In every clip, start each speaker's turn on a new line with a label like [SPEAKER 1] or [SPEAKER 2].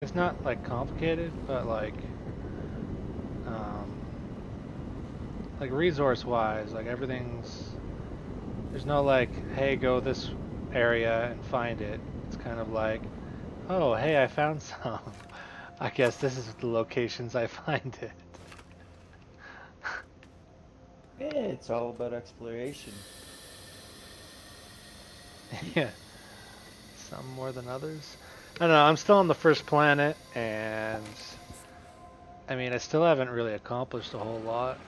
[SPEAKER 1] It's not like complicated, but um, like resource-wise, like everything's. There's no like, hey, go this area and find it. It's kind of like, oh, hey, I found some. I guess this is the locations I find it.
[SPEAKER 2] Yeah, it's all about exploration.
[SPEAKER 1] Yeah, some more than others. I don't know. I'm still on the first planet, and I mean, I still haven't really accomplished a whole lot.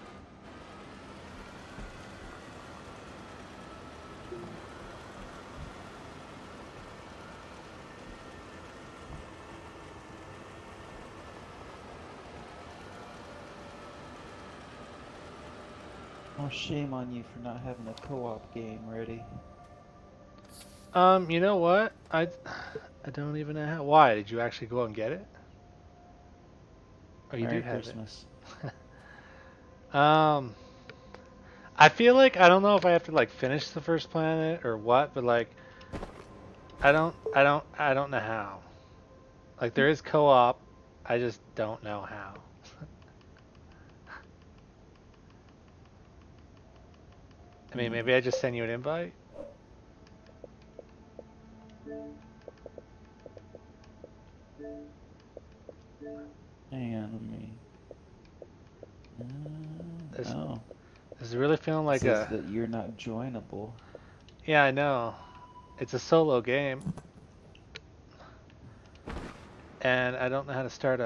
[SPEAKER 2] Oh, shame on you for not having a co-op game ready.
[SPEAKER 1] You know what? I don't even know how. Why? Did you actually go and get it? Oh, you do
[SPEAKER 2] Merry
[SPEAKER 1] have it.
[SPEAKER 2] Christmas.
[SPEAKER 1] Um, I feel like I don't know if I have to like finish the first planet or what, but like I don't know how. Like there is co-op, I just don't know how. I mean,
[SPEAKER 2] Hmm.
[SPEAKER 1] maybe I just send you an invite.
[SPEAKER 2] Hang on, let me.
[SPEAKER 1] This
[SPEAKER 2] No.
[SPEAKER 1] this is really feeling
[SPEAKER 2] It
[SPEAKER 1] like
[SPEAKER 2] says
[SPEAKER 1] a.
[SPEAKER 2] that you're not joinable.
[SPEAKER 1] Yeah, I know. It's a solo game, and I don't know how to start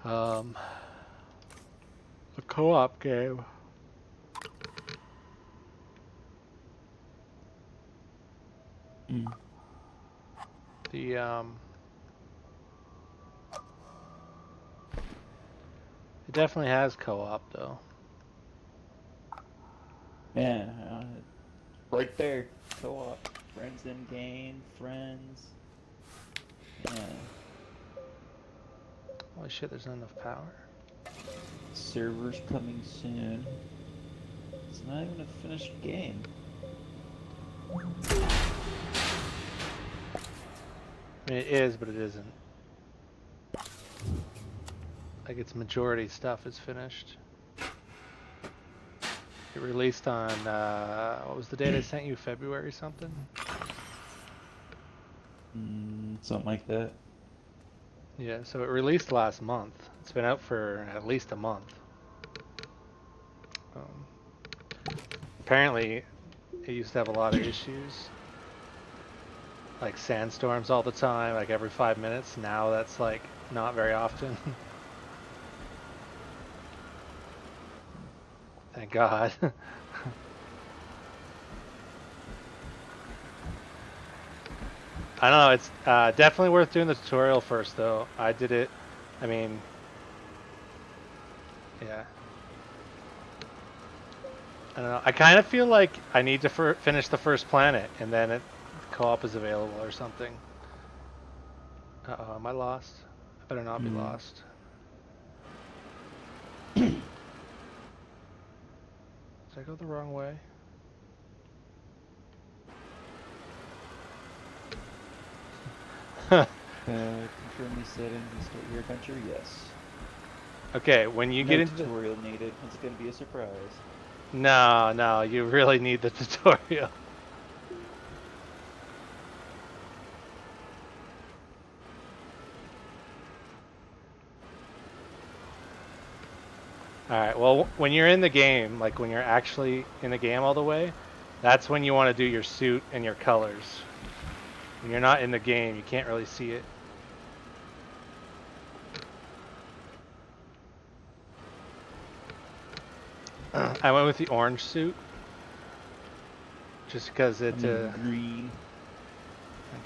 [SPEAKER 1] um a co-op game.
[SPEAKER 2] Mm.
[SPEAKER 1] The it definitely has co-op though.
[SPEAKER 2] Yeah, right there. Co-op. Friends in game, friends. Yeah.
[SPEAKER 1] Holy shit, there's not enough power.
[SPEAKER 2] Servers coming soon. It's not even a finished game.
[SPEAKER 1] I mean, it is, but it isn't. Like its majority stuff is finished. It released on what was the date I sent you? February something?
[SPEAKER 2] Something like that.
[SPEAKER 1] Yeah, so it released last month. It's been out for at least a month. Um, Apparently, it used to have a lot of issues, like sandstorms all the time, like every 5 minutes. Now that's like not very often. Thank God. I don't know. It's definitely worth doing the tutorial first, though. I did it. I mean, yeah. I don't know. I kind of feel like I need to finish the first planet, and then co-op is available or something. Uh-oh, am I lost? I better not be
[SPEAKER 2] Hmm.
[SPEAKER 1] lost. Did I go the wrong way?
[SPEAKER 2] Confirm these settings and start your adventure? Yes.
[SPEAKER 1] Okay, when you get
[SPEAKER 2] No
[SPEAKER 1] into the...
[SPEAKER 2] tutorial needed. It's going to be a surprise.
[SPEAKER 1] No, no, you really need the tutorial. Alright, well, when you're in the game, like when you're actually in the game all the way, that's when you want to do your suit and your colors. When you're not in the game, you can't really see it. I went with the orange suit, just because it...
[SPEAKER 2] I'm in green.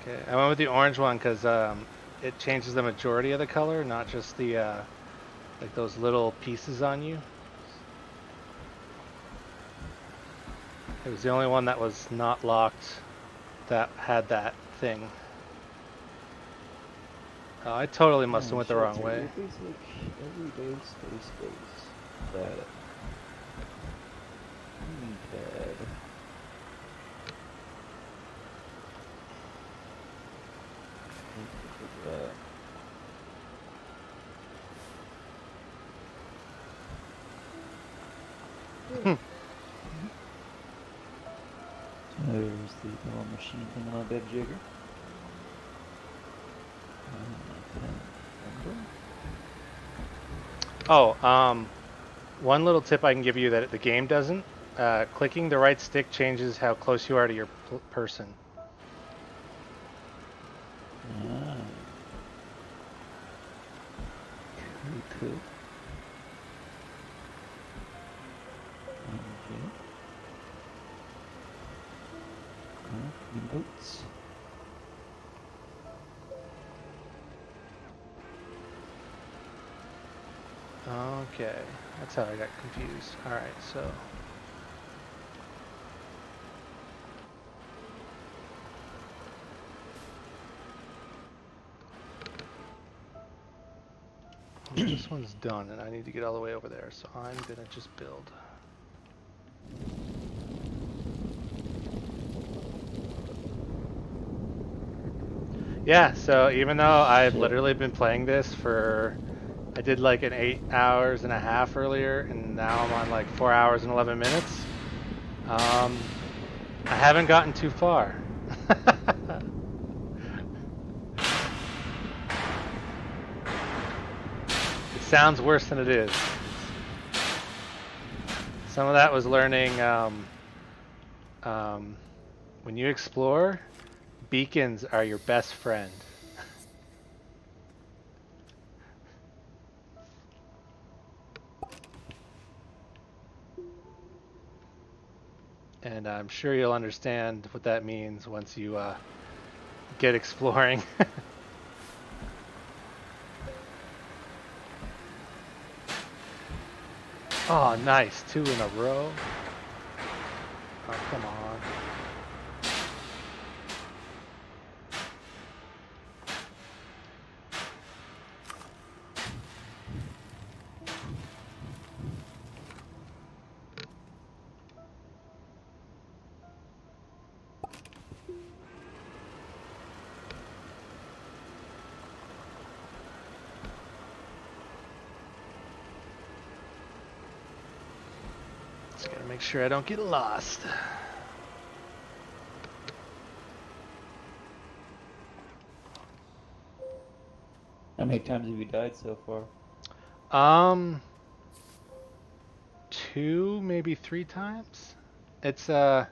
[SPEAKER 1] okay, I went with the orange one because it changes the majority of the color, not just the like those little pieces on you. It was the only one that was not locked that had that thing. Oh, I totally must have
[SPEAKER 2] Yeah,
[SPEAKER 1] went the wrong
[SPEAKER 2] shelter. Your
[SPEAKER 1] way.
[SPEAKER 2] basic everyday space base. That pad.
[SPEAKER 1] Hmm.
[SPEAKER 2] There's the little machine thing, a little bit jigger.
[SPEAKER 1] Oh, one little tip I can give you that the game doesn't. Clicking the right stick changes how close you are to your person.
[SPEAKER 2] Ah. Cool. Okay. Notes.
[SPEAKER 1] Okay, that's how I got confused. All right, so. This one's done, and I need to get all the way over there, so I'm gonna just build. Yeah, so even though I've literally been playing this for, I did like an 8 hours and a half earlier, and now I'm on like 4 hours and 11 minutes. I haven't gotten too far. It sounds worse than it is. Some of that was learning when you explore, beacons are your best friend. And I'm sure you'll understand what that means once you get exploring. Oh, nice. 2 in a row. Oh, come on. Just gotta make sure I don't get lost.
[SPEAKER 2] How many times have you died so far?
[SPEAKER 1] 2, maybe 3 times. It's I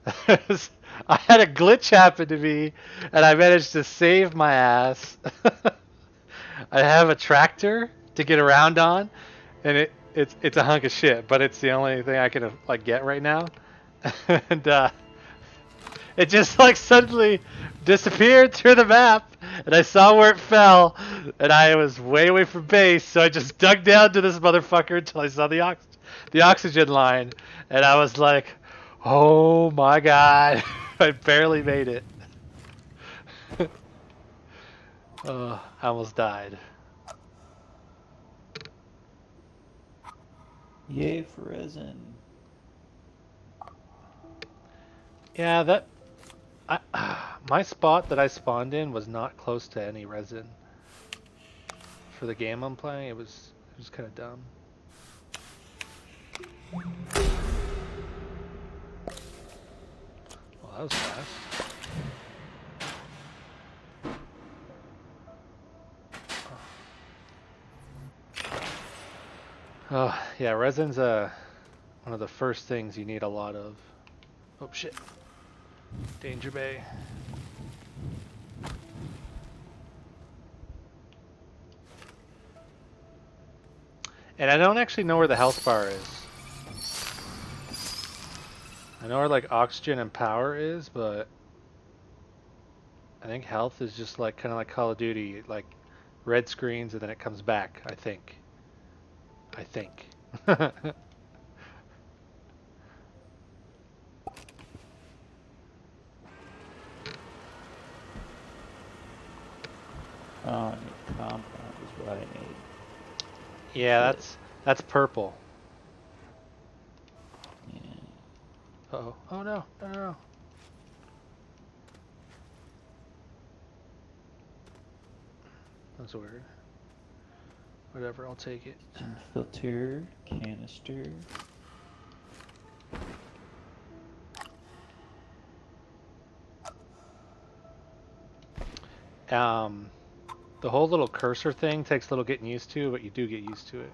[SPEAKER 1] had a glitch happen to me, and I managed to save my ass. I have a tractor to get around on, and it's a hunk of shit, but it's the only thing I can like get right now. And it just like suddenly disappeared through the map, and I saw where it fell, and I was way away from base, so I just dug down to this motherfucker until I saw the oxygen line, and I was like, oh my god, I barely made it. I almost died.
[SPEAKER 2] Yay for resin.
[SPEAKER 1] Yeah, that my spot that I spawned in was not close to any resin. For the game I'm playing, it was kind of dumb. Well, that was fast. Oh, yeah, resin's one of the first things you need a lot of. Oh shit. Danger Bay. And I don't actually know where the health bar is. I know where like oxygen and power is, but I think health is just like kind of like Call of Duty, like red screens and then it comes back, I think. I think.
[SPEAKER 2] Oh, I need compound is what I need.
[SPEAKER 1] Yeah,
[SPEAKER 2] Shit.
[SPEAKER 1] that's purple.
[SPEAKER 2] Yeah.
[SPEAKER 1] Uh-oh. Oh no, no, no. That's weird. Whatever, I'll take it.
[SPEAKER 2] Filter, canister.
[SPEAKER 1] The whole little cursor thing takes a little getting used to, but you do get used to it.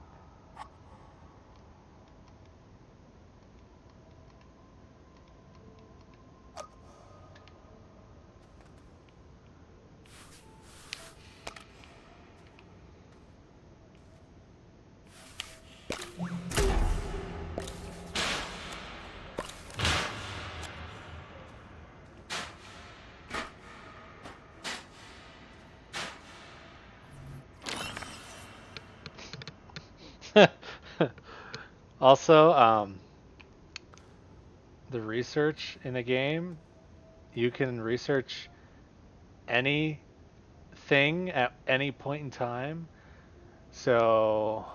[SPEAKER 1] Also, the research in the game, you can research anything at any point in time. So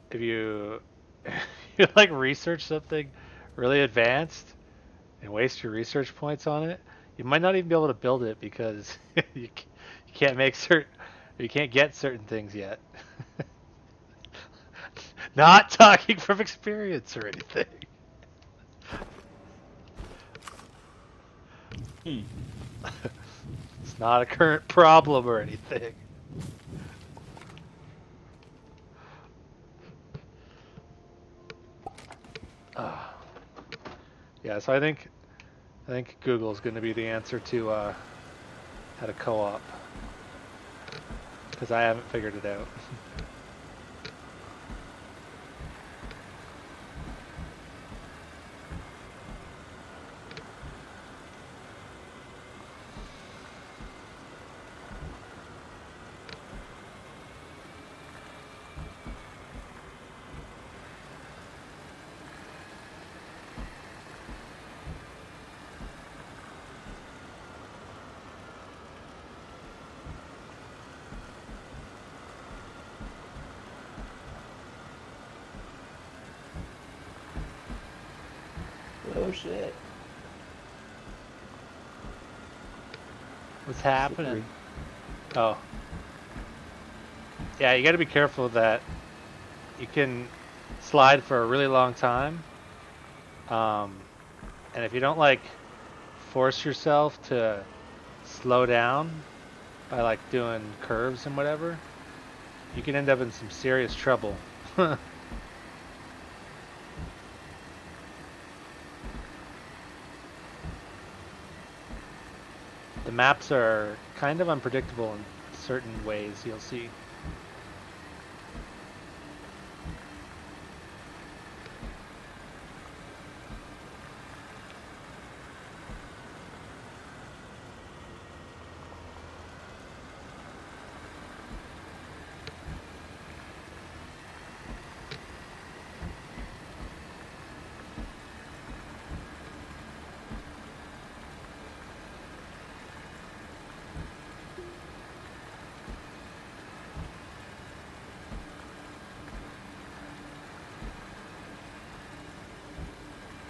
[SPEAKER 1] if you you like research something really advanced and waste your research points on it, you might not even be able to build it because you can't make certain you can't get certain things yet. Not talking from experience or anything. It's not a current problem or anything. Yeah, so I think Google is going to be the answer to how to co-op because I haven't figured it out.
[SPEAKER 2] Oh shit.
[SPEAKER 1] What's happening?
[SPEAKER 2] Slippery.
[SPEAKER 1] Oh. Yeah, you got to be careful that you can slide for a really long time. And if you don't like force yourself to slow down by like doing curves and whatever, you can end up in some serious trouble. The maps are kind of unpredictable in certain ways, you'll see.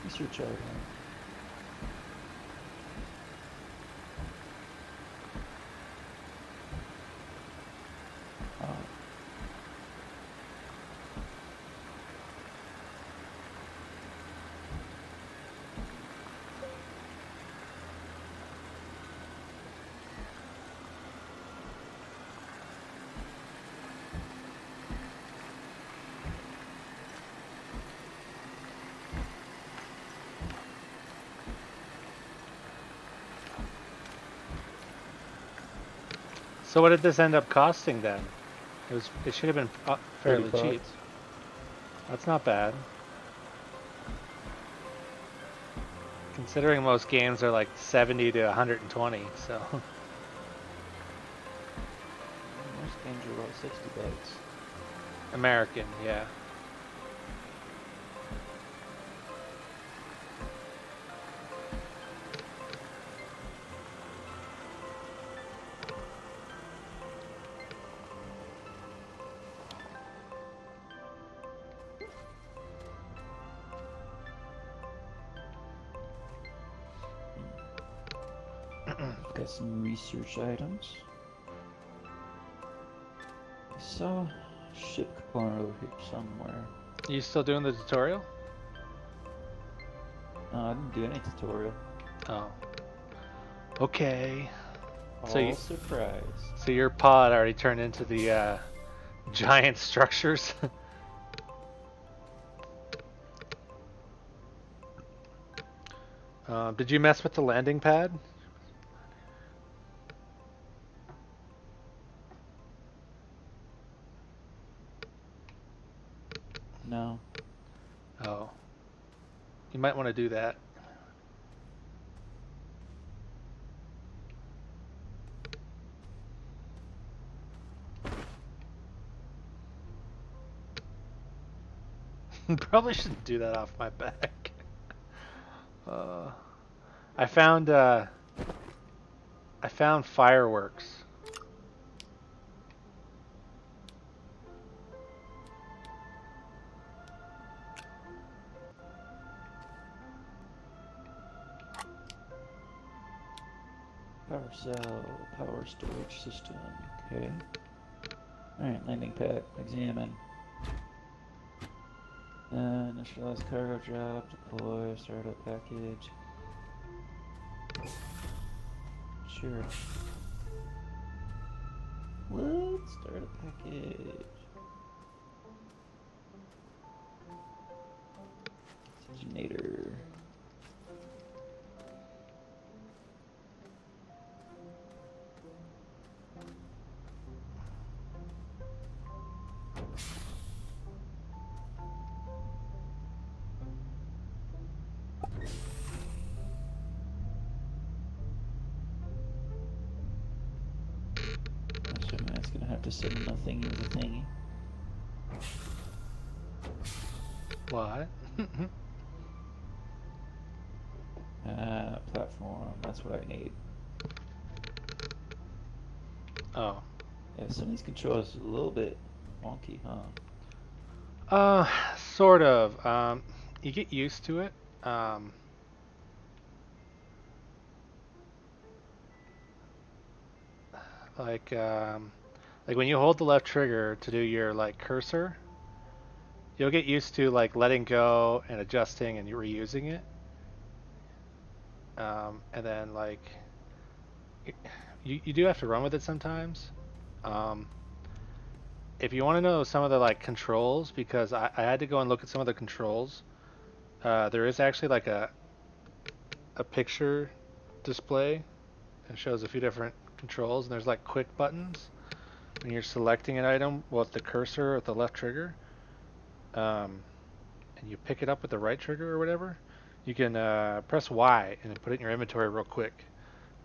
[SPEAKER 2] Research item. Oh.
[SPEAKER 1] So what did this end up costing then? It should have been fairly
[SPEAKER 2] 30
[SPEAKER 1] cheap.
[SPEAKER 2] bucks.
[SPEAKER 1] That's not bad. Considering most games are like 70 to 120, so.
[SPEAKER 2] Most games are about 60 bucks.
[SPEAKER 1] American, yeah.
[SPEAKER 2] Got some research items. I saw a ship component over here somewhere.
[SPEAKER 1] You still doing the tutorial?
[SPEAKER 2] No, I didn't do any tutorial.
[SPEAKER 1] Oh. Okay.
[SPEAKER 2] All surprise.
[SPEAKER 1] So your pod already turned into the giant structures. Did you mess with the landing pad?
[SPEAKER 2] No.
[SPEAKER 1] Oh. You might want to do that. Probably shouldn't do that off my back. I found fireworks.
[SPEAKER 2] Power cell, power storage system. Okay. Alright, landing pad. Examine. Initialize cargo drop, deploy, startup package. Sure. What? Startup package. Oxygenator. That's gonna have to send nothing with a thingy.
[SPEAKER 1] What?
[SPEAKER 2] Platform. That's what I need.
[SPEAKER 1] Oh.
[SPEAKER 2] Yeah, some of these controls are a little bit wonky, huh?
[SPEAKER 1] Sort of. You get used to it. Like, like when you hold the left trigger to do your like cursor, you'll get used to like letting go and adjusting and reusing it. And then like you do have to run with it sometimes. Um, if you want to know some of the like controls, because I had to go and look at some of the controls, there is actually like a picture display that shows a few different controls, and there's like quick buttons when you're selecting an item with the cursor with the left trigger, and you pick it up with the right trigger or whatever. You can press Y and then put it in your inventory real quick,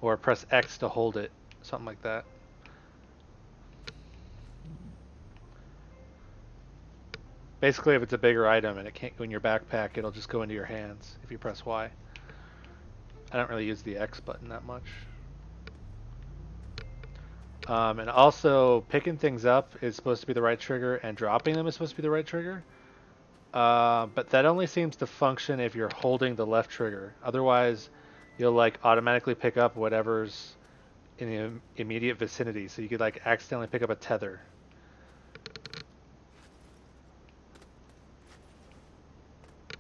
[SPEAKER 1] or press X to hold it, something like that. Basically, if it's a bigger item and it can't go in your backpack, it'll just go into your hands if you press Y. I don't really use the X button that much. And also, picking things up is supposed to be the right trigger, and dropping them is supposed to be the right trigger. But that only seems to function if you're holding the left trigger. Otherwise, you'll like automatically pick up whatever's in the immediate vicinity. So you could like accidentally pick up a tether.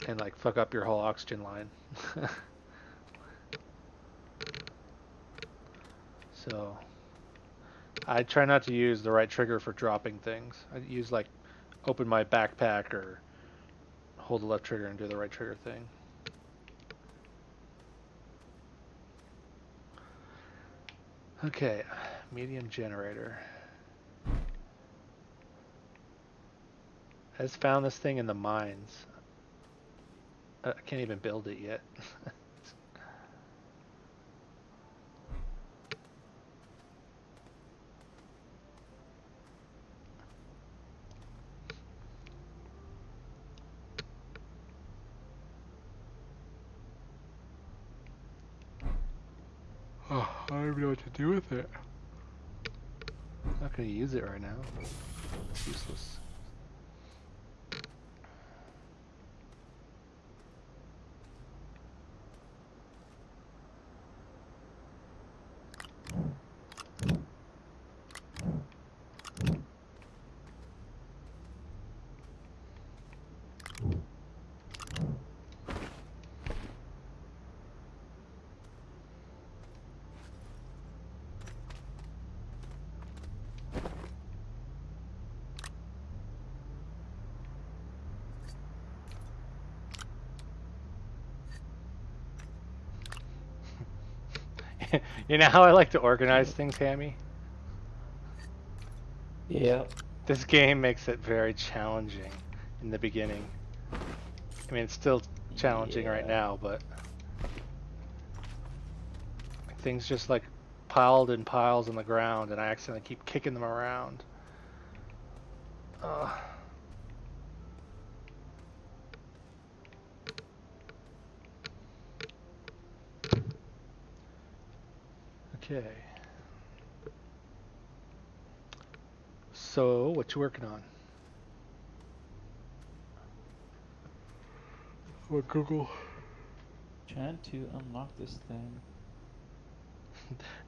[SPEAKER 1] And like fuck up your whole oxygen line. So I try not to use the right trigger for dropping things. I use like open my backpack or hold the left trigger and do the right trigger thing. Okay, medium generator. I just found this thing in the mines. I can't even build it yet. Oh, I don't even know what to do with it. I'm not going to use it right now. It's useless. You know how I like to organize things, Hammy?
[SPEAKER 2] Yeah.
[SPEAKER 1] This game makes it very challenging in the beginning. I mean, it's still challenging right
[SPEAKER 2] Yeah.
[SPEAKER 1] now, but things just like piled in piles on the ground, and I accidentally keep kicking them around. Ugh. Okay. So, what you working on? What Google?
[SPEAKER 2] Trying to unlock this thing.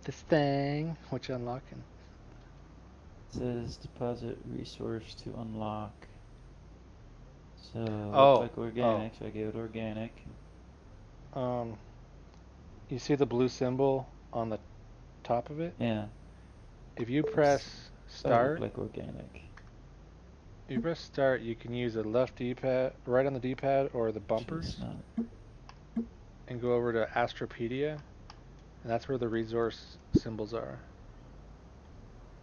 [SPEAKER 1] This thing. What you unlocking?
[SPEAKER 2] It says deposit resource to unlock. So looks
[SPEAKER 1] Oh,
[SPEAKER 2] like
[SPEAKER 1] oh.
[SPEAKER 2] organic, so I gave it organic.
[SPEAKER 1] Um, you see the blue symbol on the top of it?
[SPEAKER 2] Yeah.
[SPEAKER 1] If you
[SPEAKER 2] Looks
[SPEAKER 1] press
[SPEAKER 2] that look
[SPEAKER 1] start,
[SPEAKER 2] like organic.
[SPEAKER 1] if you press start, you can use the left D-pad, right on the D-pad, or the
[SPEAKER 2] Actually it's
[SPEAKER 1] bumpers,
[SPEAKER 2] not.
[SPEAKER 1] and go over to Astropedia, and that's where the resource symbols are.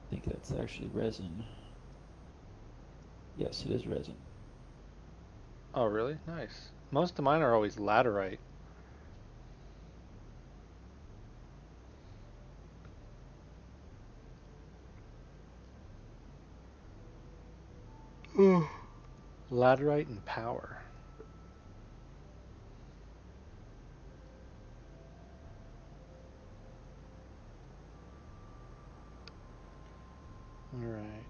[SPEAKER 2] I think that's actually resin. Yes, it is resin.
[SPEAKER 1] Oh, really? Nice. Most of mine are always laterite. Laterite and power. All right.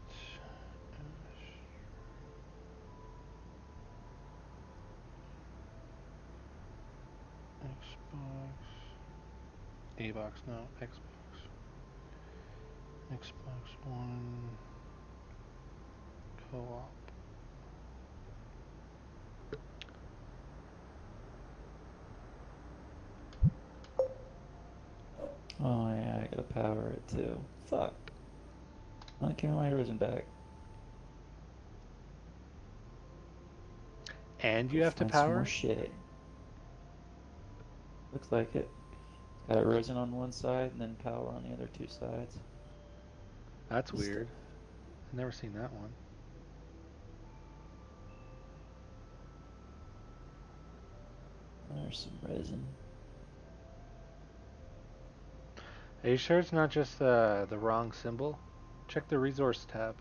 [SPEAKER 1] Xbox. A-box, no. Xbox. Xbox One. Co-op.
[SPEAKER 2] Oh yeah, I gotta power it too. Fuck. I can't my resin back.
[SPEAKER 1] And you
[SPEAKER 2] Go
[SPEAKER 1] have to
[SPEAKER 2] find some
[SPEAKER 1] power
[SPEAKER 2] more
[SPEAKER 1] it?
[SPEAKER 2] shit. Looks like it. Got a resin on one side and then power on the other two sides.
[SPEAKER 1] That's
[SPEAKER 2] Good stuff.
[SPEAKER 1] weird. I've never seen that one.
[SPEAKER 2] There's some resin.
[SPEAKER 1] Are you sure it's not just the wrong symbol? Check the resource tab.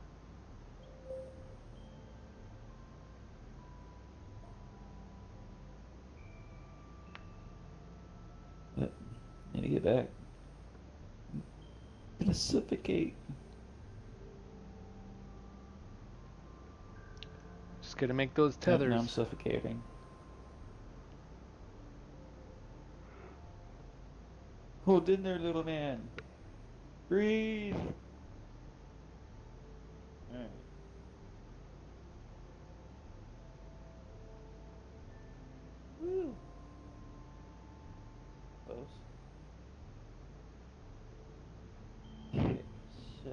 [SPEAKER 2] But need to get back. I'm gonna suffocate.
[SPEAKER 1] Just gotta make those
[SPEAKER 2] Yep, now
[SPEAKER 1] tethers.
[SPEAKER 2] I'm suffocating. Hold in there, little man. Breathe. Alright. Woo. Close. Okay, so.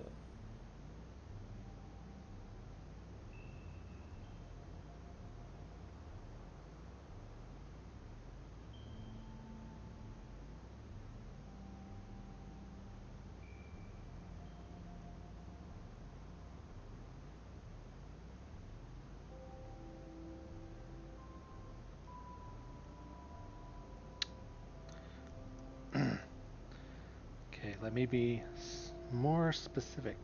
[SPEAKER 1] Okay, let me be more specific.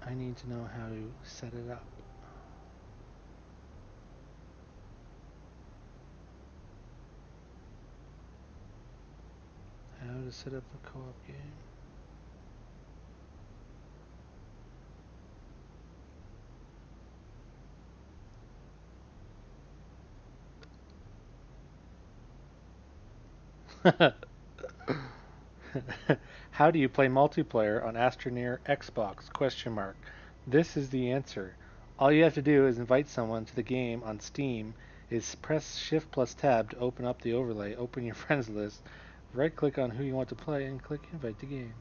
[SPEAKER 1] I need to know how to set it up. How to set up a co-op game. How do you play multiplayer on Astroneer Xbox? Question mark. This is the answer. All you have to do is invite someone to the game on Steam. Is press Shift plus Tab to open up the overlay, open your friends list, right click on who you want to play, and click invite to game.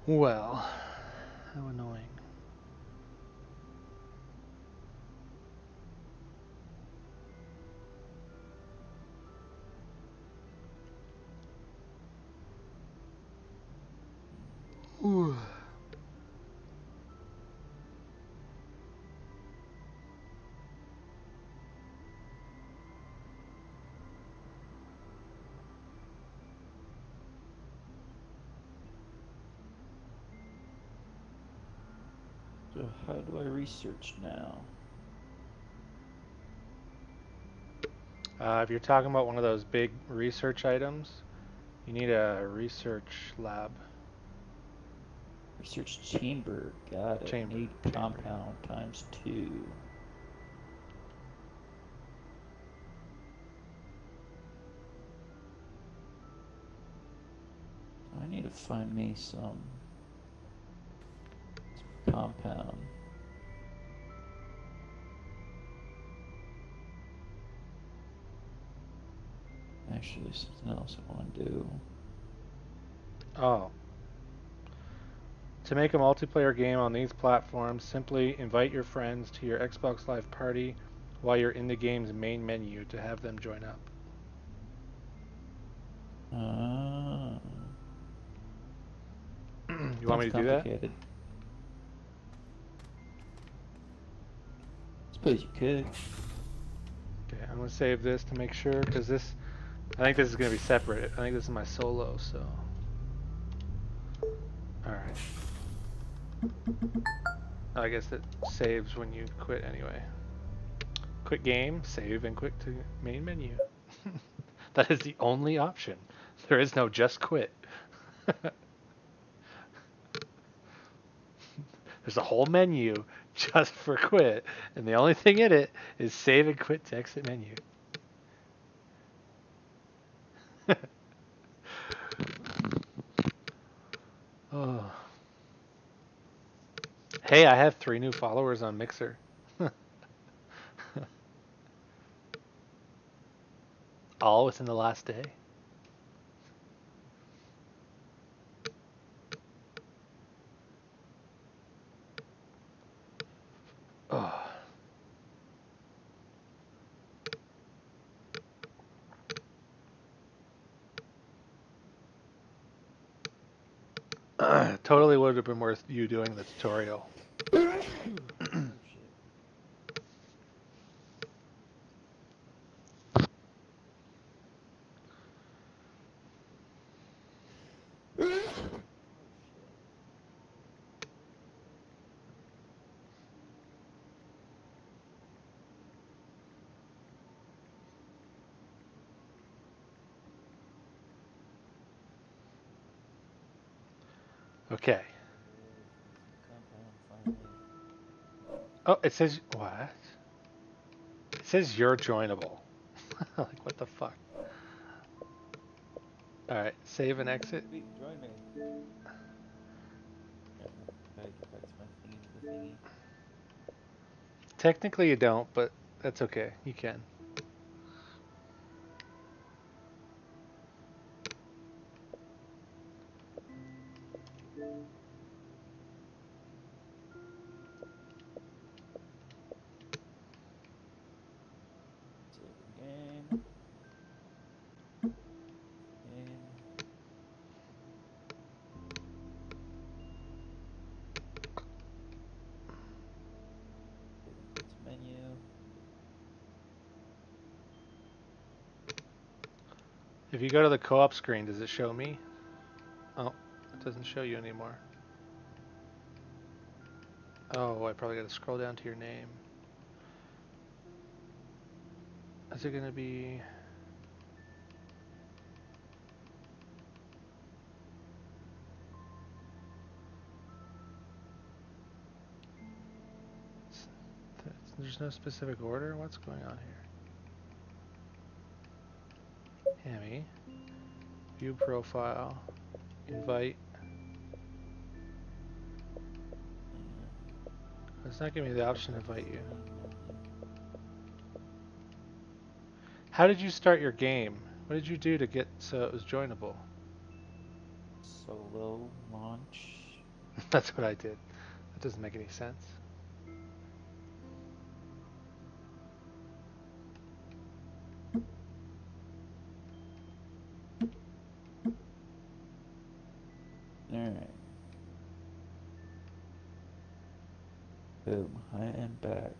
[SPEAKER 1] Well, how annoying. Ooh.
[SPEAKER 2] So how do I research now?
[SPEAKER 1] If you're talking about one of those big research items, you need a research lab.
[SPEAKER 2] Research chamber. Got it. Need
[SPEAKER 1] Chamber.
[SPEAKER 2] compound times 2. I need to find me some compound. Actually, something else I want to do.
[SPEAKER 1] Oh. To make a multiplayer game on these platforms, simply invite your friends to your Xbox Live party while you're in the game's main menu to have them join up.
[SPEAKER 2] Ah,
[SPEAKER 1] You want
[SPEAKER 2] sounds
[SPEAKER 1] me to do that?
[SPEAKER 2] complicated. Suppose you could.
[SPEAKER 1] Okay, I'm gonna save this to make sure because I think this is gonna be separate. I think this is my solo, so. Alright. I guess it saves when you quit anyway. Quit game, save, and quit to main menu. That is the only option. There is no just quit. There's a whole menu just for quit, and the only thing in it is save and quit to exit menu. Oh. Hey, I have 3 new followers on Mixer. All within the last day. Oh. Totally would have been worth you doing the tutorial.
[SPEAKER 2] Oh, shit. Oh, shit.
[SPEAKER 1] Okay.
[SPEAKER 2] Compound finally.
[SPEAKER 1] Oh, it says what? It says you're joinable. Like what the fuck? All right, save and exit.
[SPEAKER 2] Wait, join me. Yeah, gotta get back to my thingy, the thingy.
[SPEAKER 1] Technically you don't, but that's okay. You can.
[SPEAKER 2] Save game. Game. It's menu.
[SPEAKER 1] If you go to the co-op screen, does it show me? Oh, it doesn't show you anymore. Oh, I probably got to scroll down to your name. Is it going to be... There's no specific order? What's going on here? Hami. View profile. Invite. It's not giving me the option to invite you. How did you start your game? What did you do to get so it was joinable?
[SPEAKER 2] Solo launch.
[SPEAKER 1] That's what I did. That doesn't make any sense.
[SPEAKER 2] Alright. Boom. I am back.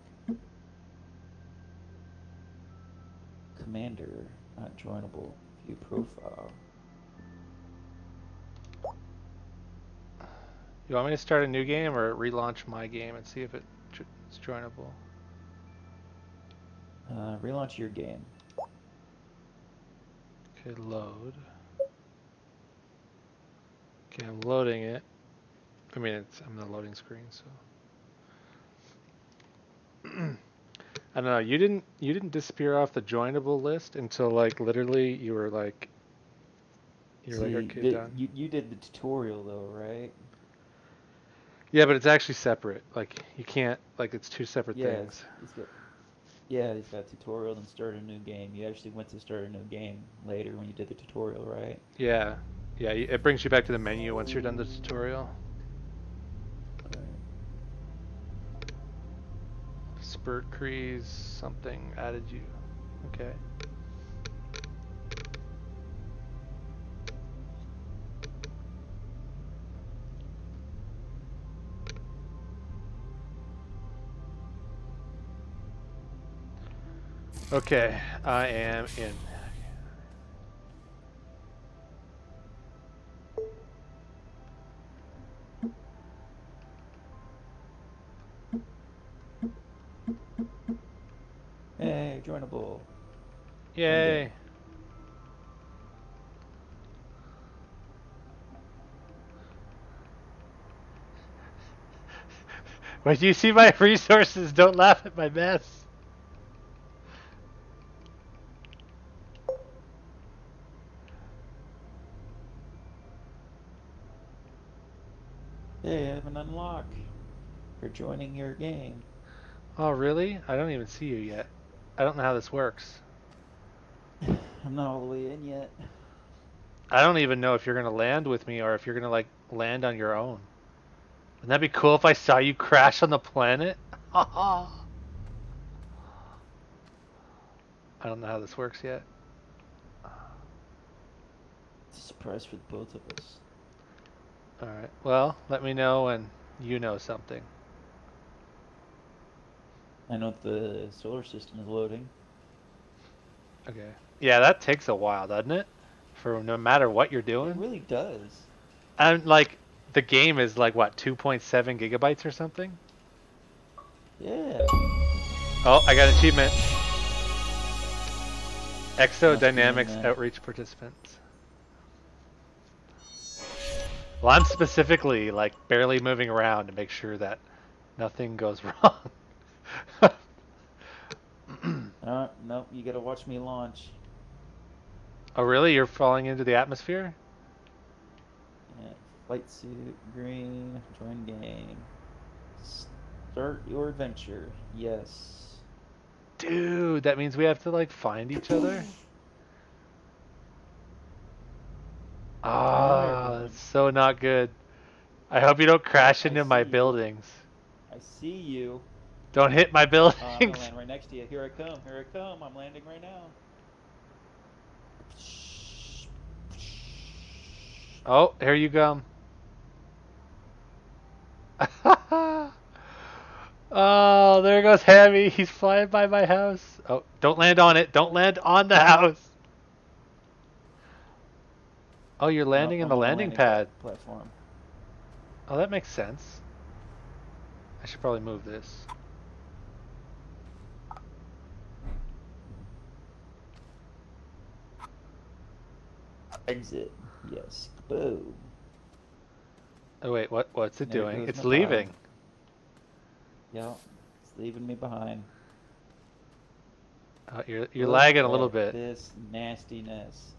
[SPEAKER 2] Commander, not joinable. View profile.
[SPEAKER 1] You want me to start a new game or relaunch my game and see if it's joinable?
[SPEAKER 2] Relaunch your game.
[SPEAKER 1] Okay, load. Okay, I'm loading it. I mean, I'm in the loading screen, so. I don't know. You didn't disappear off the joinable list until like literally you're like
[SPEAKER 2] See,
[SPEAKER 1] okay, done.
[SPEAKER 2] you did the tutorial though, right?
[SPEAKER 1] Yeah, but it's actually separate. Like you can't like it's two separate
[SPEAKER 2] Yeah,
[SPEAKER 1] things.
[SPEAKER 2] he's got tutorial and start a new game. You actually went to start a new game later when you did the tutorial, right?
[SPEAKER 1] Yeah, yeah. It brings you back to the menu once you're done the tutorial. Spurt crease something added you. Okay. Okay, I am in.
[SPEAKER 2] Hey, joinable.
[SPEAKER 1] Yay! When you see my resources, don't laugh at my mess.
[SPEAKER 2] Hey, I have an unlock for joining your game.
[SPEAKER 1] Oh, really? I don't even see you yet. I don't know how this works.
[SPEAKER 2] I'm not all the way in yet.
[SPEAKER 1] I don't even know if you're gonna land with me or if you're gonna like land on your own. Wouldn't that be cool if I saw you crash on the planet? I don't know how this works yet.
[SPEAKER 2] It's a surprise for the both of us.
[SPEAKER 1] Alright, well, let me know when you know something.
[SPEAKER 2] I know the solar system is loading.
[SPEAKER 1] Okay. Yeah, that takes a while, doesn't it? For no matter what you're
[SPEAKER 2] It
[SPEAKER 1] doing.
[SPEAKER 2] really does.
[SPEAKER 1] And like, the game is like, what, 2.7 gigabytes or something?
[SPEAKER 2] Yeah.
[SPEAKER 1] Oh, I got an achievement.
[SPEAKER 2] Must be in
[SPEAKER 1] Exodynamics
[SPEAKER 2] the...
[SPEAKER 1] Outreach Participants. Well, I'm specifically like barely moving around to make sure that nothing goes wrong.
[SPEAKER 2] Nope, you gotta watch me launch.
[SPEAKER 1] Oh, really? You're falling into the atmosphere?
[SPEAKER 2] Yeah. Flight suit, green, join game. Start your adventure. Yes.
[SPEAKER 1] Dude, that means we have to like find each other?
[SPEAKER 2] Hi,
[SPEAKER 1] Ah,
[SPEAKER 2] everyone.
[SPEAKER 1] that's so not good. I hope you don't crash
[SPEAKER 2] I
[SPEAKER 1] into
[SPEAKER 2] see
[SPEAKER 1] my
[SPEAKER 2] you.
[SPEAKER 1] buildings.
[SPEAKER 2] I see you.
[SPEAKER 1] Don't hit my
[SPEAKER 2] I'm gonna
[SPEAKER 1] buildings.
[SPEAKER 2] land right next to you. Here I come. Here I come. I'm landing right now.
[SPEAKER 1] Oh, here you come. Oh, there goes Hami. He's flying by my house. Oh, don't land on it. Don't land on the house. Oh, you're
[SPEAKER 2] Nope,
[SPEAKER 1] landing in
[SPEAKER 2] I'm
[SPEAKER 1] the
[SPEAKER 2] on the
[SPEAKER 1] landing
[SPEAKER 2] landing
[SPEAKER 1] pad.
[SPEAKER 2] platform.
[SPEAKER 1] Oh, that makes sense. I should probably move this.
[SPEAKER 2] Exit. Yes. Boom.
[SPEAKER 1] Oh wait, what's it
[SPEAKER 2] There
[SPEAKER 1] doing?
[SPEAKER 2] goes
[SPEAKER 1] It's
[SPEAKER 2] my pod.
[SPEAKER 1] leaving.
[SPEAKER 2] Yep. It's leaving me behind.
[SPEAKER 1] You're
[SPEAKER 2] Look
[SPEAKER 1] lagging a little
[SPEAKER 2] at
[SPEAKER 1] bit.
[SPEAKER 2] this nastiness.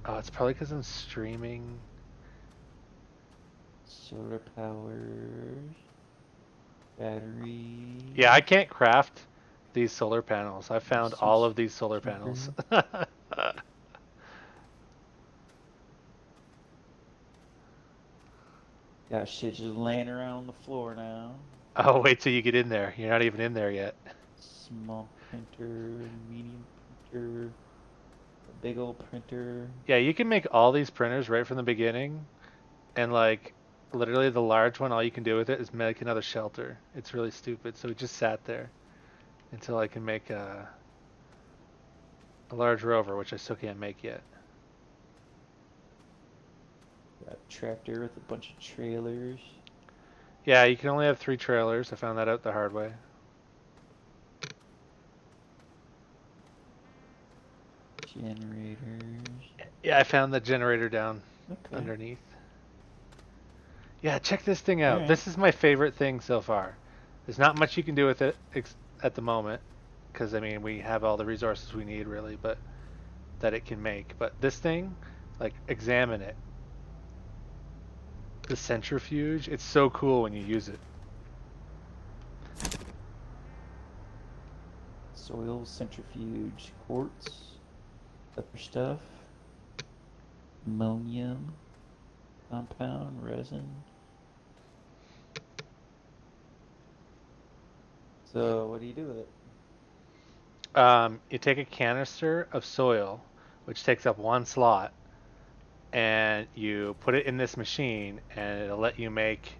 [SPEAKER 1] Oh, it's probably because I'm streaming.
[SPEAKER 2] Solar power. Battery.
[SPEAKER 1] Yeah, I can't craft these solar panels. I found all
[SPEAKER 2] Switch
[SPEAKER 1] of these solar
[SPEAKER 2] trigger.
[SPEAKER 1] panels.
[SPEAKER 2] Got shit just laying around on the floor now.
[SPEAKER 1] Oh, wait till you get in there. You're not even in there yet.
[SPEAKER 2] Small printer, medium printer, a big old printer.
[SPEAKER 1] Yeah, you can make all these printers right from the beginning, and like literally the large one, all you can do with it is make another shelter. It's really stupid. So it just sat there until I can make a large rover, which I still can't make yet.
[SPEAKER 2] Got a tractor with a bunch of trailers.
[SPEAKER 1] Yeah, you can only have 3 trailers. I found that out the hard way.
[SPEAKER 2] Generators.
[SPEAKER 1] Yeah, I found the generator down
[SPEAKER 2] Okay.
[SPEAKER 1] underneath. Yeah, check this thing out.
[SPEAKER 2] Alright.
[SPEAKER 1] This is my favorite thing so far. There's not much you can do with it at the moment, because I mean we have all the resources we need really, but that it can make. But this thing, like, examine it. The centrifuge, it's so cool when you use it.
[SPEAKER 2] Soil centrifuge, quartz, other stuff, ammonium, compound, resin. So what do you do with it?
[SPEAKER 1] You take a canister of soil, which takes up 1 slot, and you put it in this machine, and it'll let you make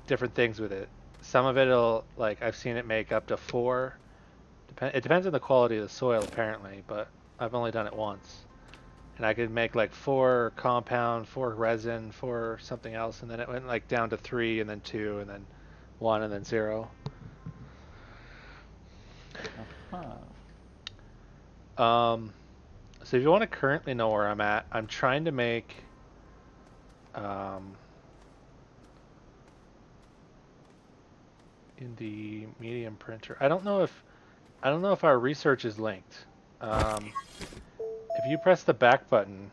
[SPEAKER 1] different things with it. Some of it'll, like, I've seen it make up to 4. It depends on the quality of the soil, apparently, but I've only done it once. And I could make like 4 compound, 4 resin, 4 something else, and then it went like down to 3, and then 2, and then 1, and then 0.
[SPEAKER 2] Uh-huh.
[SPEAKER 1] So if you want to currently know where I'm at, I'm trying to make in the medium printer. I don't know if our research is linked. If you press the back button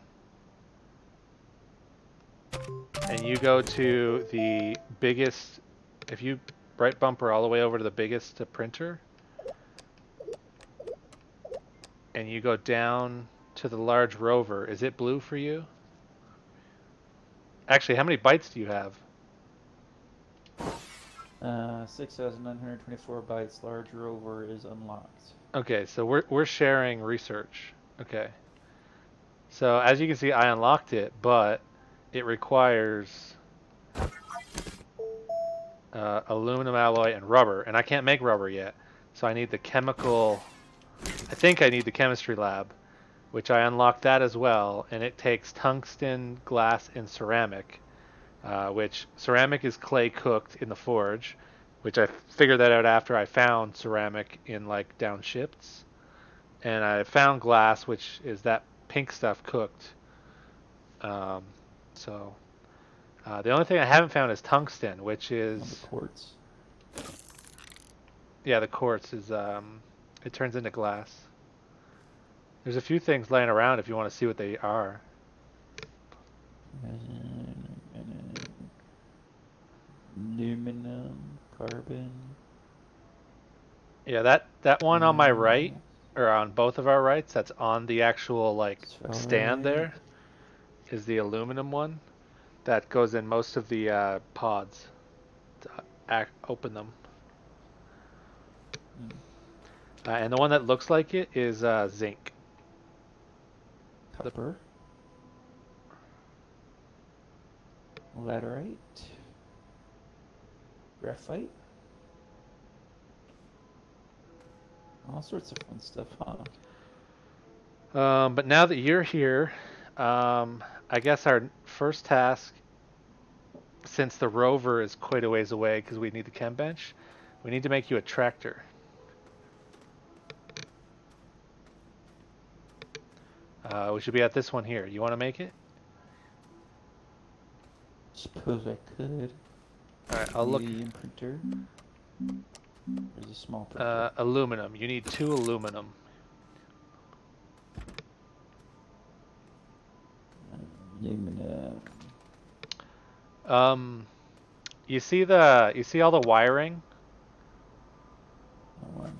[SPEAKER 1] and you go to the biggest, if you right bumper all the way over to the biggest printer, and you go down to the large rover, is it blue for you? Actually, how many bytes do you have?
[SPEAKER 2] 6,924 bytes. Large rover is unlocked.
[SPEAKER 1] Okay, so we're sharing research. Okay. So as you can see, I unlocked it, but it requires aluminum alloy and rubber, and I can't make rubber yet. So I need the chemical. I think I need the chemistry lab, which I unlocked that as well, and it takes tungsten, glass, and ceramic. Which ceramic is clay cooked in the forge, which I figured that out after I found ceramic in like down shifts, and I found glass, which is that pink stuff cooked. Um, so the only thing I haven't found is tungsten, which
[SPEAKER 2] On the
[SPEAKER 1] is,
[SPEAKER 2] quartz.
[SPEAKER 1] yeah, the quartz is it turns into glass. There's a few things laying around if you want to see what they are.
[SPEAKER 2] Aluminum, carbon.
[SPEAKER 1] Yeah, that one on my right,
[SPEAKER 2] Glass,
[SPEAKER 1] or on both of our rights, that's on the actual like stand
[SPEAKER 2] solid.
[SPEAKER 1] there, is the aluminum one that goes in most of the pods to open them.
[SPEAKER 2] Hmm.
[SPEAKER 1] And the one that looks like it is zinc. The,
[SPEAKER 2] Copper. Laterite. Graphite. All sorts of fun stuff, huh?
[SPEAKER 1] but now that you're here, I guess our first task, since the rover is quite a ways away because we need the chem bench, we need to make you a tractor. We should be at this one here. You want to make it?
[SPEAKER 2] Suppose I could.
[SPEAKER 1] Alright, I'll look.
[SPEAKER 2] Medium printer. There's a small printer.
[SPEAKER 1] Aluminum. You need 2 aluminum.
[SPEAKER 2] Aluminum.
[SPEAKER 1] You see all the wiring?
[SPEAKER 2] That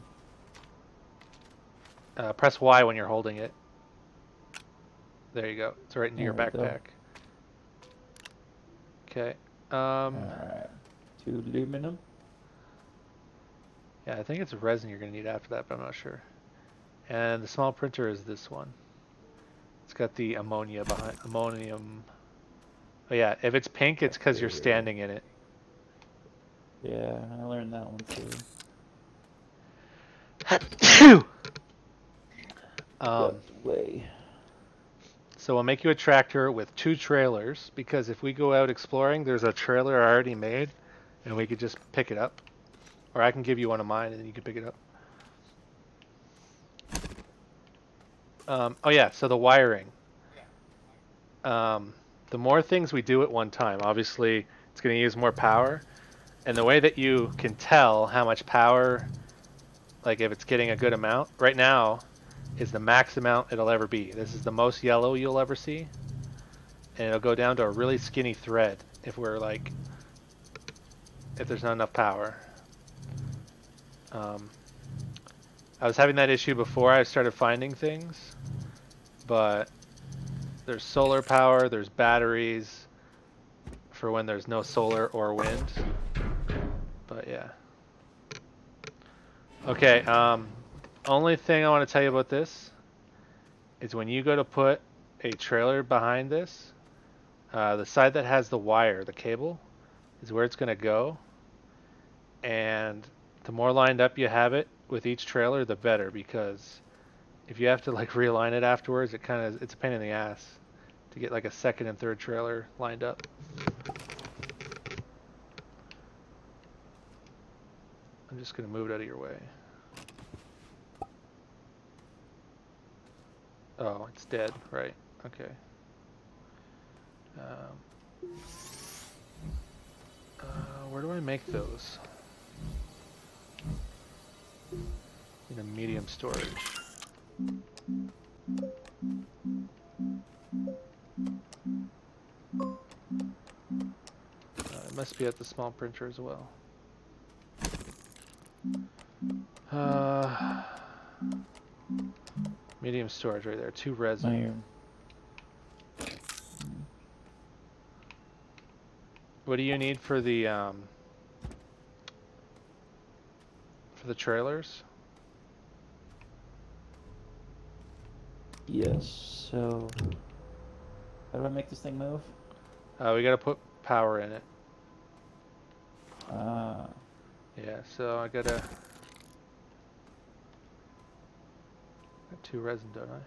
[SPEAKER 2] one.
[SPEAKER 1] Press Y when you're holding it. There you go. It's right into your
[SPEAKER 2] There we go.
[SPEAKER 1] backpack. Okay.
[SPEAKER 2] Alright. 2 aluminum.
[SPEAKER 1] Yeah, I think it's resin you're gonna need after that, but I'm not sure. And the small printer is this one. It's got the ammonia behind ammonium. Oh yeah, if it's pink, it's because you're
[SPEAKER 2] Bacteria.
[SPEAKER 1] standing in it.
[SPEAKER 2] Yeah, I learned that one too.
[SPEAKER 1] um,
[SPEAKER 2] Got the way.
[SPEAKER 1] so we'll make you a tractor with 2 trailers because if we go out exploring, there's a trailer already made, and we could just pick it up. Or I can give you one of mine, and then you can pick it up. Oh yeah, so the wiring. Um, the more things we do at one time, obviously it's going to use more power. And the way that you can tell how much power, like if it's getting a good amount, right now is the max amount it'll ever be. This is the most yellow you'll ever see. And it'll go down to a really skinny thread if if there's not enough power. I was having that issue before I started finding things, but there's solar power, there's batteries for when there's no solar or wind. But yeah. Okay, only thing I want to tell you about this is when you go to put a trailer behind this, the side that has the wire, the cable, is where it's going to go. And the more lined up you have it with each trailer, the better, because if you have to like realign it afterwards, it's a pain in the ass to get like a second and third trailer lined up. I'm just going to move it out of your way. Oh, it's dead, right? Okay. Where do I make those? In a medium storage. It must be at the small printer as well. Medium storage right there. 2 resin.
[SPEAKER 2] Iron.
[SPEAKER 1] What do you need for the trailers?
[SPEAKER 2] Yes, so how do I make this thing move?
[SPEAKER 1] We gotta put power in it.
[SPEAKER 2] Ah.
[SPEAKER 1] Yeah, so I got 2 resin, don't I?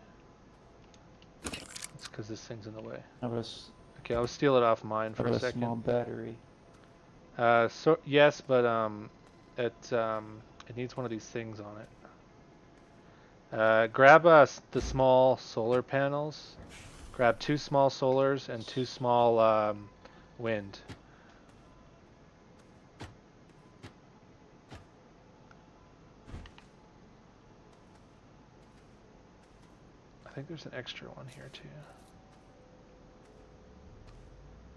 [SPEAKER 1] It's because this thing's in the way.
[SPEAKER 2] How about
[SPEAKER 1] Okay, I'll steal it off mine for a
[SPEAKER 2] a
[SPEAKER 1] second.
[SPEAKER 2] small battery?
[SPEAKER 1] So yes, but it needs one of these things on it. Grab the small solar panels. Grab 2 small solars and 2 small wind. I think there's an extra one here too.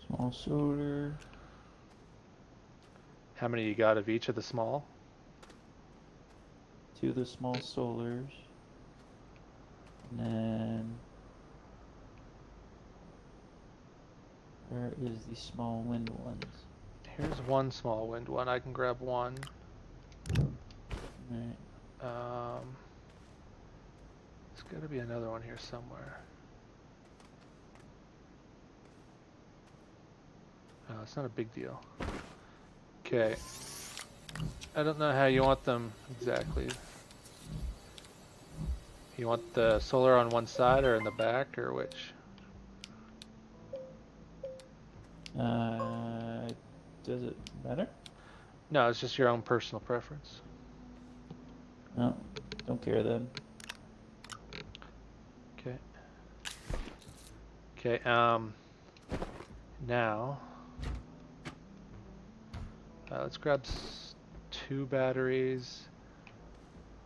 [SPEAKER 2] Small solar.
[SPEAKER 1] How many you got of each of the small?
[SPEAKER 2] 2 of the small solars. And then where is the small wind ones?
[SPEAKER 1] Here's 1 small wind one. I can grab 1.
[SPEAKER 2] Right.
[SPEAKER 1] There's got to be another one here somewhere. Oh, it's not a big deal. Okay. I don't know how you want them exactly. You want the solar on one side or in the back, or which?
[SPEAKER 2] Does it matter?
[SPEAKER 1] No, it's just your own personal preference.
[SPEAKER 2] No, don't care then.
[SPEAKER 1] Okay. Okay, now, let's grab 2 batteries.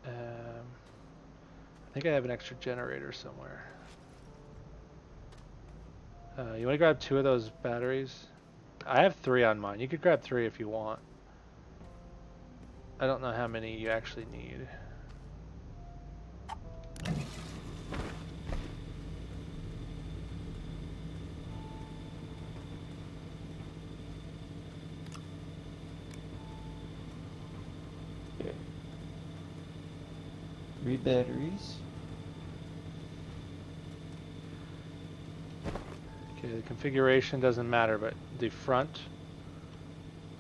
[SPEAKER 1] I think I have an extra generator somewhere. You want to grab 2 of those batteries? I have 3 on mine. You could grab 3 if you want. I don't know how many you actually need.
[SPEAKER 2] 3 batteries.
[SPEAKER 1] Okay, the configuration doesn't matter, but the front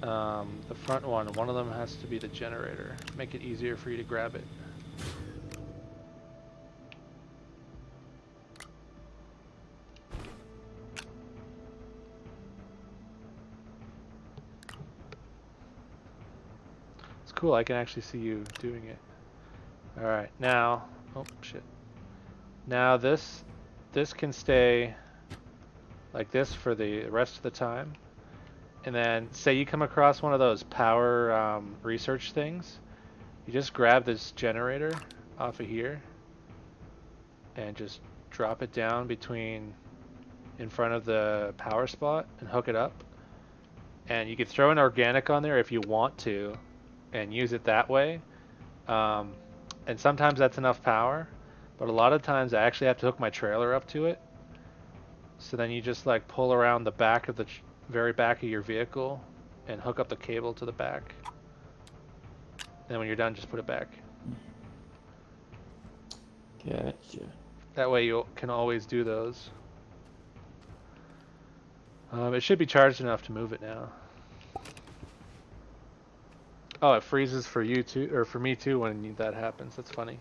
[SPEAKER 1] one of them has to be the generator. Make it easier for you to grab it. It's cool, I can actually see you doing it. Alright, now, oh shit. Now this can stay like this for the rest of the time. And then say you come across one of those power research things, you just grab this generator off of here and just drop it down between in front of the power spot and hook it up. And you can throw an organic on there if you want to and use it that way. And sometimes that's enough power, but a lot of times I actually have to hook my trailer up to it. So then you just like pull around the back of the very back of your vehicle and hook up the cable to the back. And then when you're done, just put it back.
[SPEAKER 2] Gotcha.
[SPEAKER 1] That way you can always do those. It should be charged enough to move it now. Oh, it freezes for you too, or for me too when that happens. That's funny.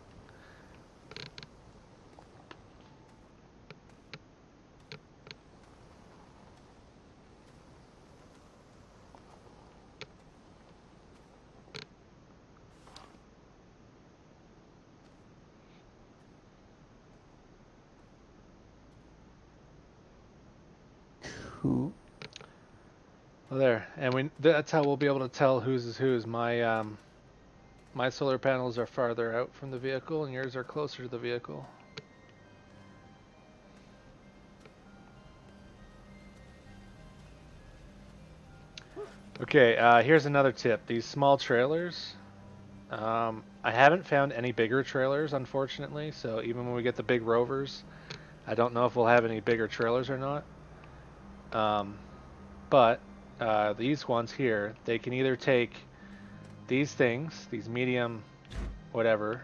[SPEAKER 2] Cool.
[SPEAKER 1] Well, there, and that's how we'll be able to tell whose is whose. My solar panels are farther out from the vehicle, and yours are closer to the vehicle. Okay, here's another tip. These small trailers, I haven't found any bigger trailers, unfortunately, so even when we get the big rovers, I don't know if we'll have any bigger trailers or not. But these ones here, they can either take these things, these medium whatever.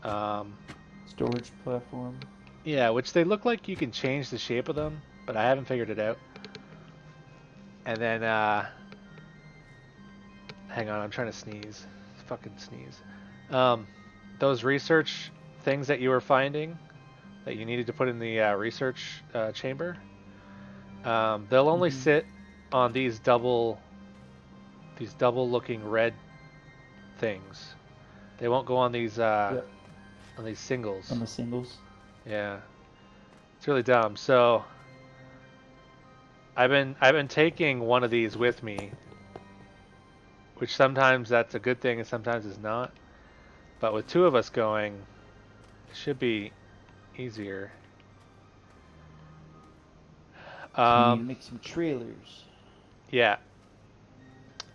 [SPEAKER 2] Storage platform.
[SPEAKER 1] Yeah, which they look like you can change the shape of them, but I haven't figured it out. And then, hang on, I'm trying to sneeze. Fucking sneeze. Those research things that you were finding, that you needed to put in the research chamber, they'll only sit on these double-looking red things. They won't go on these
[SPEAKER 2] Yep.
[SPEAKER 1] on these singles.
[SPEAKER 2] On the singles.
[SPEAKER 1] Yeah, it's really dumb. So I've been taking one of these with me, which sometimes that's a good thing and sometimes is not. But with two of us going, it should be easier.
[SPEAKER 2] So you need to make some trailers.
[SPEAKER 1] Yeah.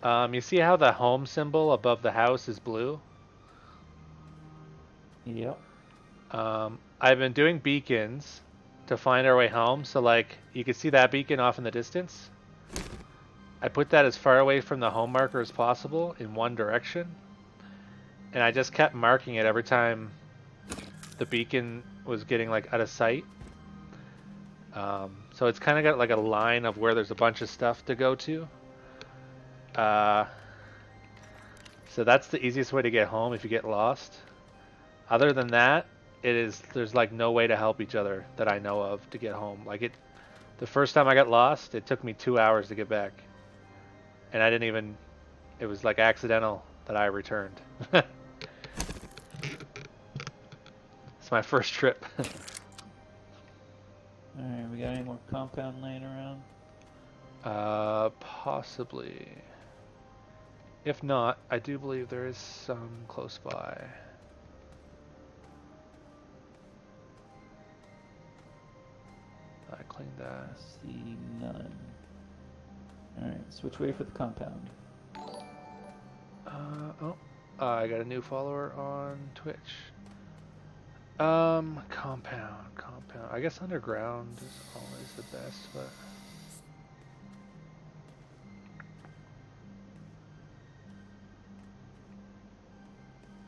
[SPEAKER 1] You see how the home symbol above the house is blue?
[SPEAKER 2] Yep.
[SPEAKER 1] I've been doing beacons to find our way home. So like you can see that beacon off in the distance. I put that as far away from the home marker as possible in one direction. And I just kept marking it every time the beacon was getting like out of sight. So it's kind of got like a line of where there's a bunch of stuff to go to. So that's the easiest way to get home if you get lost. Other than that, there's like no way to help each other that I know of to get home. The first time I got lost, it took me 2 hours to get back. And it was like accidental that I returned. It's my first trip.
[SPEAKER 2] Alright, we got any more compound laying around?
[SPEAKER 1] Possibly. If not, I do believe there is some close by. I cleaned that.
[SPEAKER 2] See none. Alright, switch way for the compound.
[SPEAKER 1] I got a new follower on Twitch. Compound. I guess underground is always the best, but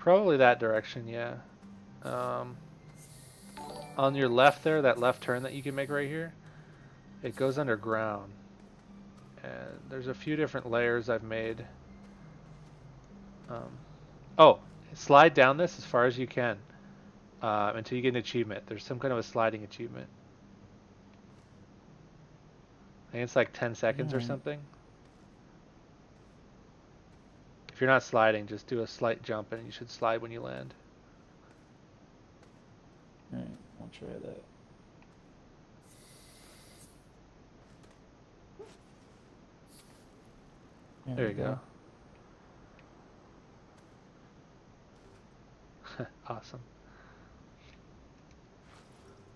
[SPEAKER 1] Probably that direction, yeah. Um, on your left there, that left turn that you can make right here, it goes underground. And there's a few different layers I've made. Um, oh, slide down this as far as you can until you get an achievement. There's some kind of a sliding achievement. I think it's like 10 seconds or
[SPEAKER 2] Alright.
[SPEAKER 1] something. If you're not sliding, just do a slight jump and you should slide when you land.
[SPEAKER 2] Alright, I'll try that.
[SPEAKER 1] There you go. Awesome.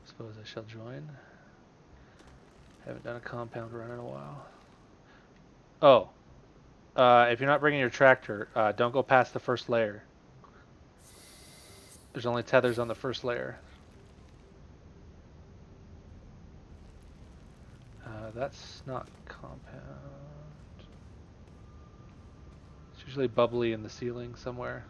[SPEAKER 1] Suppose I shall join. Haven't done a compound run in a while. Oh, if you're not bringing your tractor, don't go past the first layer. There's only tethers on the first layer. That's not compound. It's usually bubbly in the ceiling somewhere.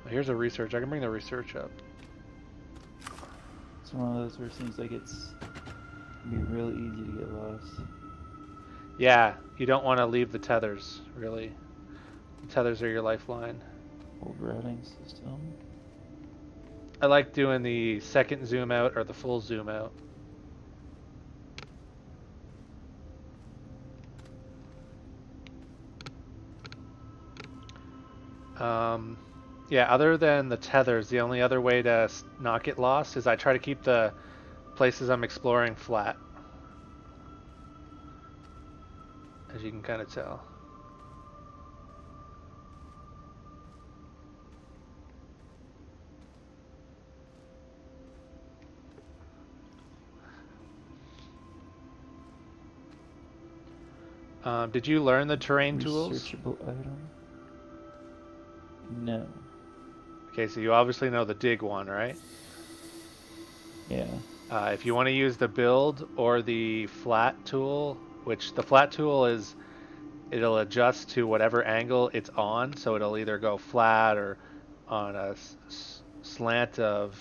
[SPEAKER 1] Here's a research. I can bring the research up.
[SPEAKER 2] It's one of those where it seems like it's gonna be really easy to get lost.
[SPEAKER 1] Yeah, you don't want to leave the tethers, really. The tethers are your lifeline.
[SPEAKER 2] Old routing system.
[SPEAKER 1] I like doing the second zoom out or the full zoom out. Yeah, other than the tethers, the only other way to not get lost is I try to keep the places I'm exploring flat. As you can kind of tell. Did you learn the terrain tools?
[SPEAKER 2] Researchable item? No.
[SPEAKER 1] Okay, so you obviously know the dig one, right?
[SPEAKER 2] Yeah.
[SPEAKER 1] If you want to use the build or the flat tool, which the flat tool is, it'll adjust to whatever angle it's on, so it'll either go flat or on a slant of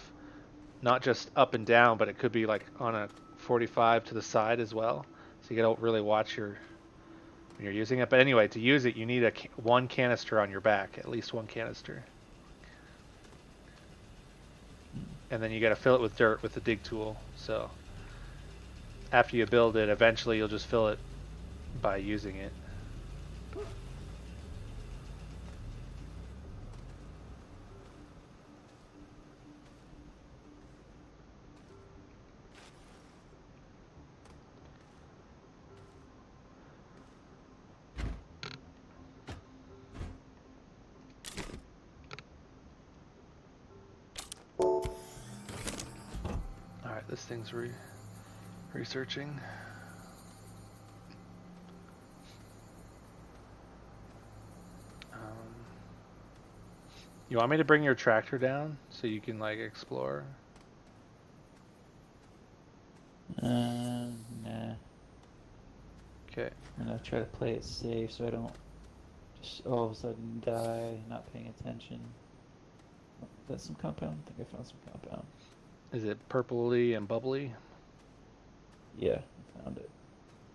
[SPEAKER 1] not just up and down, but it could be like on a 45 to the side as well. So you gotta really watch your when you're using it. But anyway, to use it, you need one canister on your back, at least one canister. And then you got to fill it with dirt with the dig tool. So after you build it, eventually you'll just fill it by using it. Alright, this thing's researching. You want me to bring your tractor down so you can like explore?
[SPEAKER 2] Nah.
[SPEAKER 1] Okay.
[SPEAKER 2] And I try to play it safe so I don't just all of a sudden die, not paying attention. Oh, that's some compound? I think I found some compound.
[SPEAKER 1] Is it purpley and bubbly?
[SPEAKER 2] Yeah, I found it.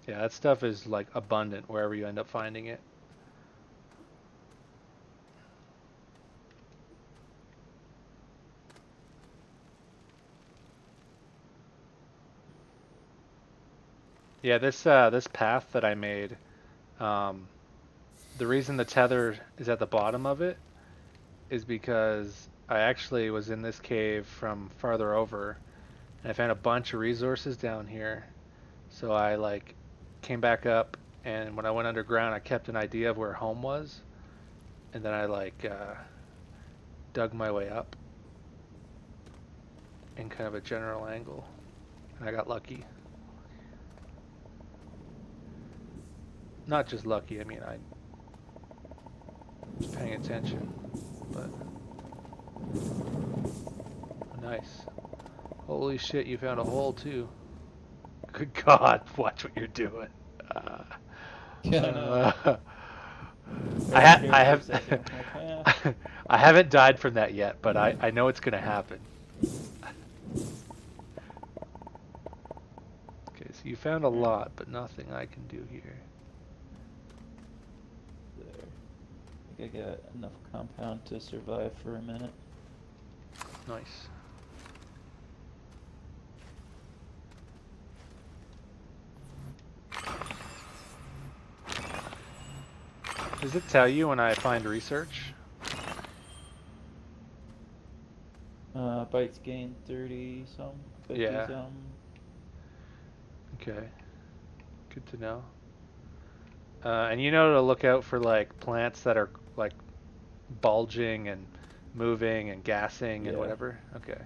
[SPEAKER 1] Yeah, that stuff is like abundant wherever you end up finding it. Yeah, this path that I made, the reason the tether is at the bottom of it is because I actually was in this cave from farther over, and I found a bunch of resources down here. So I like came back up, and when I went underground, I kept an idea of where home was, and then I like dug my way up in kind of a general angle, and I got lucky. Not just lucky, I mean I was paying attention, but nice. Holy shit, you found a hole too. good God, watch what you're doing.
[SPEAKER 2] Yeah, I know.
[SPEAKER 1] Uh,
[SPEAKER 2] I got scared
[SPEAKER 1] I
[SPEAKER 2] for a
[SPEAKER 1] have
[SPEAKER 2] second. I'm like, eh.
[SPEAKER 1] I haven't died from that yet, but I know it's gonna happen. Okay, so you found a
[SPEAKER 2] Alright,
[SPEAKER 1] lot, but nothing I can do here.
[SPEAKER 2] there. I think I got enough compound to survive for a minute.
[SPEAKER 1] Nice. Does it tell you when I find research?
[SPEAKER 2] Bites gain 30 some, 50
[SPEAKER 1] Yeah.
[SPEAKER 2] some.
[SPEAKER 1] Okay. Good to know. And you know to look out for like plants that are like bulging and moving and gassing and
[SPEAKER 2] Yeah.
[SPEAKER 1] whatever. Okay.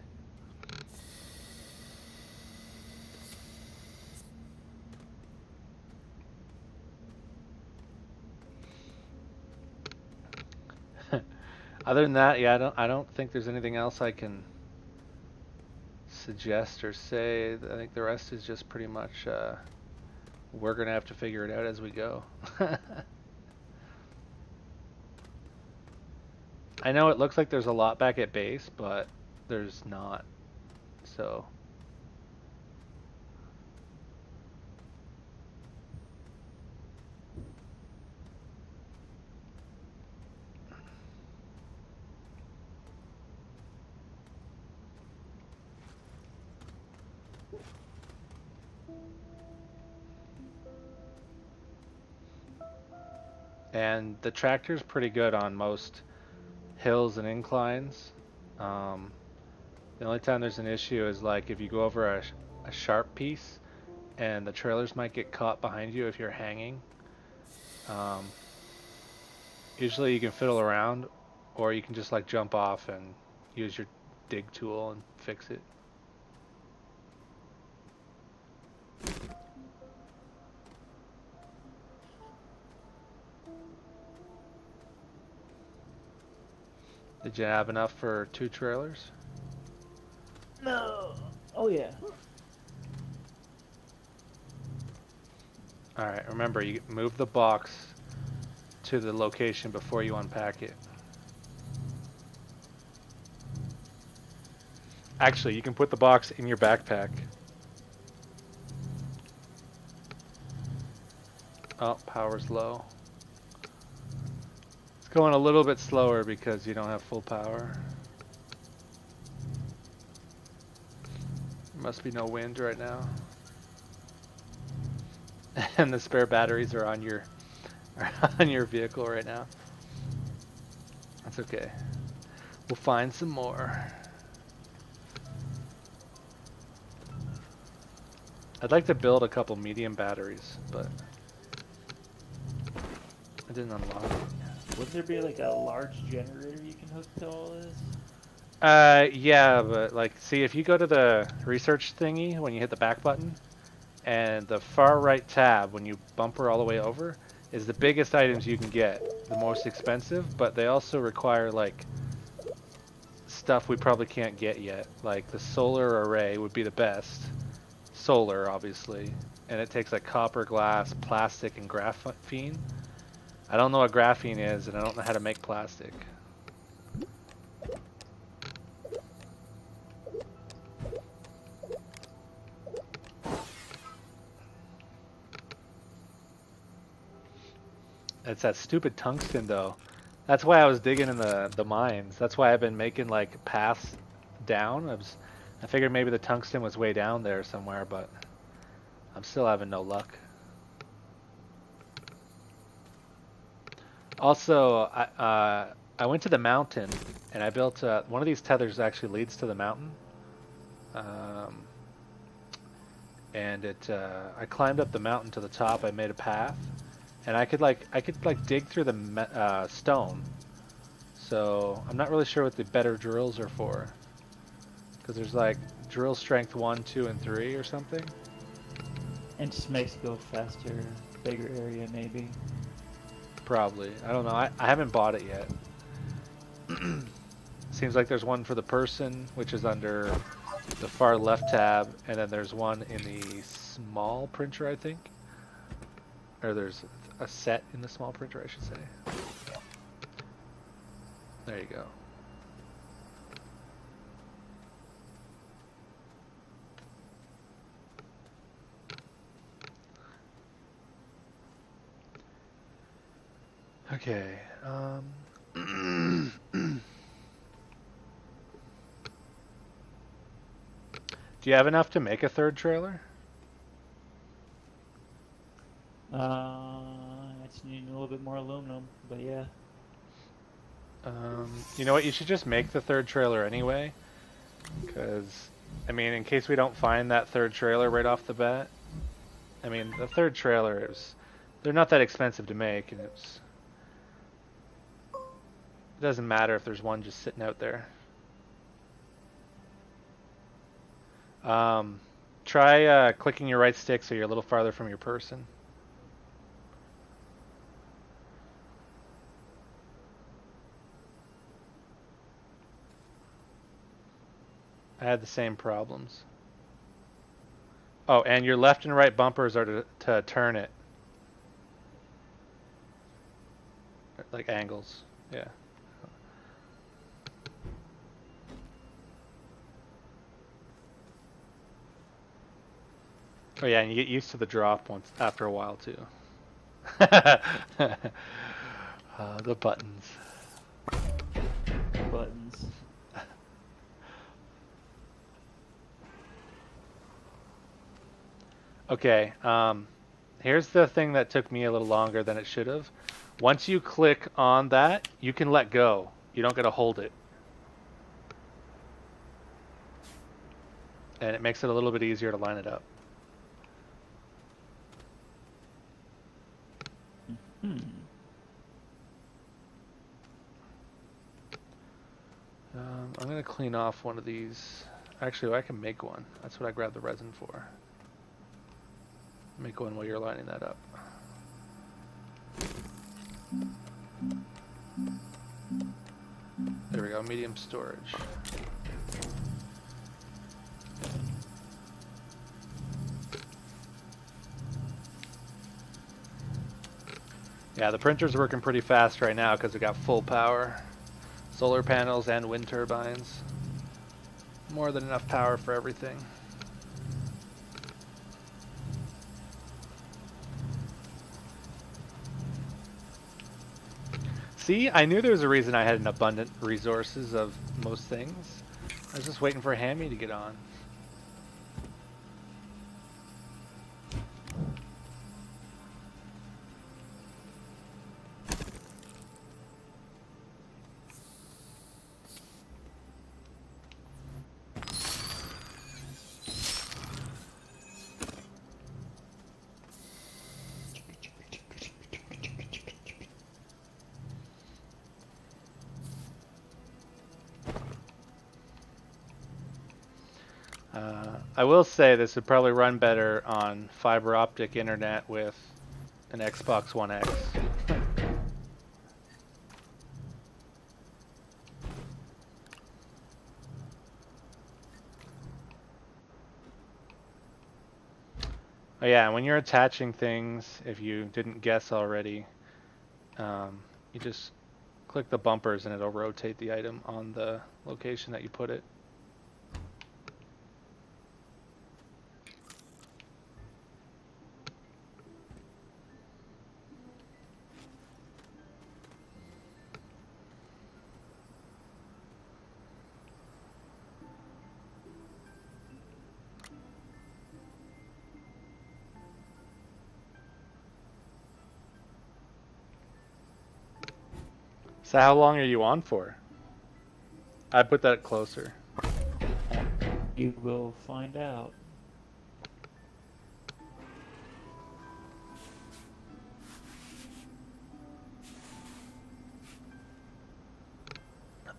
[SPEAKER 1] Other than that, yeah, I don't think there's anything else I can suggest or say. I think the rest is just pretty much we're gonna have to figure it out as we go. I know it looks like there's a lot back at base, but there's not. So and the tractor's pretty good on most hills and inclines. Um, the only time there's an issue is like if you go over a sharp piece and the trailers might get caught behind you if you're hanging. Um, Usually you can fiddle around or you can just like jump off and use your dig tool and fix it. Did you have enough for 2 trailers?
[SPEAKER 2] No. Oh yeah.
[SPEAKER 1] Alright, remember you move the box to the location before you unpack it. Actually, you can put the box in your backpack. Oh, power's low. It's going a little bit slower because you don't have full power. There must be no wind right now. And the spare batteries are on your vehicle right now. That's okay. We'll find some more. I'd like to build a couple medium batteries, but I didn't unlock it.
[SPEAKER 2] Would there be like a large generator you can hook to all this?
[SPEAKER 1] Yeah, but like, see, if you go to the research thingy when you hit the back button, and the far right tab when you bumper all the way over is the biggest items you can get, the most expensive, but they also require like stuff we probably can't get yet. Like the solar array would be the best. Solar, obviously, and it takes like copper, glass, plastic, and graphene. I don't know what graphene is, and I don't know how to make plastic. It's that stupid tungsten, though. That's why I was digging in the mines. That's why I've been making like paths down. I figured maybe the tungsten was way down there somewhere, but I'm still having no luck. Also, I went to the mountain and I built one of these tethers actually leads to the mountain, um, and I climbed up the mountain to the top. I made a path, and I could like dig through the stone. So I'm not really sure what the better drills are for, because there's like drill strength 1, 2, and 3 or something.
[SPEAKER 2] And just makes it go faster, bigger area maybe.
[SPEAKER 1] Probably. I don't know. I haven't bought it yet. Seems like there's one for the person, which is under the far left tab, and then there's one in the small printer, I think. Or there's a set in the small printer, I should say. There you go. Okay. Do you have enough to make a third trailer?
[SPEAKER 2] I just need a little bit more aluminum, but yeah.
[SPEAKER 1] You know what? You should just make the third trailer anyway. Because, I mean, in case we don't find that third trailer right off the bat. I mean, the third trailer is... They're not that expensive to make, and it doesn't matter if there's one just sitting out there. Try clicking your right stick so you're a little farther from your person. I had the same problems. Oh, and your left and right bumpers are to turn it. Like angles, yeah. Oh yeah, and you get used to the drop once after a while too. The buttons.
[SPEAKER 2] Buttons.
[SPEAKER 1] Okay, here's the thing that took me a little longer than it should have. Once you click on that, you can let go. You don't got to hold it. And it makes it a little bit easier to line it up.
[SPEAKER 2] Hmm.
[SPEAKER 1] I'm going to clean off one of these. Actually, I can make one. That's what I grabbed the resin for. Make one while you're lining that up. There we go, medium storage. Yeah, the printer's working pretty fast right now because we got full power. Solar panels and wind turbines. More than enough power for everything. See, I knew there was a reason I had an abundant resources of most things. I was just waiting for Hami to get on. I will say this would probably run better on fiber optic internet with an Xbox One X. Oh yeah, when you're attaching things, if you didn't guess already, you just click the bumpers and it'll rotate the item on the location that you put it. So how long are you on for? I put that closer.
[SPEAKER 2] You will find out.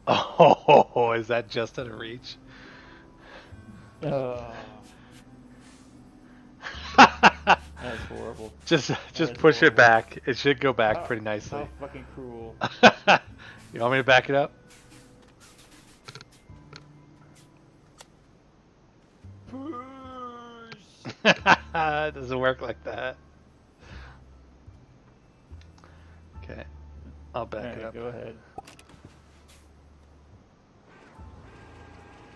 [SPEAKER 1] Oh, is that just out of reach?
[SPEAKER 2] That's horrible.
[SPEAKER 1] Just
[SPEAKER 2] That's
[SPEAKER 1] push it
[SPEAKER 2] horrible.
[SPEAKER 1] back. It should go back pretty nicely.
[SPEAKER 2] How fucking cruel.
[SPEAKER 1] You want me to back it up?
[SPEAKER 2] Push.
[SPEAKER 1] It doesn't work like that. Okay, I'll back it
[SPEAKER 2] Alright,
[SPEAKER 1] up.
[SPEAKER 2] go ahead.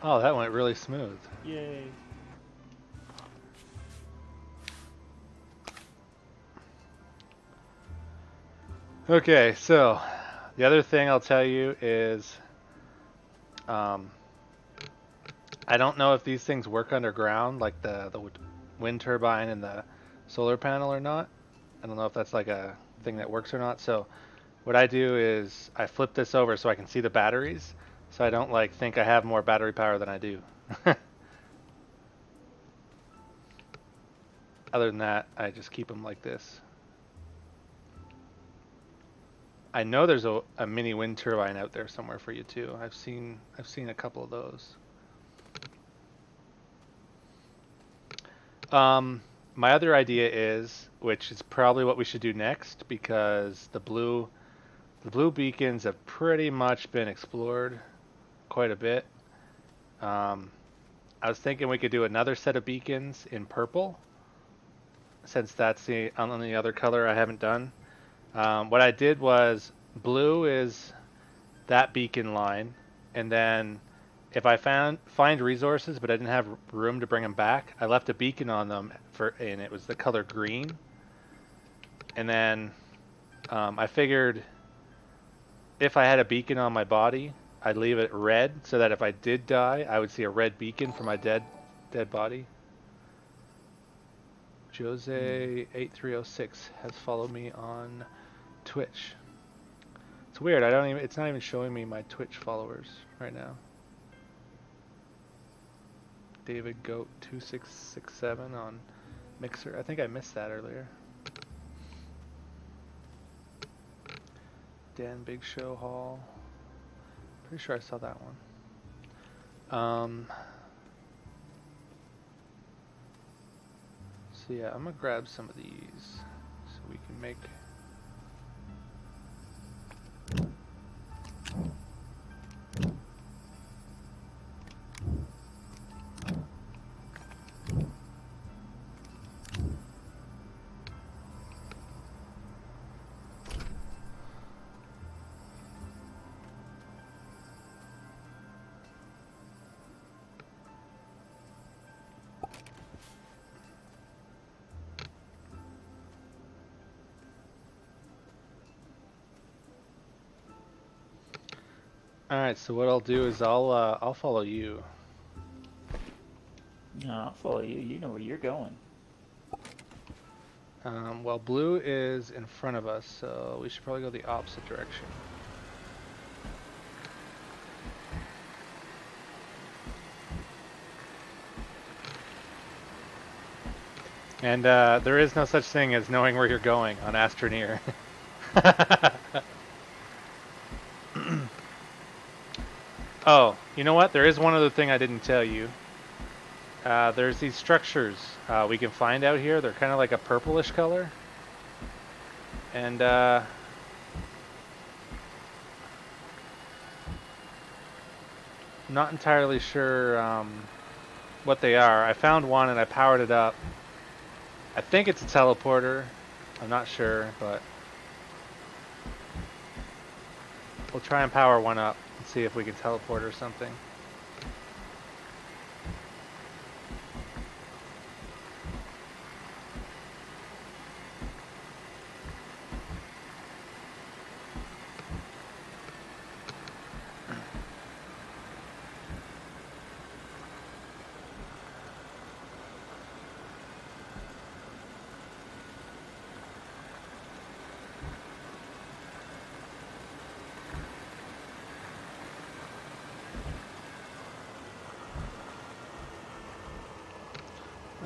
[SPEAKER 1] Oh, that went really smooth.
[SPEAKER 2] Yay.
[SPEAKER 1] Okay, so the other thing I'll tell you is um, I don't know if these things work underground, like the wind turbine and the solar panel or not. I don't know if that's like a thing that works or not. So what I do is I flip this over so I can see the batteries, so I don't like think I have more battery power than I do. Other than that, I just keep them like this. I know there's a mini wind turbine out there somewhere for you too. I've seen a couple of those. My other idea is, which is probably what we should do next, because the blue beacons have pretty much been explored quite a bit. I was thinking we could do another set of beacons in purple, since that's the only other color I haven't done. What I did was blue is that beacon line, and then if I find resources but I didn't have room to bring them back, I left a beacon on them and it was the color green. And then I figured if I had a beacon on my body, I'd leave it red so that if I did die, I would see a red beacon for my dead body. Jose8306 has followed me on Twitch. It's weird. It's not even showing me my Twitch followers right now. David Goat 2667 on Mixer. I think I missed that earlier. Dan Big Show Hall. Pretty sure I saw that one. So yeah, I'm gonna grab some of these so we can make. Alright, so what I'll do is I'll follow you.
[SPEAKER 2] No, I'll follow you. You know where you're going.
[SPEAKER 1] Well, blue is in front of us, so we should probably go the opposite direction. And there is no such thing as knowing where you're going on Astroneer. Oh, you know what? There is one other thing I didn't tell you. There's these structures we can find out here. They're kind of like a purplish color. And I'm not entirely sure what they are. I found one and I powered it up. I think it's a teleporter. I'm not sure, but we'll try and power one up and see if we can teleport or something.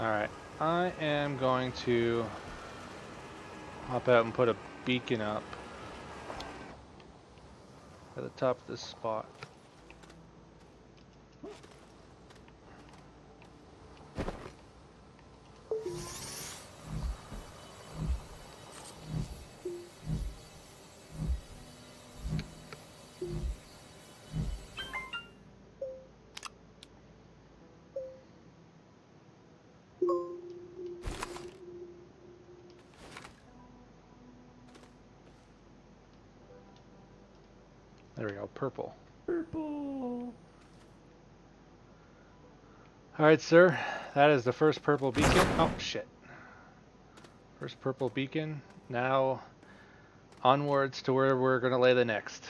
[SPEAKER 1] Alright, I am going to hop out and put a beacon up at the top of this spot. There we go, purple.
[SPEAKER 2] Purple.
[SPEAKER 1] Alright, sir. That is the first purple beacon. Oh, shit. First purple beacon. Now, onwards to where we're going to lay the next.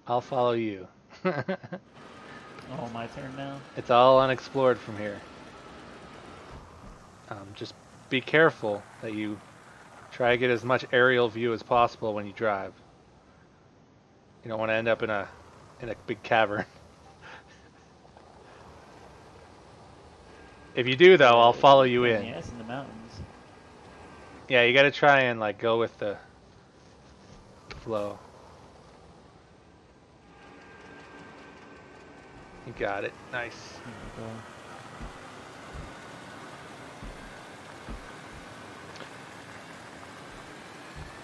[SPEAKER 1] I'll follow you.
[SPEAKER 2] Oh, my turn now?
[SPEAKER 1] It's all unexplored from here. Just be careful that you try to get as much aerial view as possible when you drive. You don't want to end up in a big cavern. If you do, though, I'll follow you in.
[SPEAKER 2] Yes, in the mountains.
[SPEAKER 1] Yeah, you got to try and like go with the flow. You got it. Nice.
[SPEAKER 2] There we go.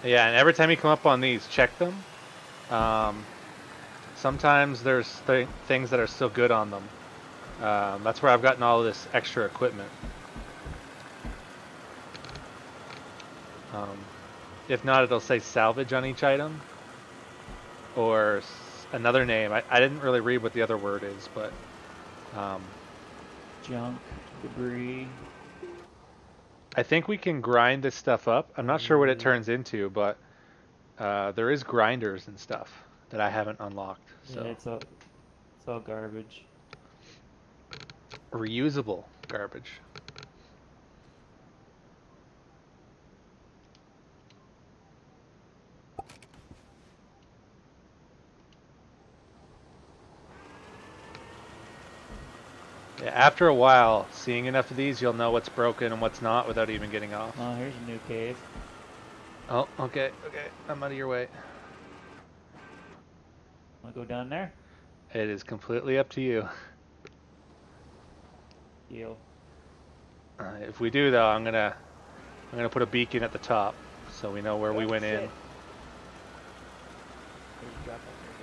[SPEAKER 1] Yeah, and every time you come up on these, check them. Sometimes there's things that are still good on them. That's where I've gotten all of this extra equipment. If not, it'll say salvage on each item. Or another name. I didn't really read what the other word is, but...
[SPEAKER 2] Junk, debris.
[SPEAKER 1] I think we can grind this stuff up. I'm not sure what it turns into, but there is grinders and stuff that I haven't unlocked. So
[SPEAKER 2] Yeah, it's all garbage.
[SPEAKER 1] reusable garbage. Yeah, after a while, seeing enough of these, you'll know what's broken and what's not without even getting off.
[SPEAKER 2] Oh, here's a new cave.
[SPEAKER 1] Oh, okay, I'm out of your way.
[SPEAKER 2] Wanna go down there?
[SPEAKER 1] It is completely up to you.
[SPEAKER 2] Deal.
[SPEAKER 1] If we do, though, I'm gonna put a beacon at the top, so we know where we went in.
[SPEAKER 2] There's a drop off right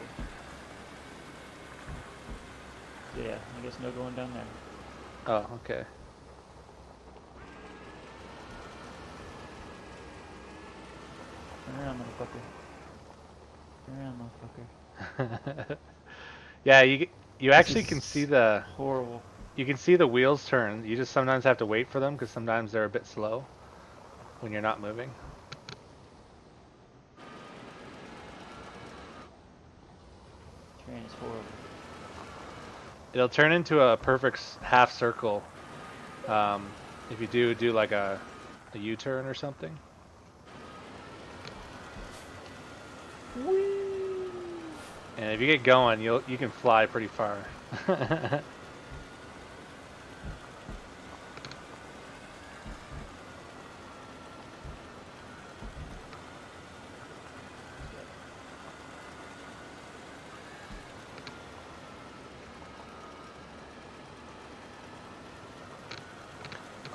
[SPEAKER 2] there. Yeah, I guess no going down there.
[SPEAKER 1] Oh, okay.
[SPEAKER 2] Turn around, motherfucker. Turn around, motherfucker.
[SPEAKER 1] Yeah, you actually can see the
[SPEAKER 2] horrible.
[SPEAKER 1] You can see the wheels turn. You just sometimes have to wait for them because sometimes they're a bit slow when you're not moving.
[SPEAKER 2] Terrain is horrible.
[SPEAKER 1] It'll turn into a perfect half circle if you do like a U-turn or something. And if you get going, you can fly pretty far.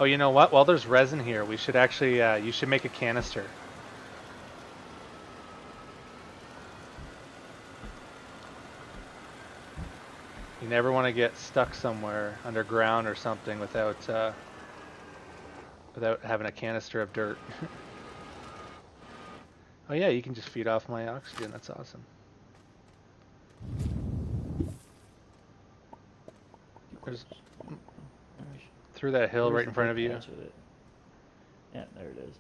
[SPEAKER 1] Oh, you know what? While there's resin here, we should actually, you should make a canister. You never want to get stuck somewhere underground or something without having a canister of dirt. Oh yeah, you can just feed off my oxygen. That's awesome. There's through that hill right in front of you.
[SPEAKER 2] Yeah, there it is.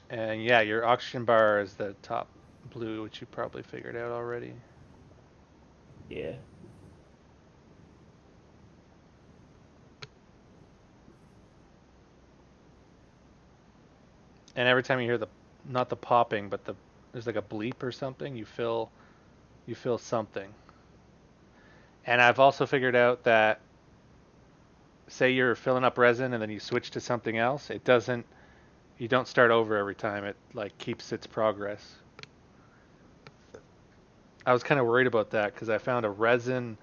[SPEAKER 1] And yeah, your oxygen bar is the top blue, which you probably figured out already.
[SPEAKER 2] Yeah.
[SPEAKER 1] And every time you hear not the popping, but there's like a bleep or something, you feel something. And I've also figured out that say you're filling up resin and then you switch to something else, you don't start over every time. It like keeps its progress. I was kind of worried about that because I found a resin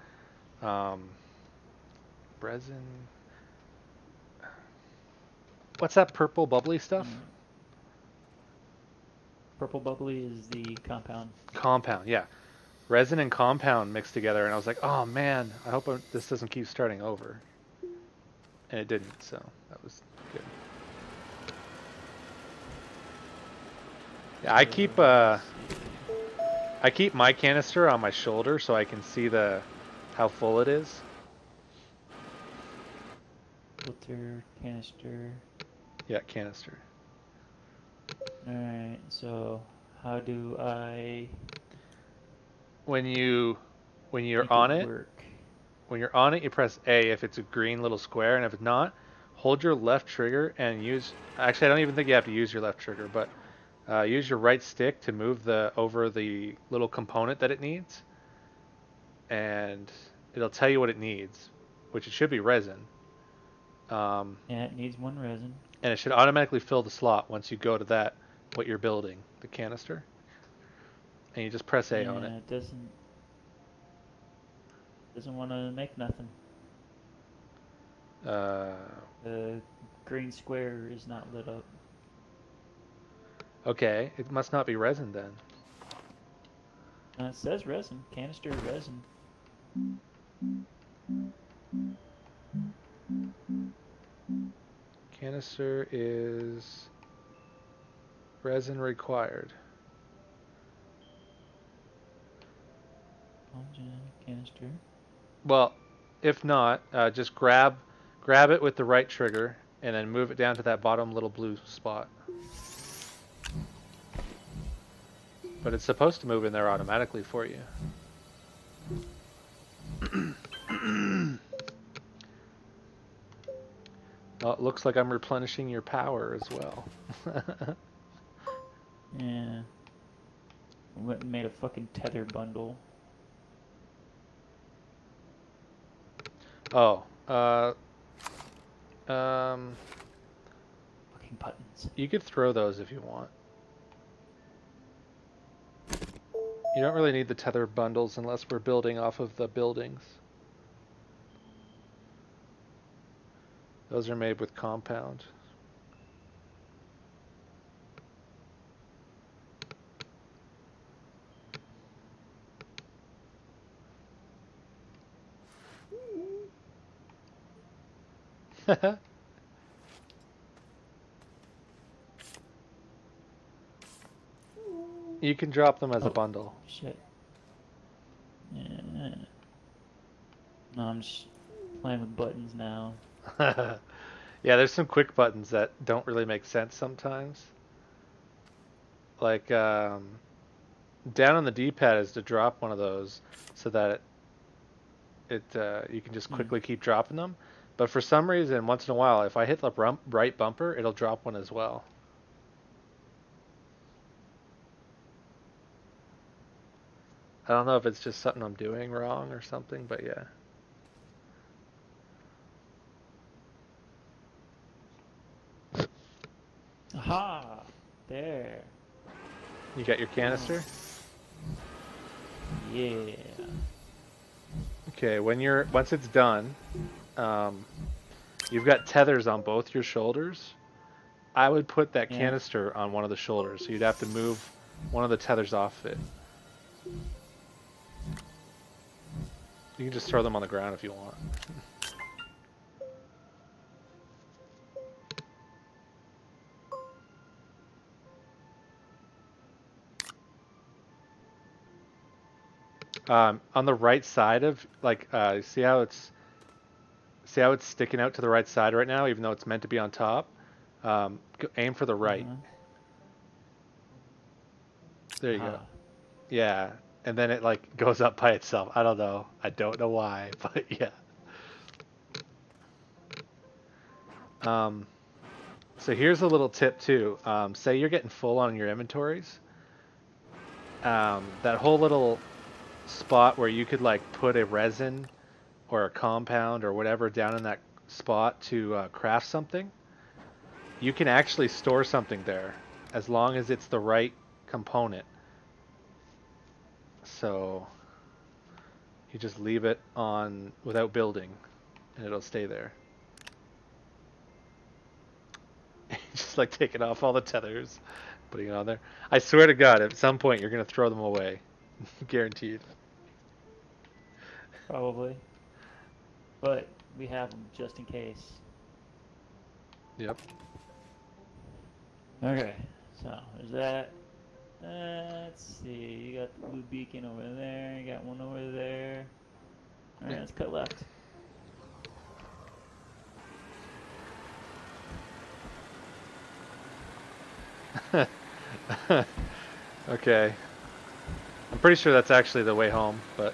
[SPEAKER 1] what's that purple bubbly stuff?
[SPEAKER 2] Purple bubbly is the compound.
[SPEAKER 1] Compound, yeah. Resin and compound mixed together, and I was like, oh man, I hope this doesn't keep starting over. And it didn't, so that was good. Yeah,
[SPEAKER 2] Let's
[SPEAKER 1] I keep my canister on my shoulder so I can see the how full it is.
[SPEAKER 2] filter, canister.
[SPEAKER 1] Yeah, canister.
[SPEAKER 2] Alright, so how do I
[SPEAKER 1] When you when you're
[SPEAKER 2] make it
[SPEAKER 1] on it,
[SPEAKER 2] work?
[SPEAKER 1] when you're on it, you press A if it's a green little square, and if it's not, hold your left trigger and use. Actually, I don't even think you have to use your left trigger, but use your right stick to move the over the little component that it needs, and it'll tell you what it needs, which it should be resin.
[SPEAKER 2] Yeah, it needs one resin.
[SPEAKER 1] And it should automatically fill the slot once you go to that, what you're building, the canister, and you just press A on it.
[SPEAKER 2] Yeah, it doesn't want to make nothing.
[SPEAKER 1] Uh,
[SPEAKER 2] The green square is not lit up.
[SPEAKER 1] okay, it must not be resin then.
[SPEAKER 2] It says resin, canister resin.
[SPEAKER 1] Canister is resin required.
[SPEAKER 2] Canister.
[SPEAKER 1] Well, if not, just grab it with the right trigger and then move it down to that bottom little blue spot. But it's supposed to move in there automatically for you. Oh, it looks like I'm replenishing your power as well.
[SPEAKER 2] Yeah. Went and made a fucking tether bundle.
[SPEAKER 1] Oh,
[SPEAKER 2] Fucking buttons.
[SPEAKER 1] you could throw those if you want. You don't really need the tether bundles unless we're building off of the buildings. Those are made with compound. You can drop them as a
[SPEAKER 2] Oh,
[SPEAKER 1] bundle.
[SPEAKER 2] shit. Yeah. No, I'm just playing with buttons now.
[SPEAKER 1] Yeah, there's some quick buttons that don't really make sense sometimes. Like down on the D-pad is to drop one of those so that you can just
[SPEAKER 2] Hmm.
[SPEAKER 1] quickly keep dropping them. But for some reason, once in a while, if I hit the right bumper, it'll drop one as well. I don't know if it's just something I'm doing wrong or something, but yeah.
[SPEAKER 2] Aha! There.
[SPEAKER 1] You got your canister?
[SPEAKER 2] Yeah.
[SPEAKER 1] Okay, once it's done, um, you've got tethers on both your shoulders. I would put that
[SPEAKER 2] Yeah.
[SPEAKER 1] canister on one of the shoulders, so you'd have to move one of the tethers off it. You can just throw them on the ground if you want. On the right side of see how it's sticking out to the right side right now, even though it's meant to be on top. Aim for the right.
[SPEAKER 2] Uh-huh.
[SPEAKER 1] There you go.
[SPEAKER 2] Aha.
[SPEAKER 1] Yeah, and then it like goes up by itself. I don't know. I don't know why, but yeah. Um, so here's a little tip too. Say you're getting full on your inventories. That whole little spot where you could like put a resin or a compound or whatever down in that spot to craft something, you can actually store something there as long as it's the right component. So you just leave it on without building and it'll stay there. Just like taking off all the tethers, putting it on there. I swear to God, at some point you're going to throw them away. Guaranteed.
[SPEAKER 2] Probably. But we have them just in case.
[SPEAKER 1] Yep.
[SPEAKER 2] Okay. So, there's that. Let's see. You got the blue beacon over there. You got one over there. All right, let's cut left.
[SPEAKER 1] Okay. I'm pretty sure that's actually the way home, but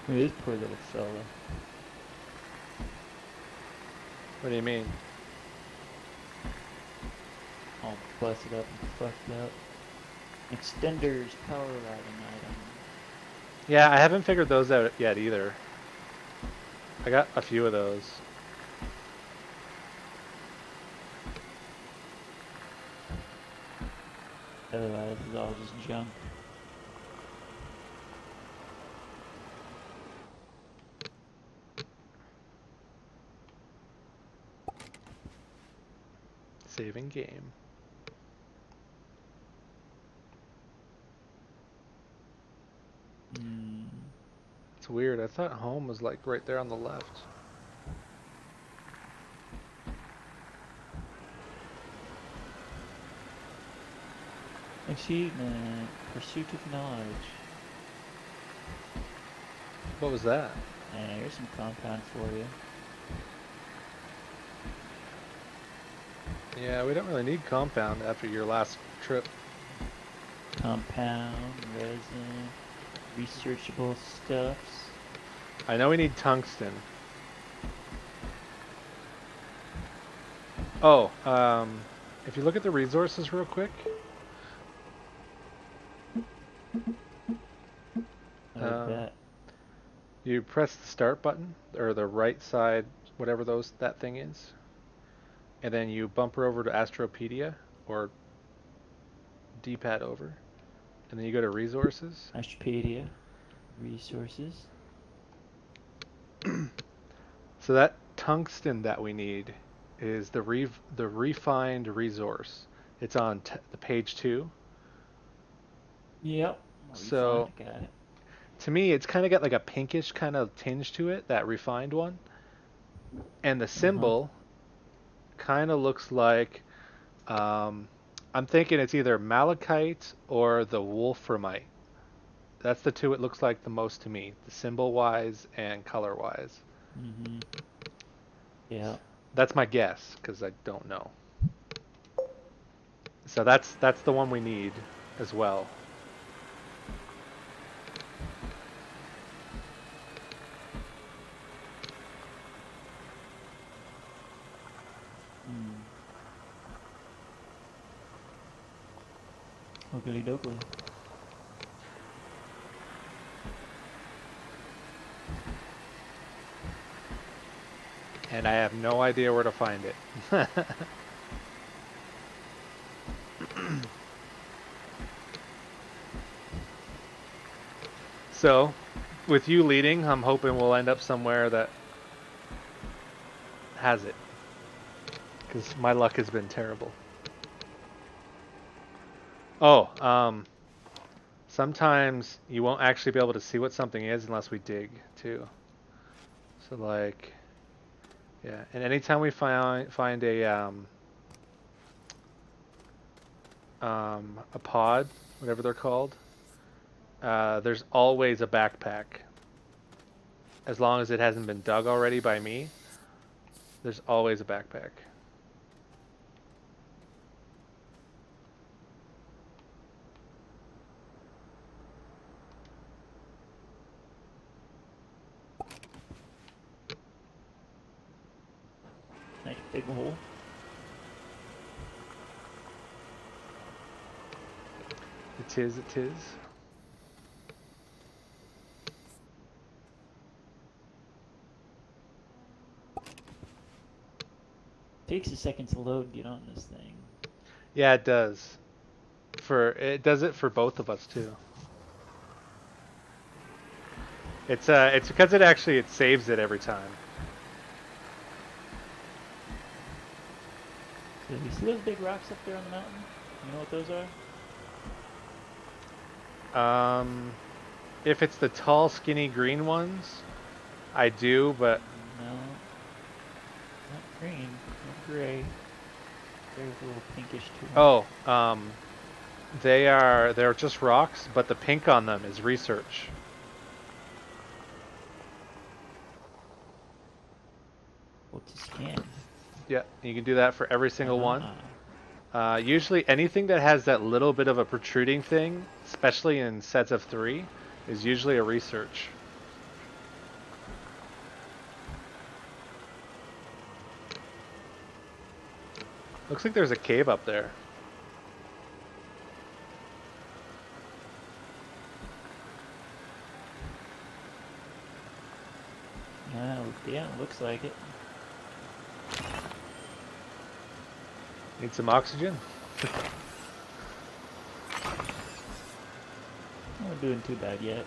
[SPEAKER 2] Look at this poor little fella.
[SPEAKER 1] what do you mean?
[SPEAKER 2] All busted up and fucked up. Extenders, power routing item.
[SPEAKER 1] Yeah, I haven't figured those out yet either. I got a few of those.
[SPEAKER 2] Otherwise, it's all just junk.
[SPEAKER 1] Saving game.
[SPEAKER 2] Hmm.
[SPEAKER 1] It's weird. I thought home was like right there on the left.
[SPEAKER 2] Achievement. Pursuit of knowledge.
[SPEAKER 1] What was that?
[SPEAKER 2] And here's some compound for you.
[SPEAKER 1] Yeah, we don't really need compound after your last trip.
[SPEAKER 2] Compound, resin, researchable stuffs.
[SPEAKER 1] I know we need tungsten. Oh, if you look at the resources real quick,
[SPEAKER 2] I like that.
[SPEAKER 1] you press the start button, or the right side, whatever that thing is, and then you bumper over to Astropedia, or D-pad over, and then you go to resources.
[SPEAKER 2] Astropedia, resources.
[SPEAKER 1] So that tungsten that we need is the refined resource. It's on the page 2.
[SPEAKER 2] Yep.
[SPEAKER 1] So
[SPEAKER 2] Refined, got it.
[SPEAKER 1] to me, it's kind of got like a pinkish kind of tinge to it, that refined one. And the symbol kind of looks like, I'm thinking it's either malachite or the wolframite. That's the two it looks like the most to me, the symbol wise and color wise.
[SPEAKER 2] Yeah.
[SPEAKER 1] That's my guess because I don't know. So that's the one we need as well.
[SPEAKER 2] Oogly doogly.
[SPEAKER 1] And I have no idea where to find it. So, with you leading, I'm hoping we'll end up somewhere that has it. Because my luck has been terrible. Oh, sometimes you won't actually be able to see what something is unless we dig, too. So, like, yeah. And anytime we find a pod, whatever they're called, there's always a backpack. As long as it hasn't been dug already by me, there's always a backpack.
[SPEAKER 2] Nice big hole.
[SPEAKER 1] It is, it is.
[SPEAKER 2] Takes a second to load, get on this thing.
[SPEAKER 1] Yeah, it does. It does it for both of us too. It's because it saves it every time.
[SPEAKER 2] So you see those big rocks up there on the mountain? You know what those are?
[SPEAKER 1] If it's the tall, skinny green ones, I do, but
[SPEAKER 2] No, not green, not gray. There's a little pinkish to them.
[SPEAKER 1] oh, they're just rocks, but the pink on them is research.
[SPEAKER 2] What to scan?
[SPEAKER 1] Yeah, you can do that for every single one.
[SPEAKER 2] Ah,
[SPEAKER 1] Usually anything that has that little bit of a protruding thing, especially in sets of 3, is usually a research. Looks like there's a cave up there.
[SPEAKER 2] yeah, looks like it.
[SPEAKER 1] Need some oxygen?
[SPEAKER 2] Not doing too bad yet.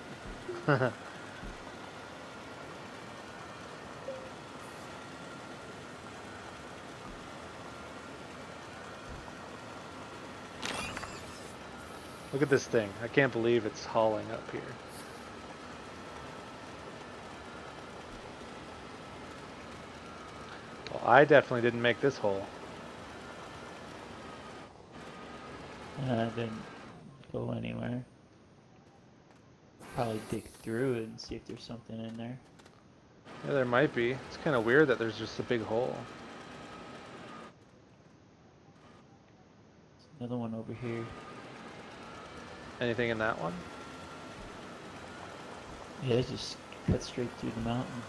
[SPEAKER 1] Look at this thing. I can't believe it's hauling up here. Well, I definitely didn't make this hole.
[SPEAKER 2] Didn't go anywhere. Probably dig through it and see if there's something in there.
[SPEAKER 1] Yeah, there might be. It's kind of weird that there's just a big hole.
[SPEAKER 2] There's another one over here.
[SPEAKER 1] Anything in that one?
[SPEAKER 2] Yeah, it just cut straight through the mountain.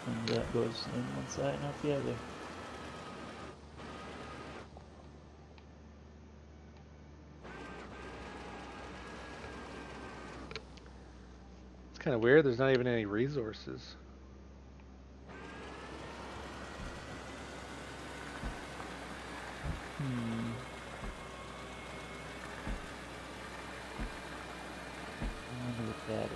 [SPEAKER 2] And that goes in one side and out the other.
[SPEAKER 1] It's kind of weird. There's not even any resources.
[SPEAKER 2] I wonder what that is.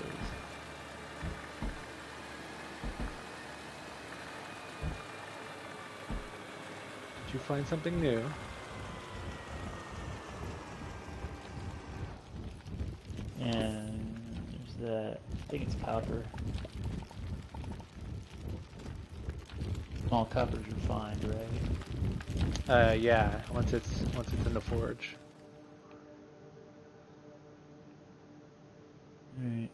[SPEAKER 1] Did you find something new?
[SPEAKER 2] And there's that. I think it's copper. Small copper's refined, right?
[SPEAKER 1] Yeah. Once it's in the forge.
[SPEAKER 2] Alright.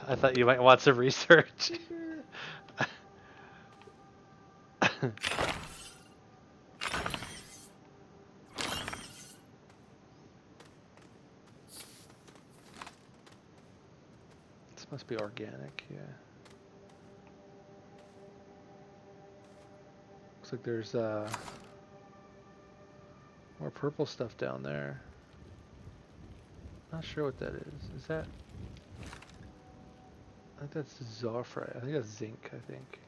[SPEAKER 1] I thought you might want some research. This must be organic, yeah. Looks like there's more purple stuff down there. Not sure what that is. Is that? I think that's Zolfrite. I think that's zinc, I think.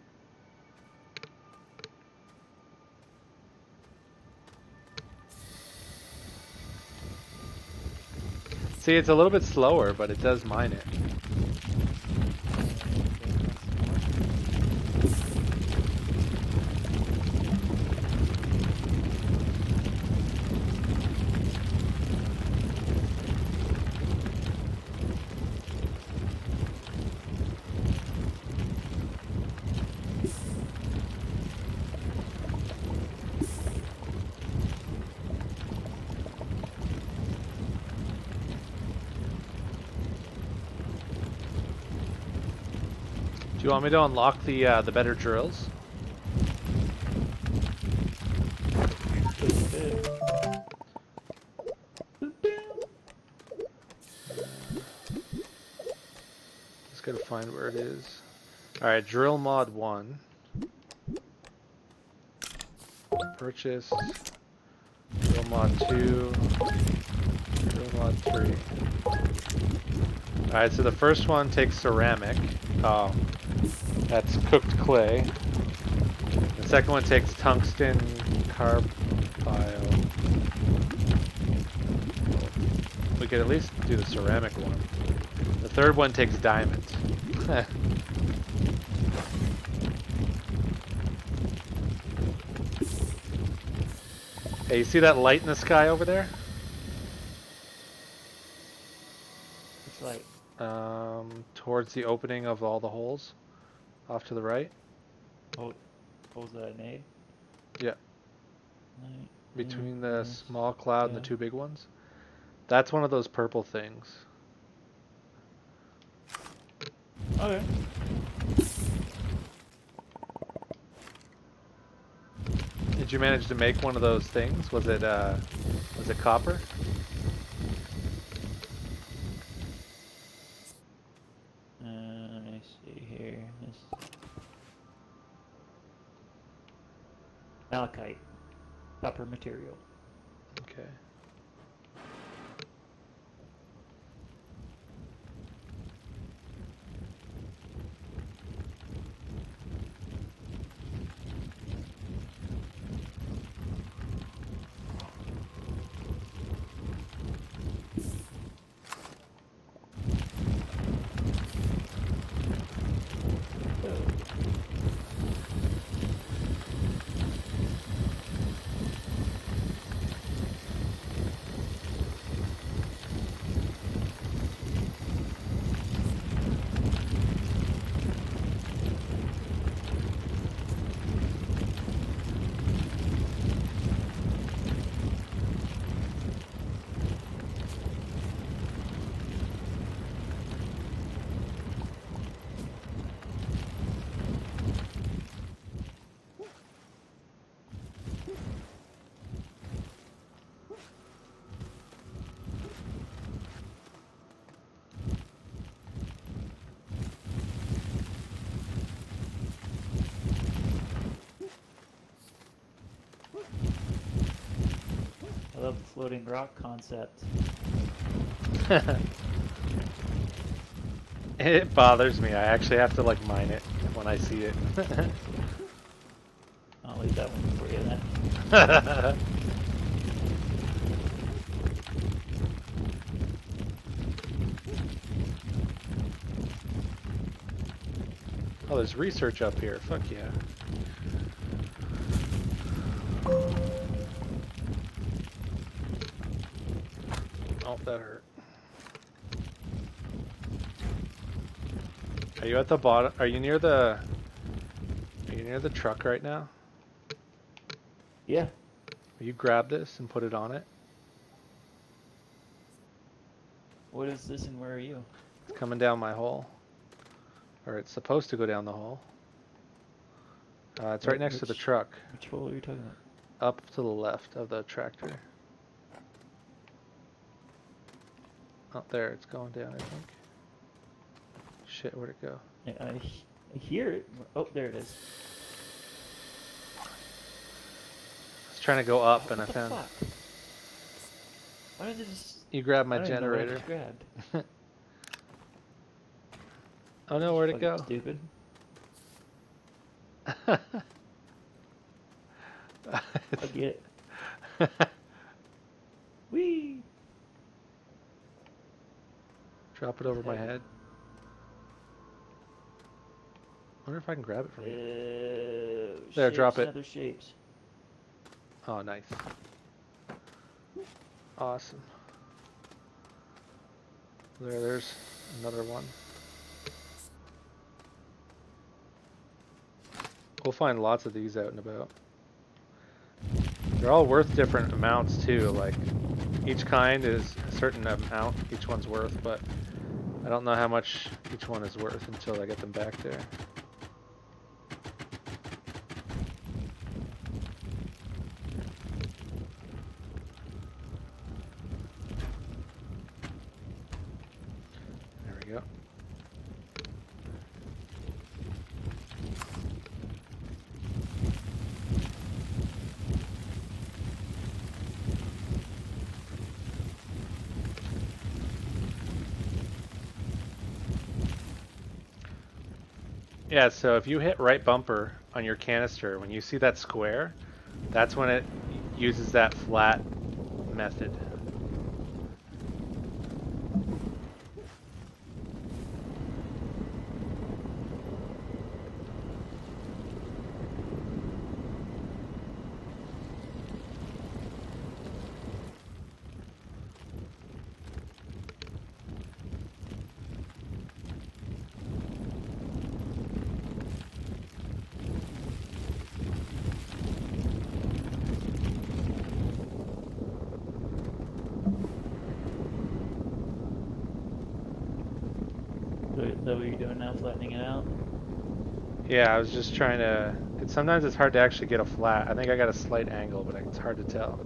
[SPEAKER 1] See, it's a little bit slower, but it does mine it. Do you want me to unlock the better drills? Just gotta find where it is. Alright, drill mod 1. Purchase. Drill mod 2. Lot 3. Alright, so the first one takes ceramic. Oh, that's cooked clay. The second one takes tungsten carbide. We could at least do the ceramic one. The third one takes diamond. Hey, you see that light in the sky over there?
[SPEAKER 2] It's like
[SPEAKER 1] Towards the opening of all the holes, off to the right.
[SPEAKER 2] holes that I made.
[SPEAKER 1] Yeah,
[SPEAKER 2] Right.
[SPEAKER 1] between
[SPEAKER 2] Yeah,
[SPEAKER 1] the
[SPEAKER 2] nice.
[SPEAKER 1] small cloud and the two big ones. That's one of those purple things.
[SPEAKER 2] Okay.
[SPEAKER 1] Did you manage to make one of those things? Was it copper?
[SPEAKER 2] Let me see here. This malachite, copper material.
[SPEAKER 1] Okay.
[SPEAKER 2] I love the floating rock concept.
[SPEAKER 1] It bothers me. I actually have to like mine it when I see it.
[SPEAKER 2] I'll leave that one for you then.
[SPEAKER 1] Oh, there's research up here. Fuck yeah. Oh, that hurt. Are you at the bottom? Are you near the truck right now?
[SPEAKER 2] Yeah.
[SPEAKER 1] Will you grab this and put it on it?
[SPEAKER 2] What is this and where are you?
[SPEAKER 1] It's coming down my hole. Or it's supposed to go down the hole. It's right next to the truck.
[SPEAKER 2] Which hole are you talking about?
[SPEAKER 1] Up to the left of the tractor. Oh, there, it's going down, I think. Shit, where'd it go?
[SPEAKER 2] Yeah, I hear it. Oh, there it is.
[SPEAKER 1] I was trying to go up and I
[SPEAKER 2] What the
[SPEAKER 1] found...
[SPEAKER 2] fuck? Why did it just...
[SPEAKER 1] You grabbed my
[SPEAKER 2] I don't even know what I
[SPEAKER 1] generator.
[SPEAKER 2] just grabbed.
[SPEAKER 1] Oh no, where'd it go?
[SPEAKER 2] Stupid. I get it. Whee!
[SPEAKER 1] Drop it over my head. Wonder if I can grab it from you. There, drop it.
[SPEAKER 2] Other shapes.
[SPEAKER 1] Oh, nice. Awesome. There's another one. We'll find lots of these out and about. They're all worth different amounts too, like each kind is a certain amount each one's worth, but I don't know how much each one is worth until I get them back there. There we go. Yeah, so if you hit right bumper on your canister, when you see that square, that's when it uses that flat method.
[SPEAKER 2] So is that what you're doing now, flattening it out?
[SPEAKER 1] Yeah, I was just trying to. Sometimes it's hard to actually get a flat. I think I got a slight angle, but it's hard to tell.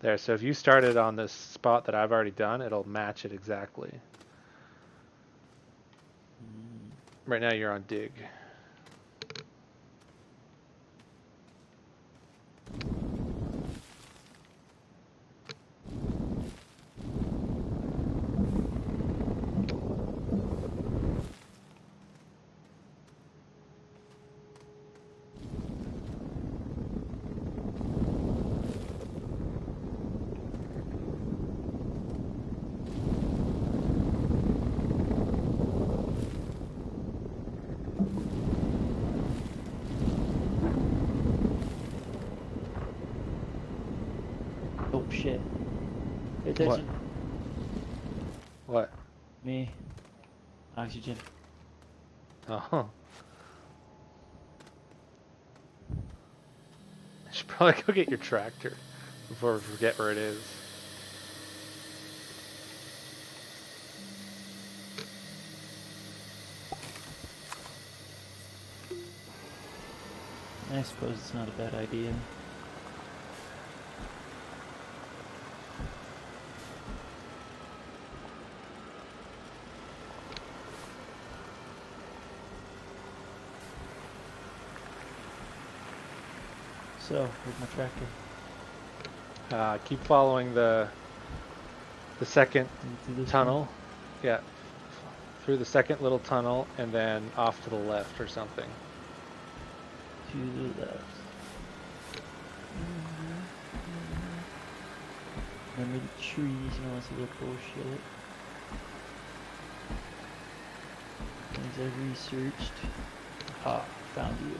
[SPEAKER 1] There, so if you started on this spot that I've already done, it'll match it exactly.
[SPEAKER 2] Mm.
[SPEAKER 1] Right now you're on dig.
[SPEAKER 2] Oh shit. Pay
[SPEAKER 1] What?
[SPEAKER 2] attention.
[SPEAKER 1] What?
[SPEAKER 2] Me. Oxygen.
[SPEAKER 1] Oh. I should probably go get your tractor before we forget where it is.
[SPEAKER 2] I suppose it's not a bad idea. So, where's my tractor?
[SPEAKER 1] Keep following the second
[SPEAKER 2] Into this one?
[SPEAKER 1] tunnel. Yeah, through the second little tunnel and then off to the left or something.
[SPEAKER 2] To the left. Remember the trees and all this other bullshit. Things I researched. Ah, found you.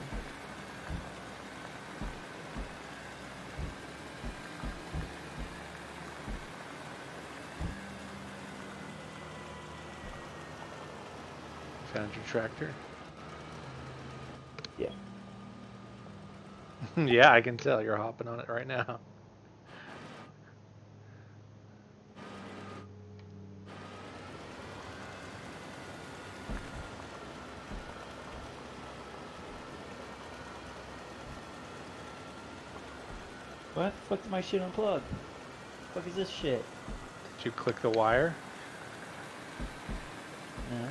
[SPEAKER 1] Found your tractor?
[SPEAKER 2] Yeah.
[SPEAKER 1] Yeah, I can tell you're hopping on it right now.
[SPEAKER 2] What the fuck did my shit unplug? The fuck is this shit?
[SPEAKER 1] Did you click the wire?
[SPEAKER 2] No.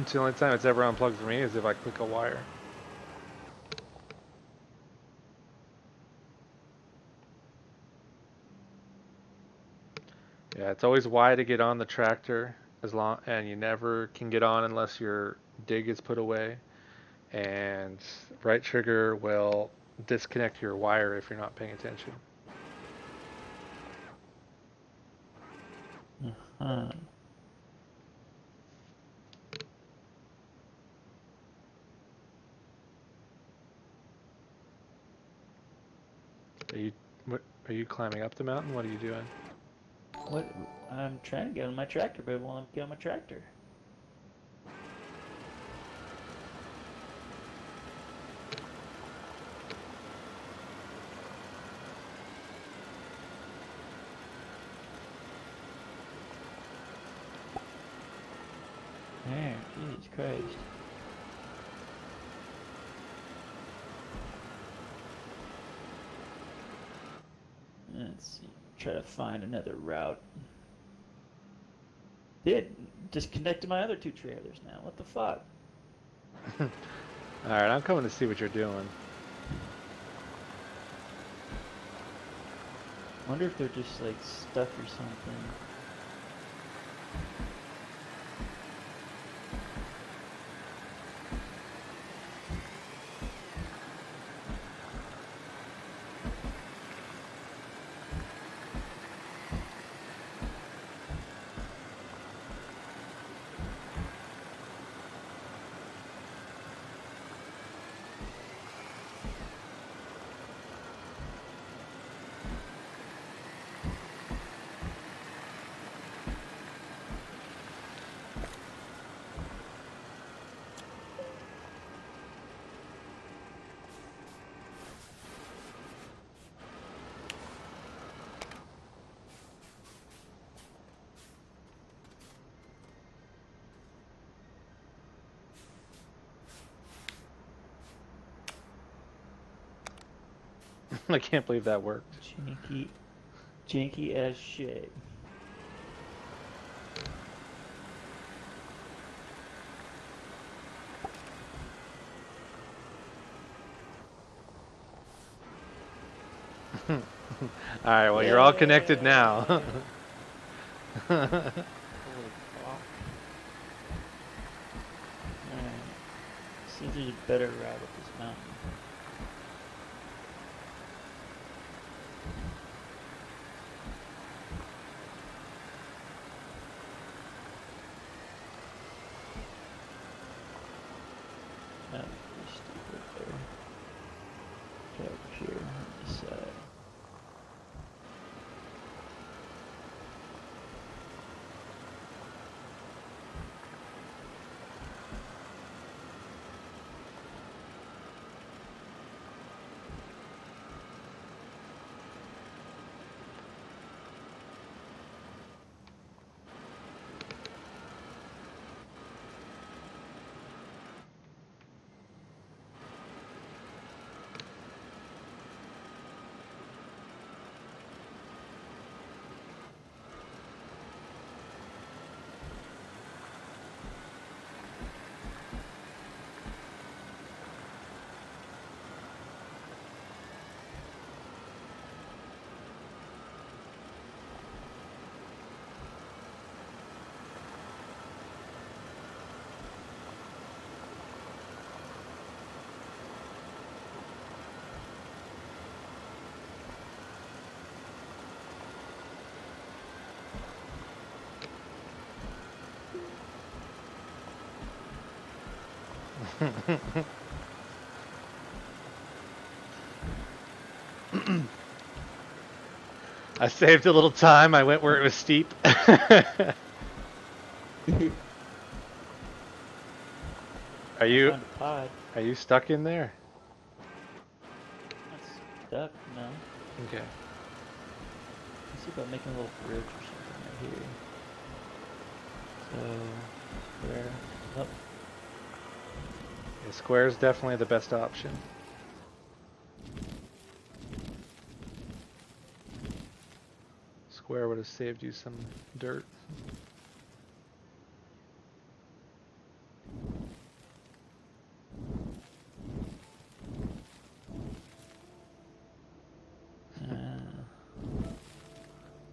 [SPEAKER 1] It's the only time it's ever unplugged for me is if I click a wire. Yeah, it's always Y to get on the tractor and you never can get on unless your dig is put away. And right trigger will disconnect your wire if you're not paying attention.
[SPEAKER 2] Uh-huh.
[SPEAKER 1] Are you are you climbing up the mountain? What are you doing?
[SPEAKER 2] What? I'm trying to get on my tractor, but it won't let me get on my tractor. There, Jesus Christ. Let's see. Try to find another route. It disconnected my other two trailers now. What the fuck?
[SPEAKER 1] Alright, I'm coming to see what you're doing.
[SPEAKER 2] Wonder if they're just like stuck or something.
[SPEAKER 1] I can't believe that worked.
[SPEAKER 2] Janky as shit.
[SPEAKER 1] Alright, well, you're all connected now.
[SPEAKER 2] Holy fuck. Alright. Seems there's a better route up this mountain. That was pretty steep right there. Okay, over here on this side.
[SPEAKER 1] I saved a little time. I went where it was steep. Are you
[SPEAKER 2] Found a pod.
[SPEAKER 1] are you stuck in there?
[SPEAKER 2] Not stuck, no.
[SPEAKER 1] Okay.
[SPEAKER 2] Let's see about making a little bridge or something right here. So, where? Oh,
[SPEAKER 1] Yeah, square is definitely the best option. Square would have saved you some dirt.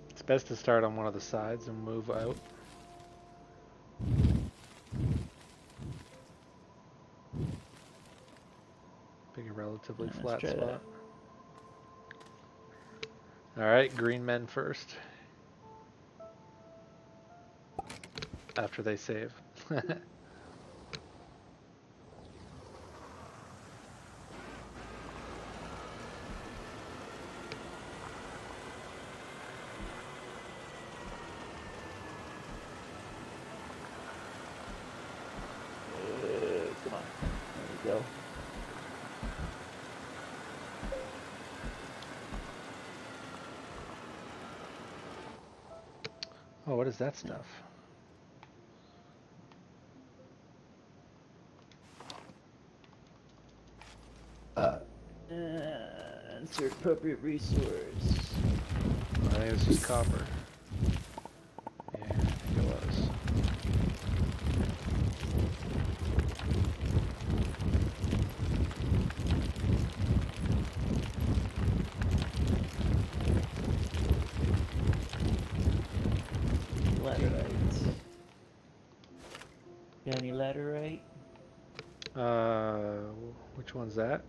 [SPEAKER 1] It's best to start on one of the sides and move out. Pick a relatively flat
[SPEAKER 2] let's try
[SPEAKER 1] spot. Alright, green men first. After they save.
[SPEAKER 2] Come on. There we go.
[SPEAKER 1] Oh, what is that stuff?
[SPEAKER 2] Insert appropriate resource.
[SPEAKER 1] I think it's just copper. Yeah, I think it was.
[SPEAKER 2] Laterite. Got any laterite?
[SPEAKER 1] Which one's that?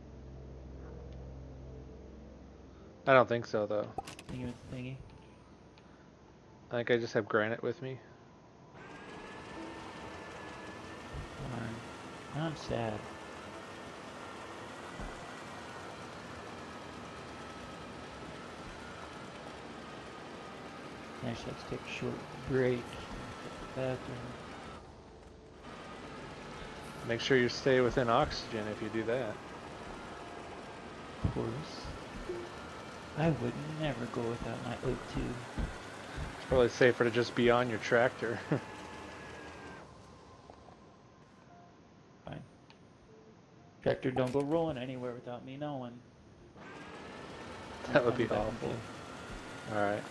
[SPEAKER 1] I don't think so, though.
[SPEAKER 2] Thingy with the thingy.
[SPEAKER 1] I think I just have granite with me.
[SPEAKER 2] I'm sad. Actually, let's take a short break. Bathroom.
[SPEAKER 1] Make sure you stay within oxygen if you do that.
[SPEAKER 2] Of course. I would never go without my O2.
[SPEAKER 1] It's probably safer to just be on your tractor.
[SPEAKER 2] Fine. Tractor don't go rolling anywhere without me knowing.
[SPEAKER 1] That would
[SPEAKER 2] I'm
[SPEAKER 1] be
[SPEAKER 2] back in
[SPEAKER 1] awful.
[SPEAKER 2] queue.
[SPEAKER 1] Alright.
[SPEAKER 2] Alright.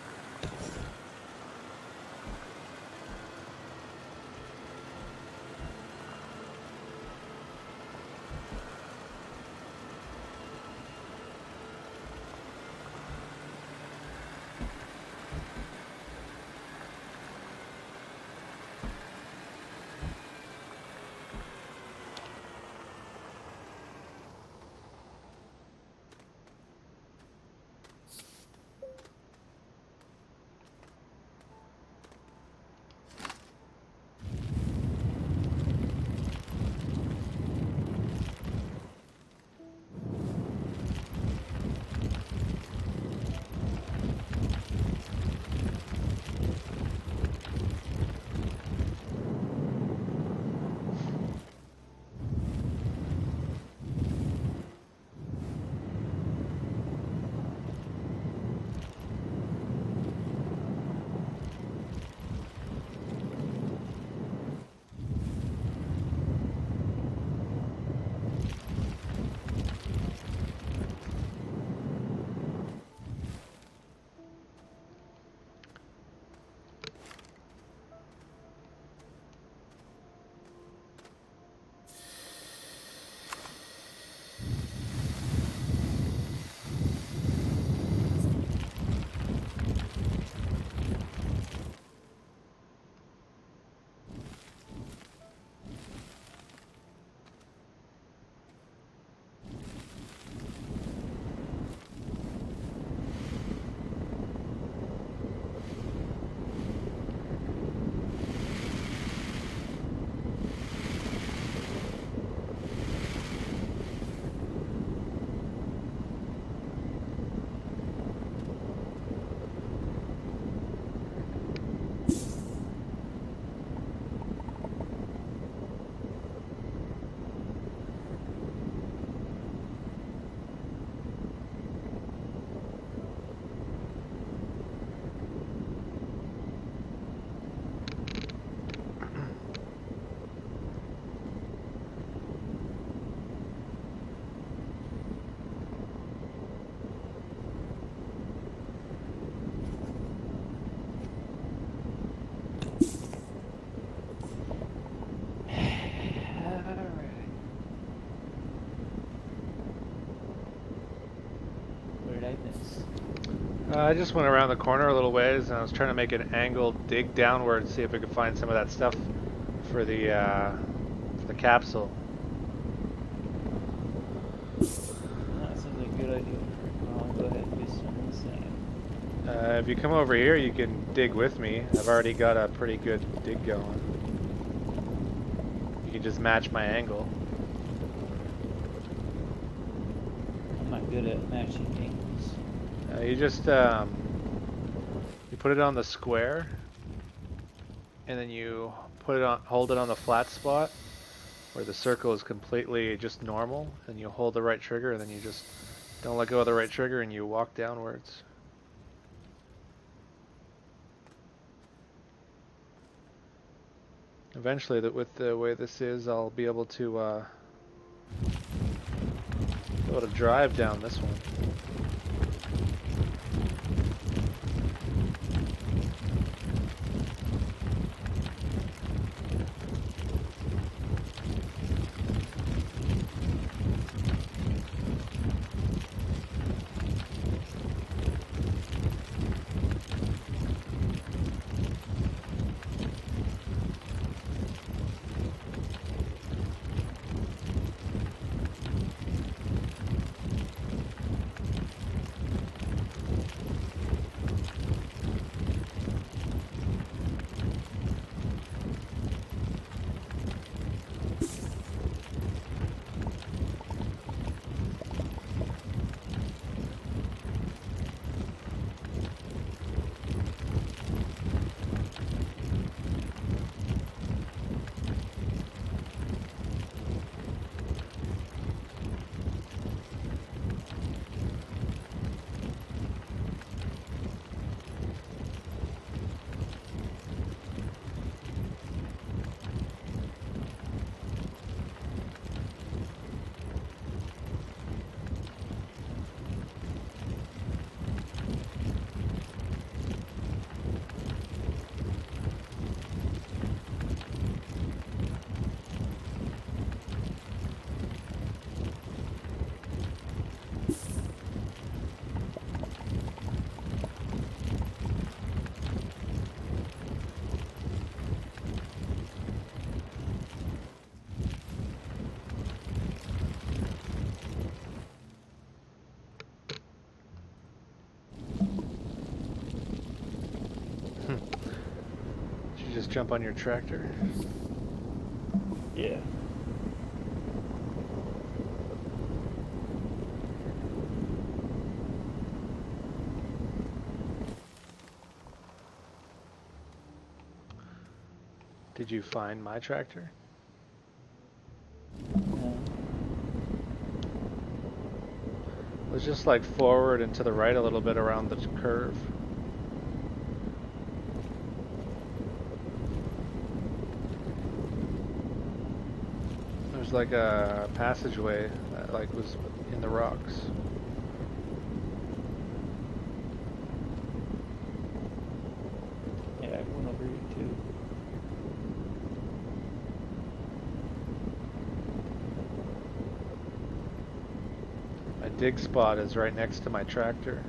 [SPEAKER 2] What did I miss?
[SPEAKER 1] I just went around the corner a little ways and I was trying to make an angled dig downward and see if we could find some of that stuff for the capsule.
[SPEAKER 2] That sounds like a good idea. I'll go ahead and do some of the same.
[SPEAKER 1] If you come over here, you can dig with me. I've already got a pretty good dig going. You can just match my angle.
[SPEAKER 2] I'm not good at matching angles.
[SPEAKER 1] You just you put it on the square, and then you hold it on the flat spot where the circle is completely just normal, and you hold the right trigger, and then you just don't let go of the right trigger, and you walk downwards. Eventually, with the way this is, I'll be able to drive down this one. just jump on your tractor?
[SPEAKER 2] Yeah.
[SPEAKER 1] Did you find my tractor?
[SPEAKER 2] No.
[SPEAKER 1] It was just like forward and to the right a little bit around the curve. There's like a passageway that like was in the rocks.
[SPEAKER 2] Yeah, I went over here too.
[SPEAKER 1] My dig spot is right next to my tractor.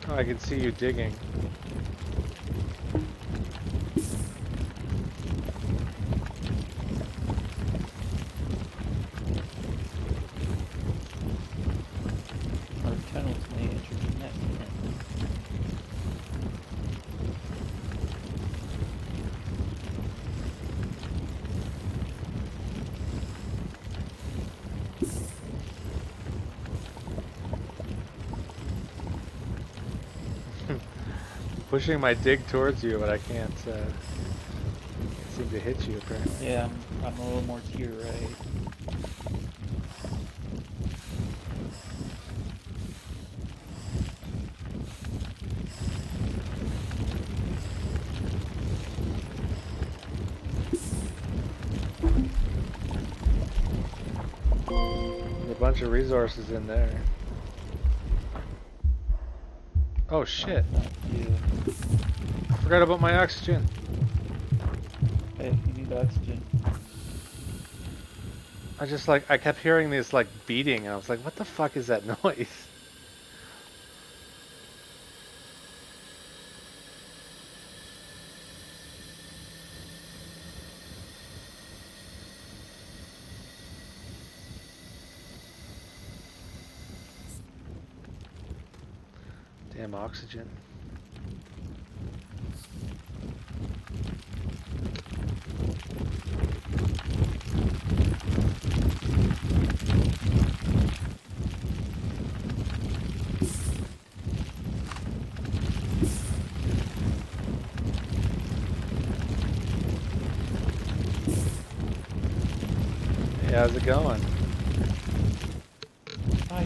[SPEAKER 1] Oh, I can see you digging.
[SPEAKER 2] Our tunnels may interconnect.
[SPEAKER 1] Pushing my dig towards you, but I can't seem to hit you apparently.
[SPEAKER 2] Yeah, I'm a little more to your right.
[SPEAKER 1] There's a bunch of resources in there. Oh shit.
[SPEAKER 2] Not you.
[SPEAKER 1] I forgot about my oxygen.
[SPEAKER 2] Hey, you need oxygen.
[SPEAKER 1] I kept hearing this like beating and I was like, what the fuck is that noise? Damn oxygen. Hey, how's it going?
[SPEAKER 2] Hi.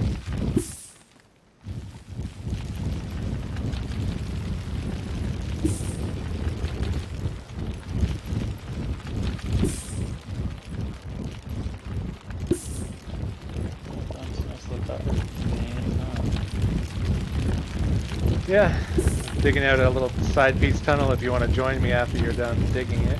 [SPEAKER 1] Yeah, digging out a little side piece tunnel if you want to join me after you're done digging it.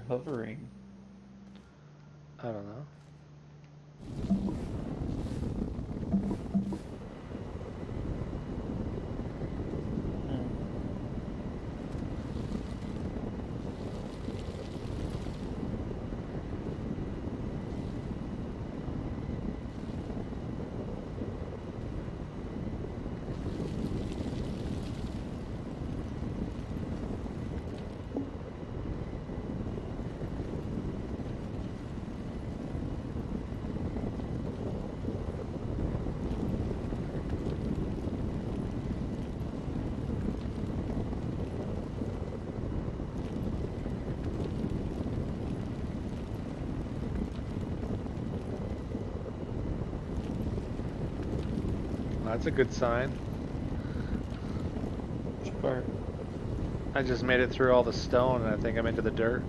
[SPEAKER 2] hovering?
[SPEAKER 1] I don't know.
[SPEAKER 2] Hmm.
[SPEAKER 1] Well, that's a good sign.
[SPEAKER 2] Which part?
[SPEAKER 1] I just made it through all the stone and I think I'm into the dirt.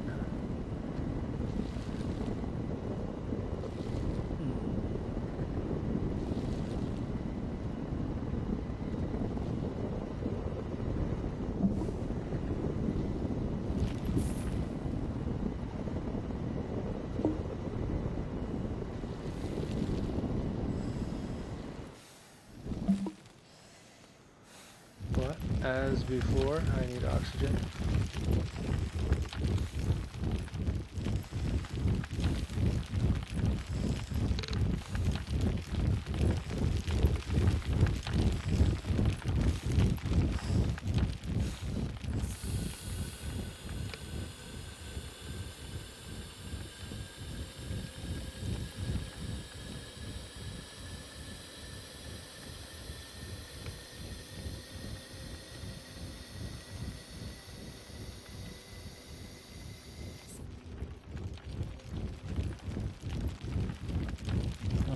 [SPEAKER 1] But as before, I need oxygen.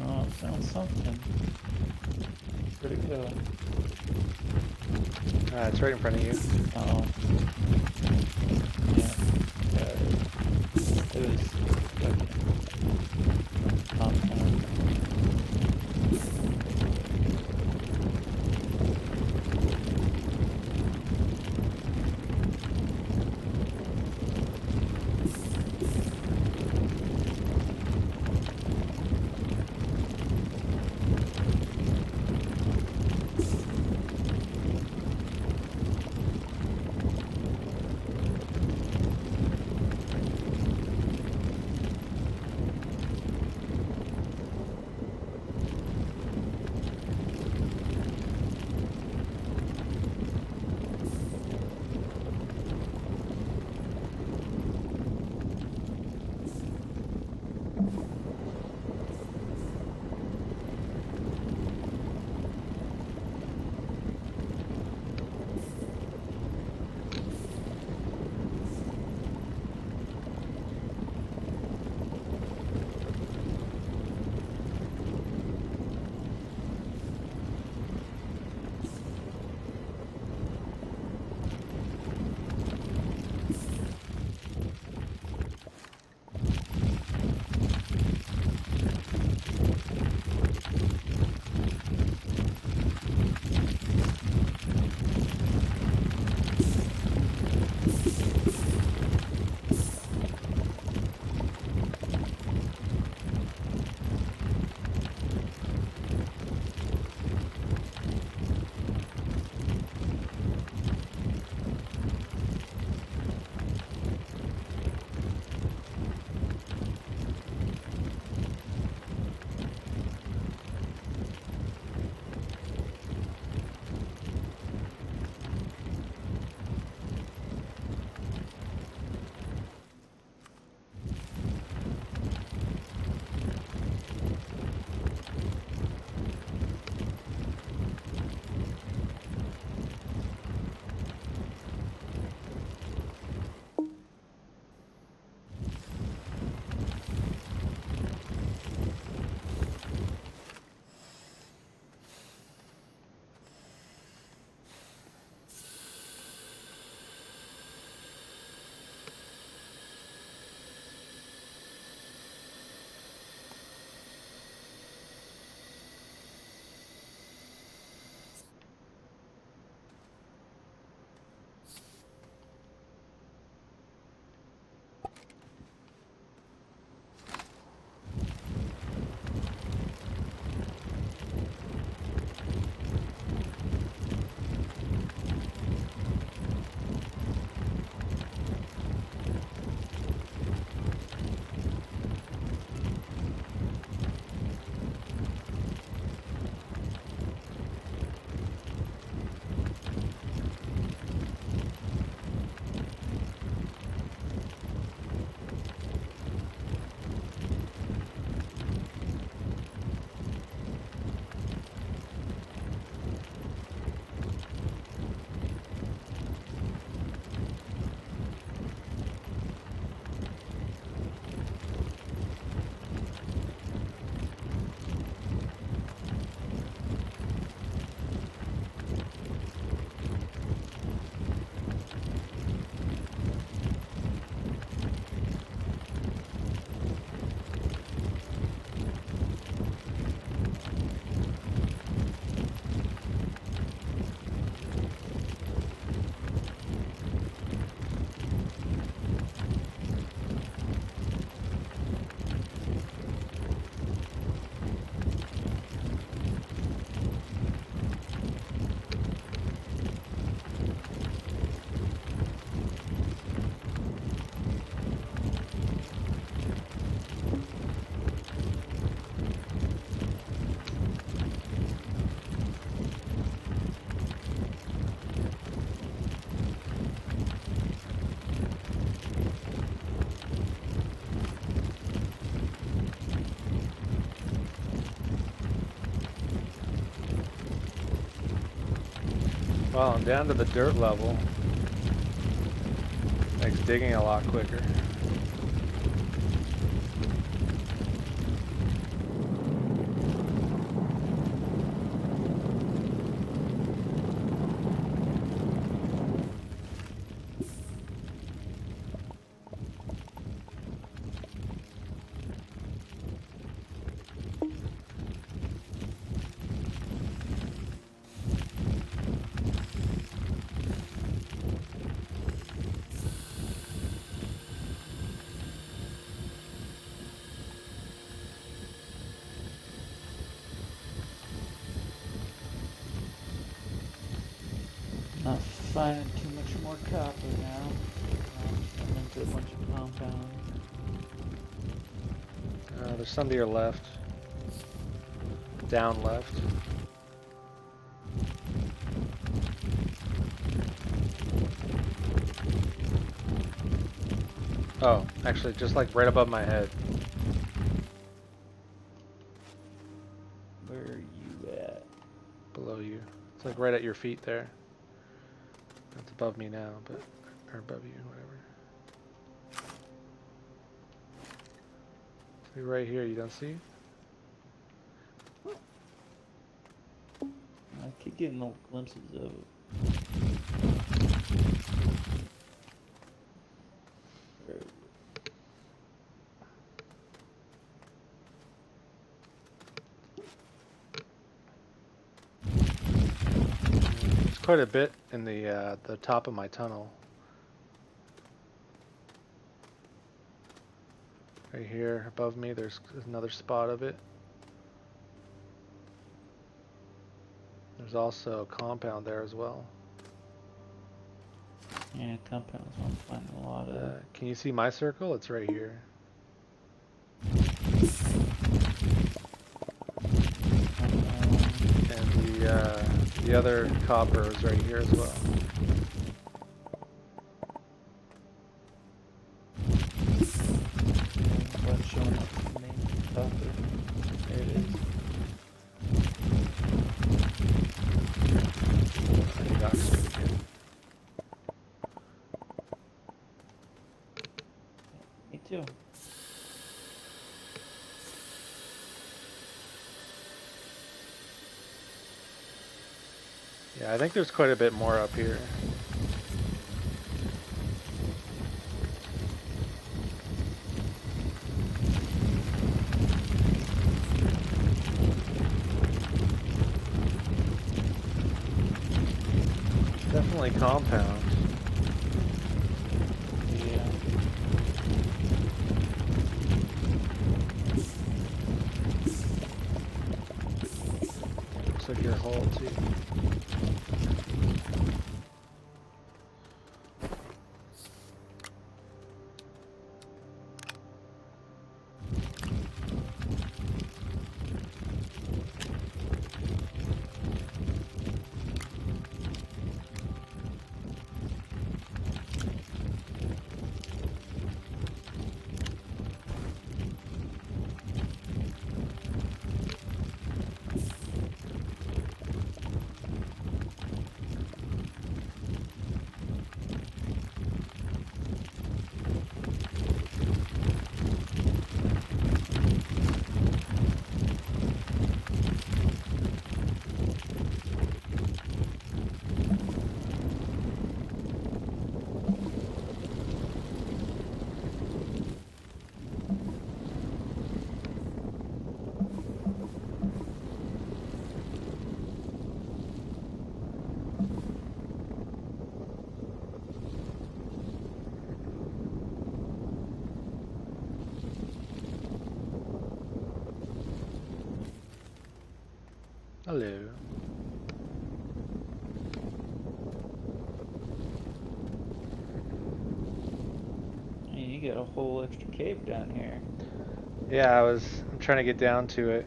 [SPEAKER 2] Oh, found something. Where'd it go?
[SPEAKER 1] It's right in front of you.
[SPEAKER 2] Oh. Yeah. It was fucking compound.
[SPEAKER 1] Well, I'm down to the dirt level. Makes digging a lot quicker.
[SPEAKER 2] Not finding too much more copper now. I'm into a bunch of compounds.
[SPEAKER 1] There's some to your left. Down left. Oh, actually, just like right above my head.
[SPEAKER 2] Where are you at?
[SPEAKER 1] Below you. It's like right at your feet there. It's above me now, but or above you, whatever. See right here, you don't see?
[SPEAKER 2] I keep getting little glimpses of it. Where is it?
[SPEAKER 1] There's quite a bit in the top of my tunnel. Right here above me, there's another spot of it. There's also a compound there as well.
[SPEAKER 2] Yeah, compounds I'm finding a lot of.
[SPEAKER 1] Can you see my circle? It's right here. And the other copper is right here as well.
[SPEAKER 2] What's showing up for me? Copper. There it is.
[SPEAKER 1] You got it again.
[SPEAKER 2] Me too.
[SPEAKER 1] Yeah, I think there's quite a bit more up here. Definitely compound.
[SPEAKER 2] Yeah.
[SPEAKER 1] Looks like your hole too. Hello.
[SPEAKER 2] Hey, you got a whole extra cave down here.
[SPEAKER 1] Yeah, I'm trying to get down to it.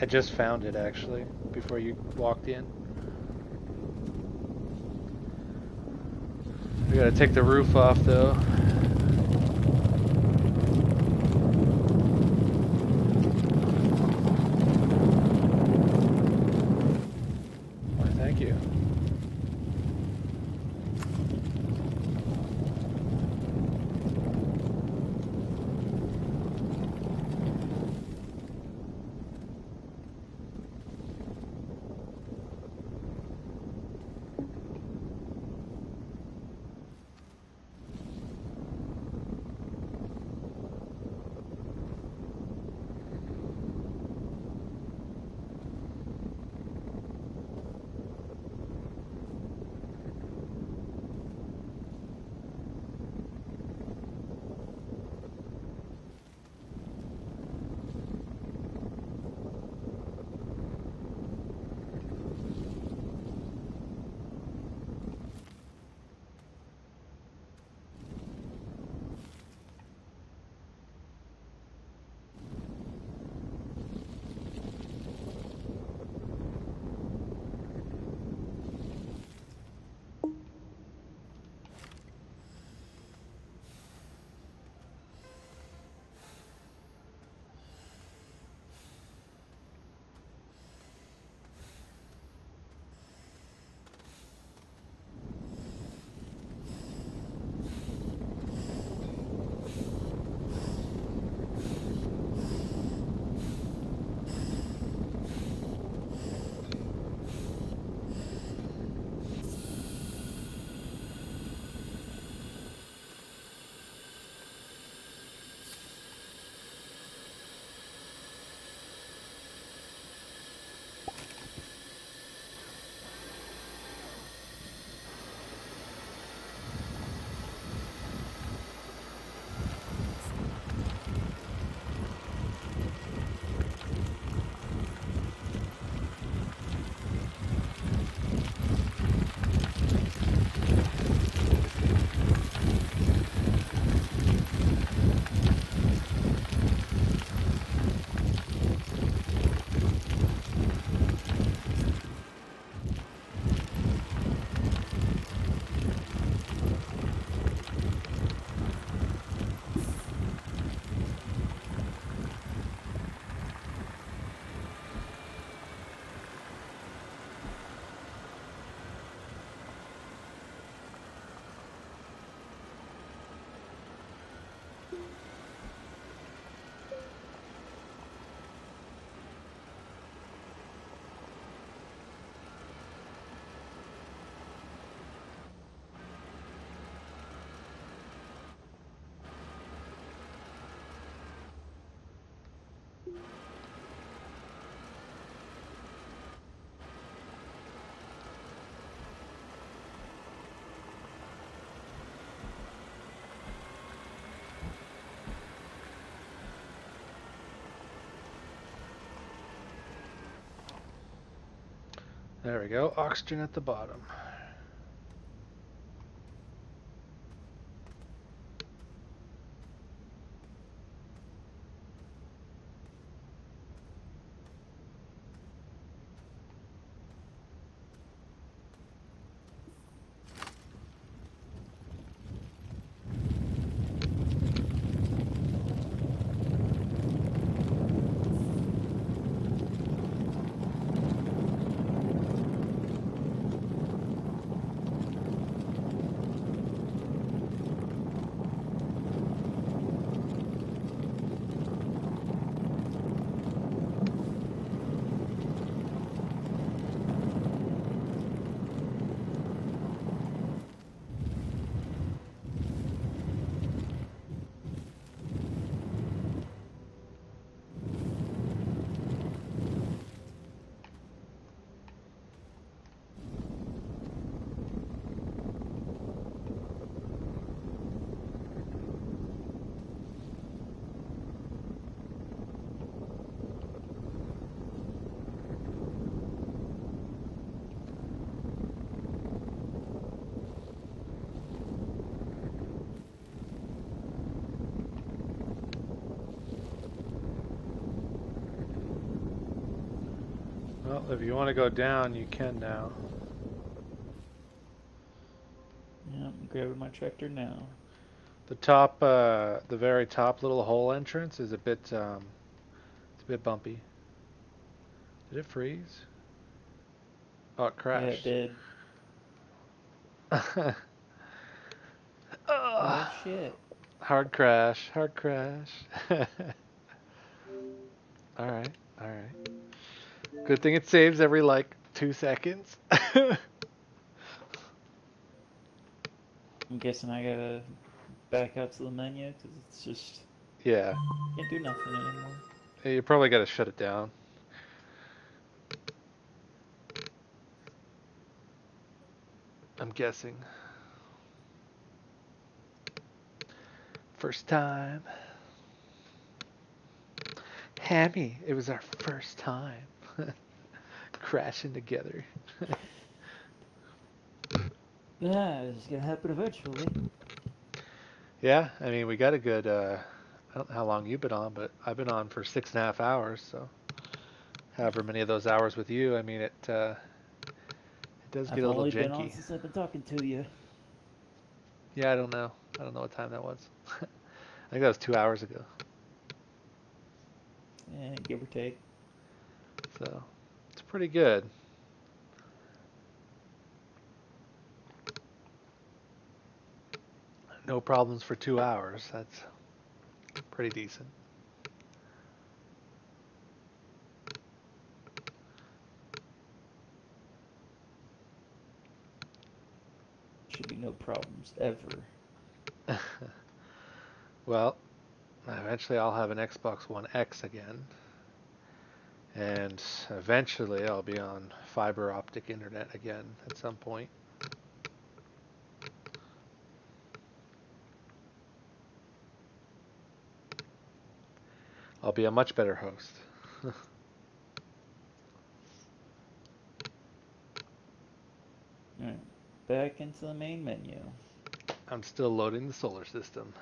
[SPEAKER 1] I just found it actually, before you walked in. We gotta take the roof off though. There we go. Oxygen at the bottom. Well, if you want to go down, you can now.
[SPEAKER 2] Yeah, I'm grabbing my tractor now.
[SPEAKER 1] The top, the very top little hole entrance is it's a bit bumpy. Did it freeze? Oh, it
[SPEAKER 2] Yeah, it
[SPEAKER 1] crashed.
[SPEAKER 2] did. Oh
[SPEAKER 1] Ugh.
[SPEAKER 2] shit.
[SPEAKER 1] Hard crash, hard crash. Alright, alright. Good thing it saves every like 2 seconds.
[SPEAKER 2] I'm guessing I gotta back out to the menu because it's just
[SPEAKER 1] Yeah,
[SPEAKER 2] can't do nothing anymore.
[SPEAKER 1] you probably gotta shut it down. I'm guessing. First time. Hami, it was our first time. Crashing together.
[SPEAKER 2] Yeah, it's gonna happen eventually.
[SPEAKER 1] Yeah, I mean, we got a good, I don't know how long you've been on, but I've been on for 6.5 hours, so however many of those hours with you, I mean, it does get
[SPEAKER 2] I've
[SPEAKER 1] a little
[SPEAKER 2] only been on
[SPEAKER 1] janky.
[SPEAKER 2] since I've been talking to you.
[SPEAKER 1] Yeah, I don't know. I don't know what time that was. I think that was 2 hours ago.
[SPEAKER 2] Yeah, give or take.
[SPEAKER 1] So it's pretty good. No problems for 2 hours. That's pretty decent.
[SPEAKER 2] Should be no problems ever.
[SPEAKER 1] Well, eventually I'll have an Xbox One X again. And eventually I'll be on fiber optic internet again at some point. I'll be a much better host.
[SPEAKER 2] Alright, back into the main menu.
[SPEAKER 1] I'm still loading the solar system.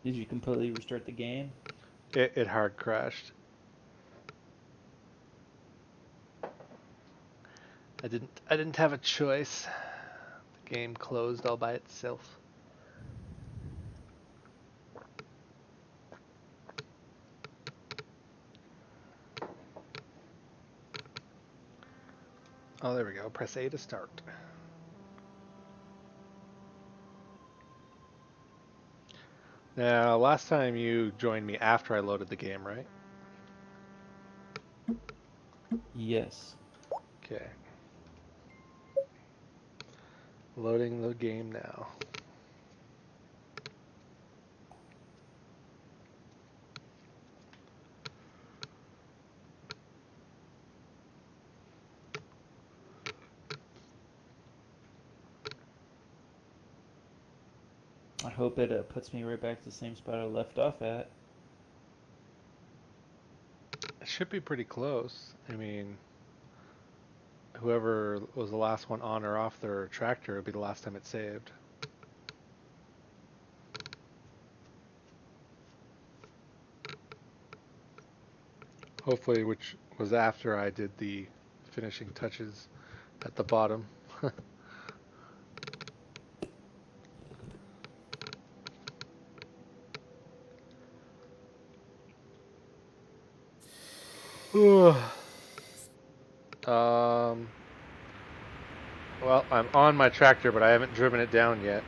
[SPEAKER 2] Did you completely restart the game?
[SPEAKER 1] It hard crashed. I didn't have a choice. The game closed all by itself. Oh, there we go. Press A to start. Now, last time you joined me after I loaded the game, right?
[SPEAKER 2] Yes.
[SPEAKER 1] Okay. Loading the game now.
[SPEAKER 2] I hope it puts me right back to the same spot I left off at.
[SPEAKER 1] should be pretty close. I mean, whoever was the last one on or off their tractor would be the last time it saved. Hopefully, which was after I did the finishing touches at the bottom. um, well, I'm on my tractor, but I haven't driven it down yet.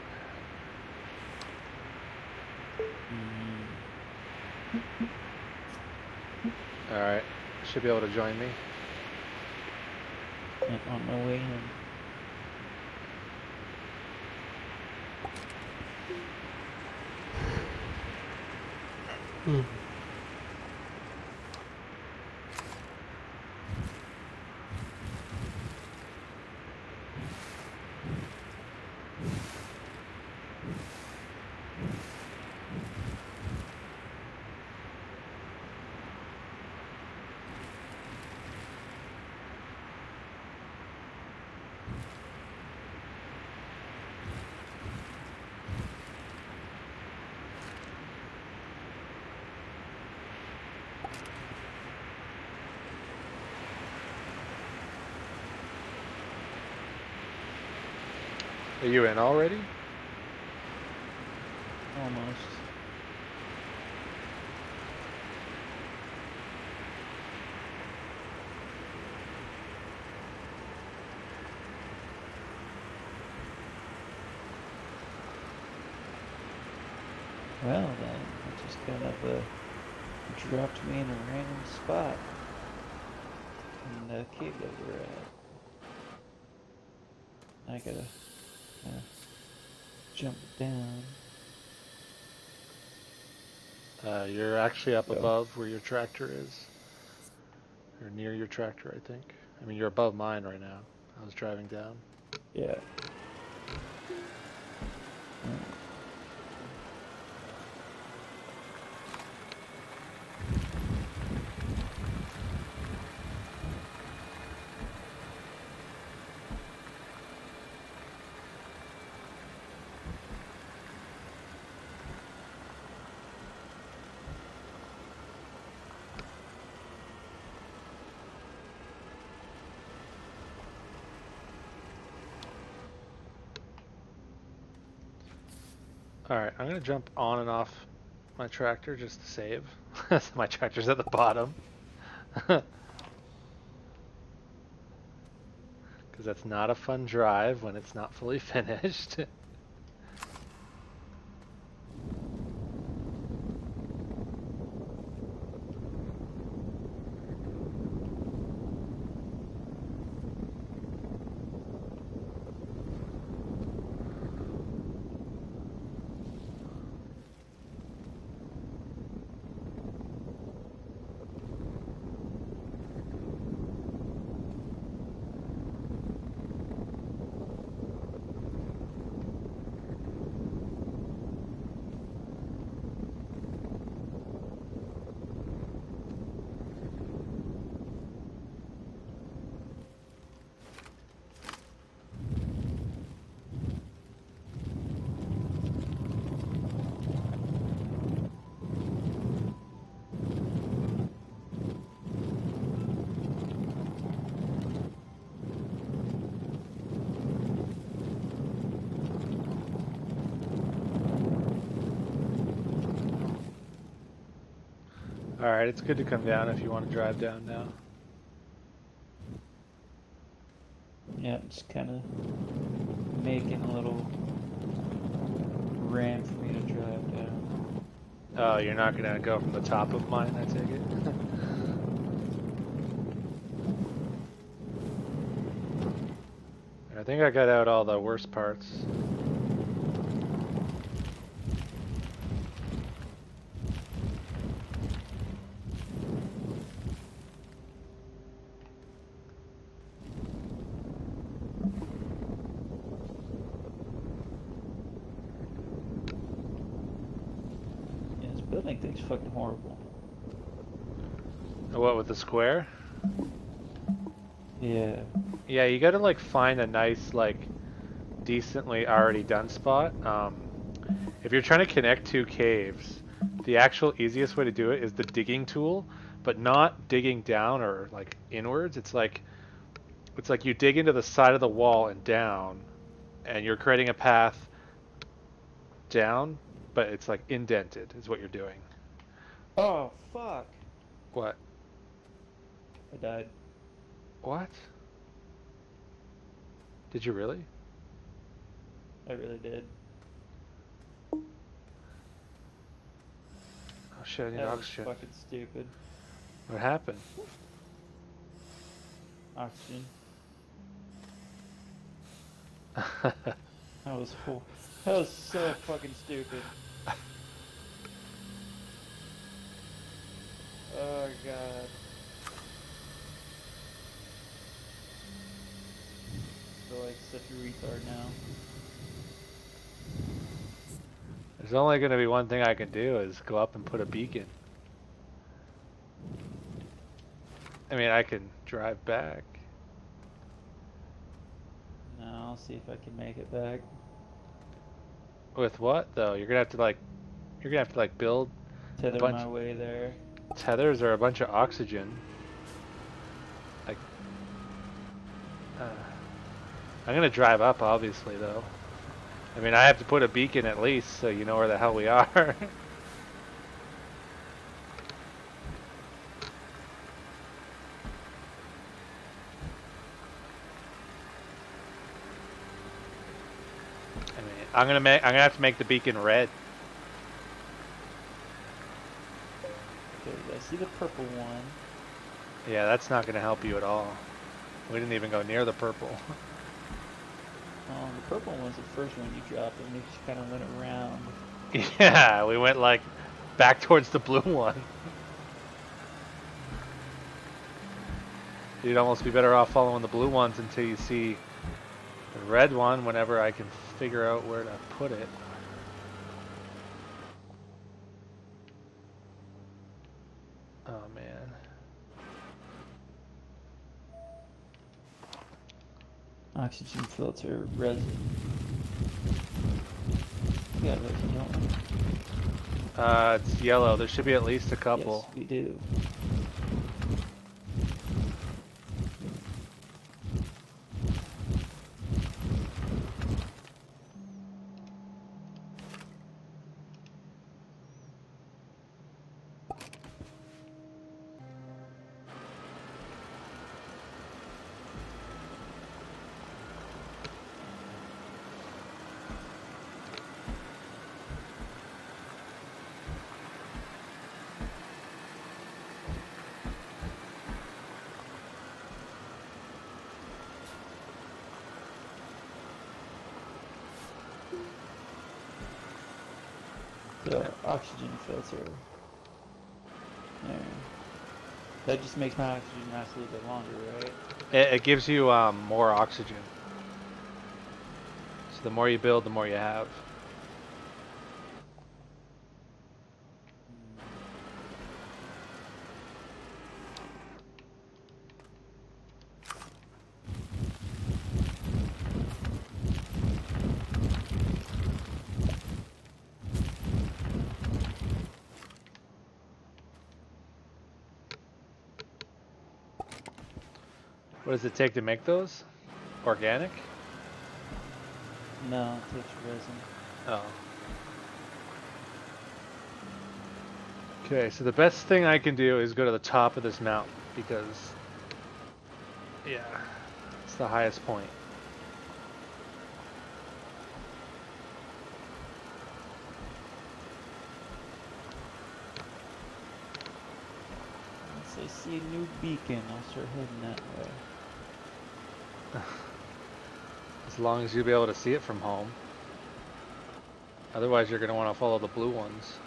[SPEAKER 1] All right, should be able to join me.
[SPEAKER 2] And on my way in.
[SPEAKER 1] Are you in already?
[SPEAKER 2] Almost. Well then, I just kind of dropped me in a random spot in the cave that we're at. I gotta jump down.
[SPEAKER 1] You're actually up
[SPEAKER 2] Go.
[SPEAKER 1] above where your tractor is. Or near your tractor, I think. I mean, you're above mine right now. I was driving down.
[SPEAKER 2] Yeah.
[SPEAKER 1] Alright, I'm gonna jump on and off my tractor just to save. So my tractor's at the bottom. Because that's not a fun drive when it's not fully finished. Alright, it's good to come down if you want to drive down now.
[SPEAKER 2] Yeah, just kind of making a little ramp for me to drive down.
[SPEAKER 1] Oh, you're not gonna go from the top of mine, I take it? I think I got out all the worst parts.
[SPEAKER 2] Yeah, this building thing's fucking horrible.
[SPEAKER 1] What, with the square?
[SPEAKER 2] Yeah.
[SPEAKER 1] Yeah, you gotta like find a nice, like, decently already done spot. If you're trying to connect two caves, the actual easiest way to do it is the digging tool, but not digging down or like inwards. It's like you dig into the side of the wall and down, and you're creating a path down, but it's like indented is what you're doing.
[SPEAKER 2] Oh, fuck.
[SPEAKER 1] What?
[SPEAKER 2] I died.
[SPEAKER 1] What? Did you really?
[SPEAKER 2] I really did.
[SPEAKER 1] Oh shit, I need
[SPEAKER 2] That was
[SPEAKER 1] oxygen.
[SPEAKER 2] fucking stupid.
[SPEAKER 1] What happened?
[SPEAKER 2] Oxygen. That was that was so fucking stupid. Oh god. I feel like such a retard now.
[SPEAKER 1] There's only going to be one thing I can do is go up and put a beacon. I mean, I can drive back.
[SPEAKER 2] No, I'll see if I can make it back.
[SPEAKER 1] With what though? You're gonna have to like build a
[SPEAKER 2] Tether
[SPEAKER 1] bunch
[SPEAKER 2] my way there.
[SPEAKER 1] tethers or a bunch of oxygen. Like, uh, I'm gonna drive up obviously though. I mean, I have to put a beacon at least so you know where the hell we are. I mean, I'm gonna have to make the beacon red.
[SPEAKER 2] Okay, I see the purple one.
[SPEAKER 1] Yeah, that's not gonna help you at all. We didn't even go near the purple.
[SPEAKER 2] The purple one's the first one you dropped, and we just kind of went around.
[SPEAKER 1] Yeah, we went like back towards the blue one. You'd almost be better off following the blue ones until you see the red one whenever I can figure out where to put it. Oh man.
[SPEAKER 2] Oxygen filter, resin. We got resin, don't we?
[SPEAKER 1] It's yellow. There should be at least a
[SPEAKER 2] Yes,
[SPEAKER 1] couple.
[SPEAKER 2] we do. The oxygen filter. There. That just makes my oxygen last a little bit longer, right?
[SPEAKER 1] It gives you more oxygen. So the more you build, the more you have. What does it take to make those? Organic?
[SPEAKER 2] No, it takes resin.
[SPEAKER 1] Oh. Okay, so the best thing I can do is go to the top of this mountain because, yeah, it's the highest point.
[SPEAKER 2] Once I see a new beacon, I'll start heading that way.
[SPEAKER 1] As long as you'll be able to see it from home. Otherwise, you're going to want to follow the blue ones.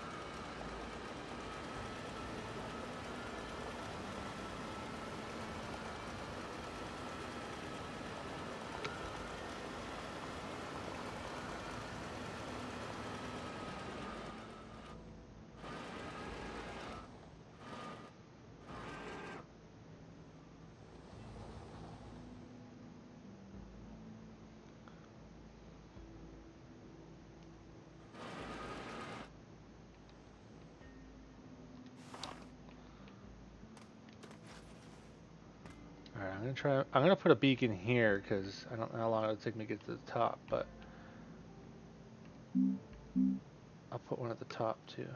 [SPEAKER 1] I'm gonna put a beacon here because I don't know how long it'll take me to get to the top, but I'll put one at the top too.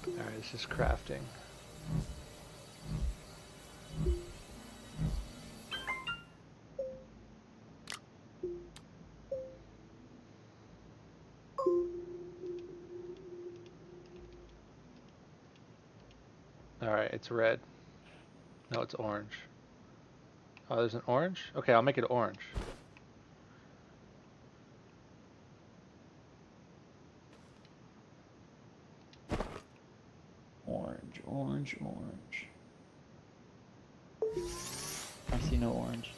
[SPEAKER 1] Alright, it's just crafting. Alright, it's red. No, it's orange. Oh, there's an orange? Okay, I'll make it orange.
[SPEAKER 2] Orange, orange, orange. I see no orange.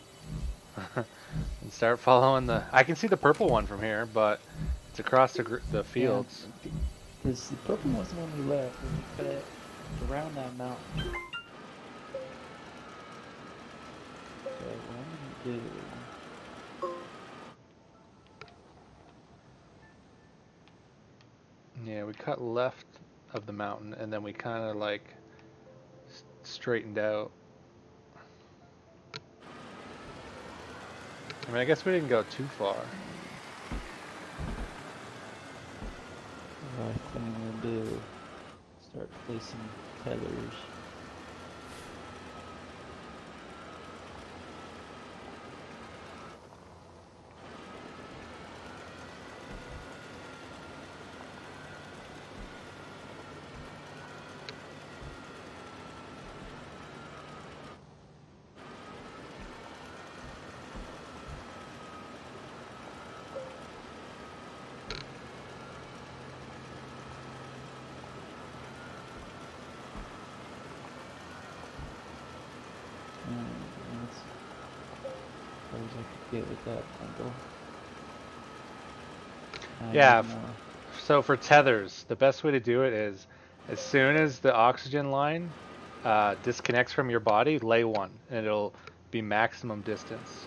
[SPEAKER 1] And start following the... I can see the purple one from here, but it's across the fields.
[SPEAKER 2] Because the purple one's the one we left when we cut it around that mountain. So what I'm gonna do...
[SPEAKER 1] Yeah, we cut left of the mountain, and then we kind of like straightened out. I mean, I guess we didn't go too far.
[SPEAKER 2] What I think I'm gonna do, start placing tethers. I could get with that bundle.
[SPEAKER 1] Yeah, so for tethers, the best way to do it is as soon as the oxygen line disconnects from your body, lay one, and it'll be maximum distance.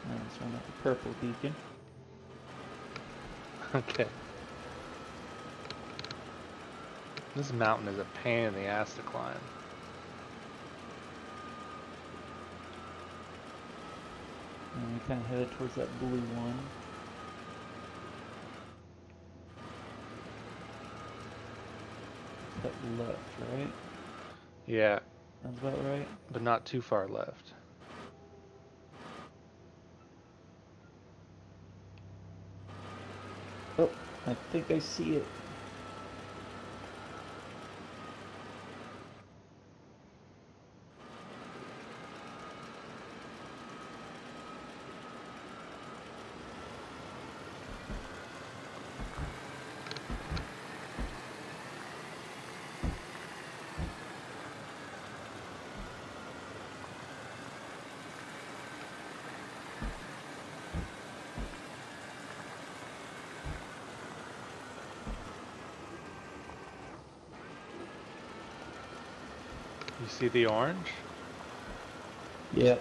[SPEAKER 2] Let's run up the purple beacon.
[SPEAKER 1] Okay. This mountain is a pain in the ass to climb.
[SPEAKER 2] And we kind of headed towards that blue one. Cut left, right?
[SPEAKER 1] Yeah.
[SPEAKER 2] Sounds about right.
[SPEAKER 1] But not too far left.
[SPEAKER 2] Oh, I think I see it.
[SPEAKER 1] You see the orange?
[SPEAKER 2] Yeah.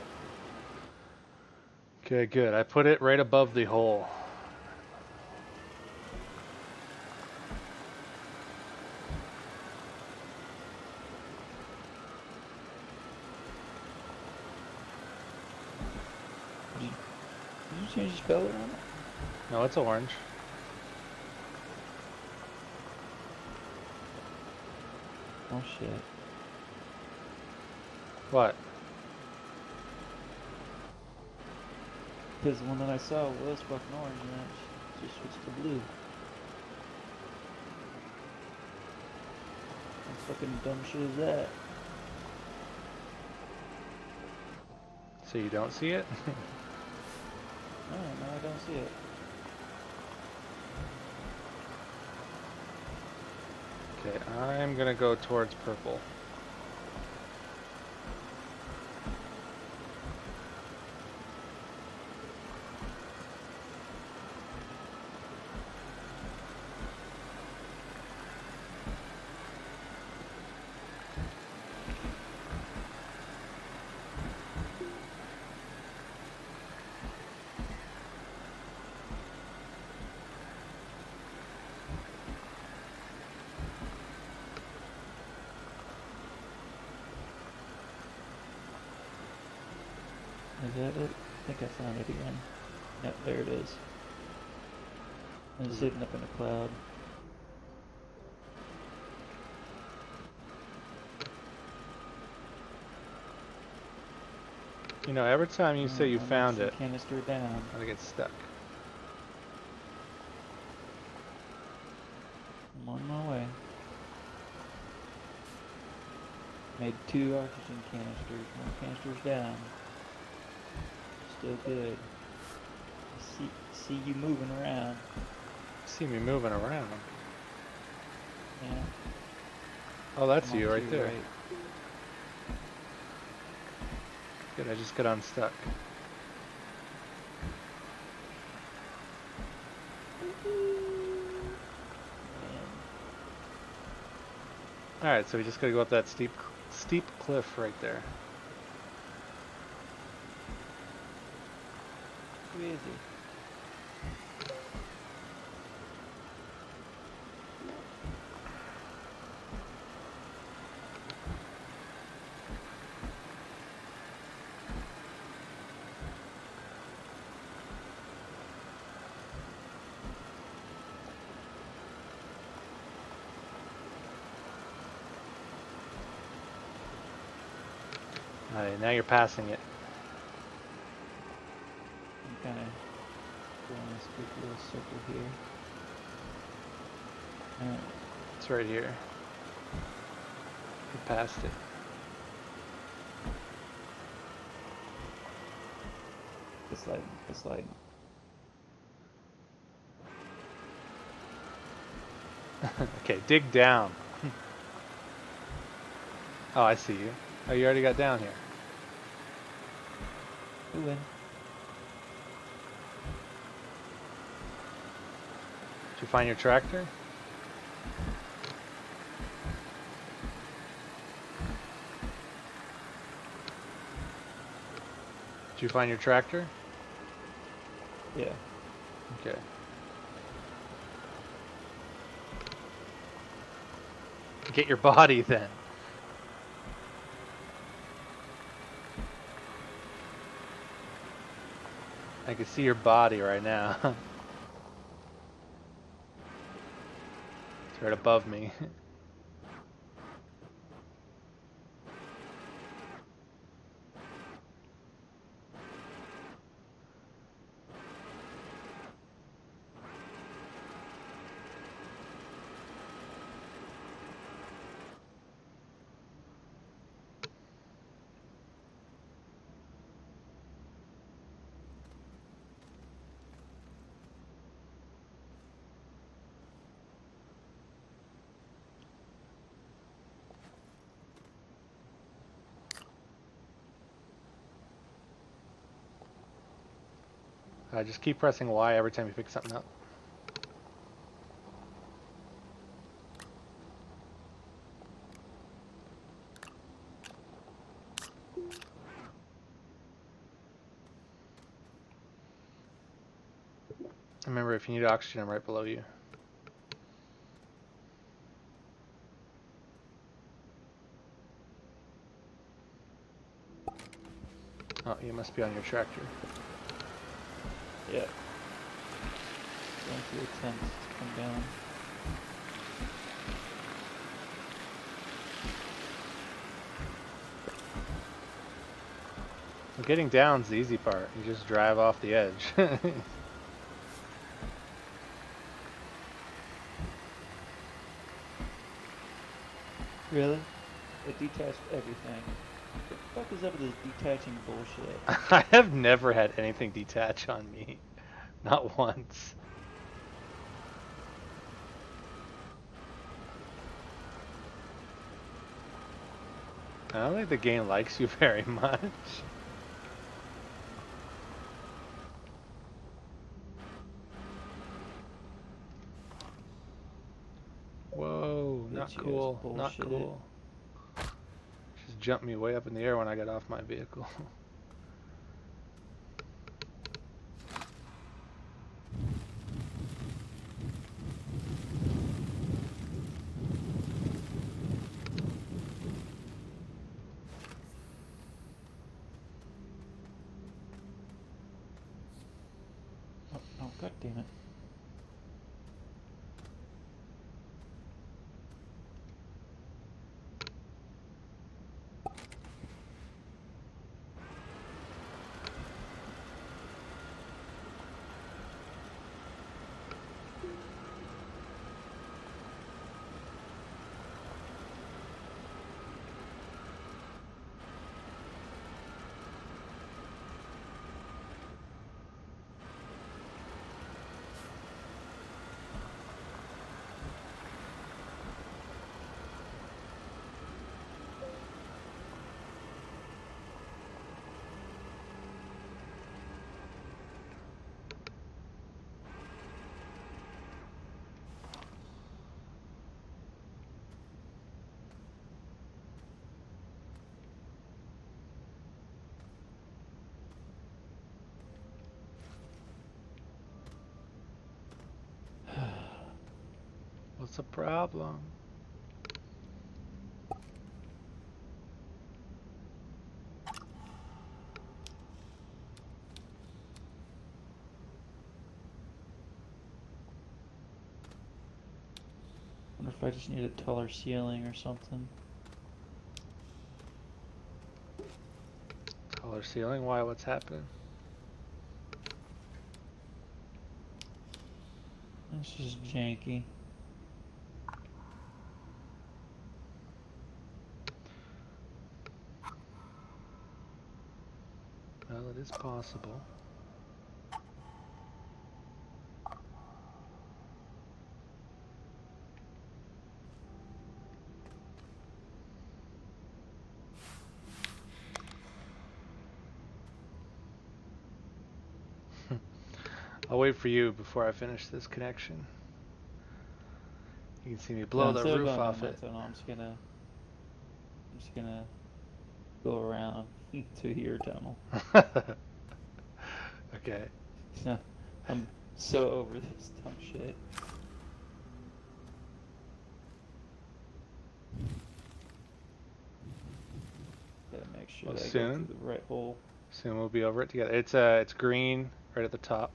[SPEAKER 1] Okay, good. I put it right above the hole.
[SPEAKER 2] Did you change the color on it?
[SPEAKER 1] No, it's orange.
[SPEAKER 2] Oh shit.
[SPEAKER 1] What?
[SPEAKER 2] Because the one that I saw was fucking orange and then it just switched to blue. What fucking dumb shit is that?
[SPEAKER 1] So you don't see it?
[SPEAKER 2] Oh, no, I don't see it.
[SPEAKER 1] Okay, I'm gonna go towards purple.
[SPEAKER 2] Is that it? I think I found it again. Yep, there it is. It's hidden up in a cloud.
[SPEAKER 1] You know, every time you say you found it,
[SPEAKER 2] Canister down.
[SPEAKER 1] I get stuck.
[SPEAKER 2] I'm on my way. Made 2 oxygen canisters. More canisters down. Still good. See you moving around.
[SPEAKER 1] See me moving around.
[SPEAKER 2] Yeah.
[SPEAKER 1] Oh, that's you right there.
[SPEAKER 2] Right.
[SPEAKER 1] Good, I just got unstuck. Alright, so we just gotta go up that steep cliff right there.
[SPEAKER 2] Too easy.
[SPEAKER 1] Alright, now you're passing it.
[SPEAKER 2] I'm kind of going this big little circle here. Alright.
[SPEAKER 1] It's right here. You passed it.
[SPEAKER 2] It's sliding.
[SPEAKER 1] Okay, dig down. Oh, I see you. Oh, you already got down here.
[SPEAKER 2] Who win?
[SPEAKER 1] Did you find your tractor? Did you find your tractor?
[SPEAKER 2] Yeah.
[SPEAKER 1] Okay. Get your body then. I can see your body right now. It's right above me. Just keep pressing Y every time you pick something up. Remember, if you need oxygen, I'm right below you. Oh, you must be on your tractor.
[SPEAKER 2] Yeah. Going through attempts to come down.
[SPEAKER 1] Well, getting down's the easy part. You just drive off the edge.
[SPEAKER 2] Really? It detached everything. What the fuck is up with this detaching bullshit?
[SPEAKER 1] I have never had anything detach on me. Not once. I don't think the game likes you very much. Whoa, not
[SPEAKER 2] Bitch, yeah, it's
[SPEAKER 1] cool, not
[SPEAKER 2] bullshit.
[SPEAKER 1] cool. Just jumped me way up in the air when I got off my vehicle.
[SPEAKER 2] Oh, oh, god damn it.
[SPEAKER 1] What's the problem?
[SPEAKER 2] Wonder if I just need a taller ceiling or something.
[SPEAKER 1] Taller ceiling? Why? What's happening?
[SPEAKER 2] It's just janky.
[SPEAKER 1] Well, it is possible. I'll wait for you before I finish this connection. You can see me
[SPEAKER 2] No,
[SPEAKER 1] blow the
[SPEAKER 2] instead of
[SPEAKER 1] roof
[SPEAKER 2] going down
[SPEAKER 1] off
[SPEAKER 2] my
[SPEAKER 1] it.
[SPEAKER 2] tunnel, I'm just gonna go around to your tunnel.
[SPEAKER 1] Okay.
[SPEAKER 2] No, I'm so over this dumb shit. Gotta make sure
[SPEAKER 1] Well,
[SPEAKER 2] that I go
[SPEAKER 1] soon.
[SPEAKER 2] through the right hole.
[SPEAKER 1] Soon we'll be over it together. It's green right at the top.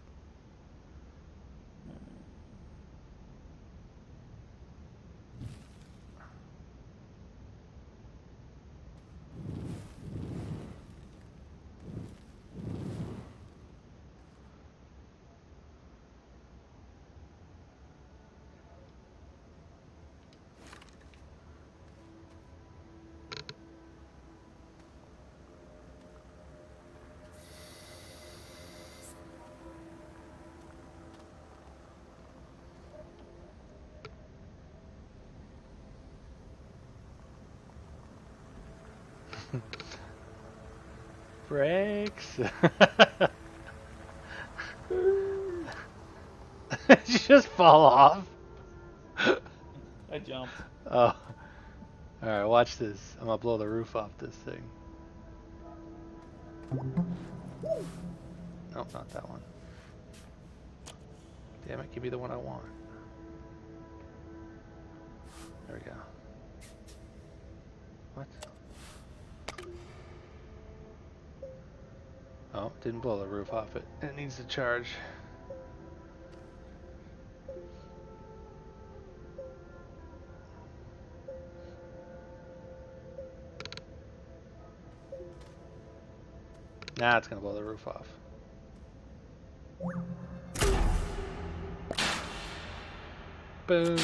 [SPEAKER 1] Brakes. Did you just fall off?
[SPEAKER 2] I jumped.
[SPEAKER 1] Oh. Alright, watch this. I'm gonna blow the roof off this thing. No, not that one. Damn it, give me the one I want. There we go. What? Oh, didn't blow the roof off it. It needs to charge. Now it's gonna blow the roof off. Boom.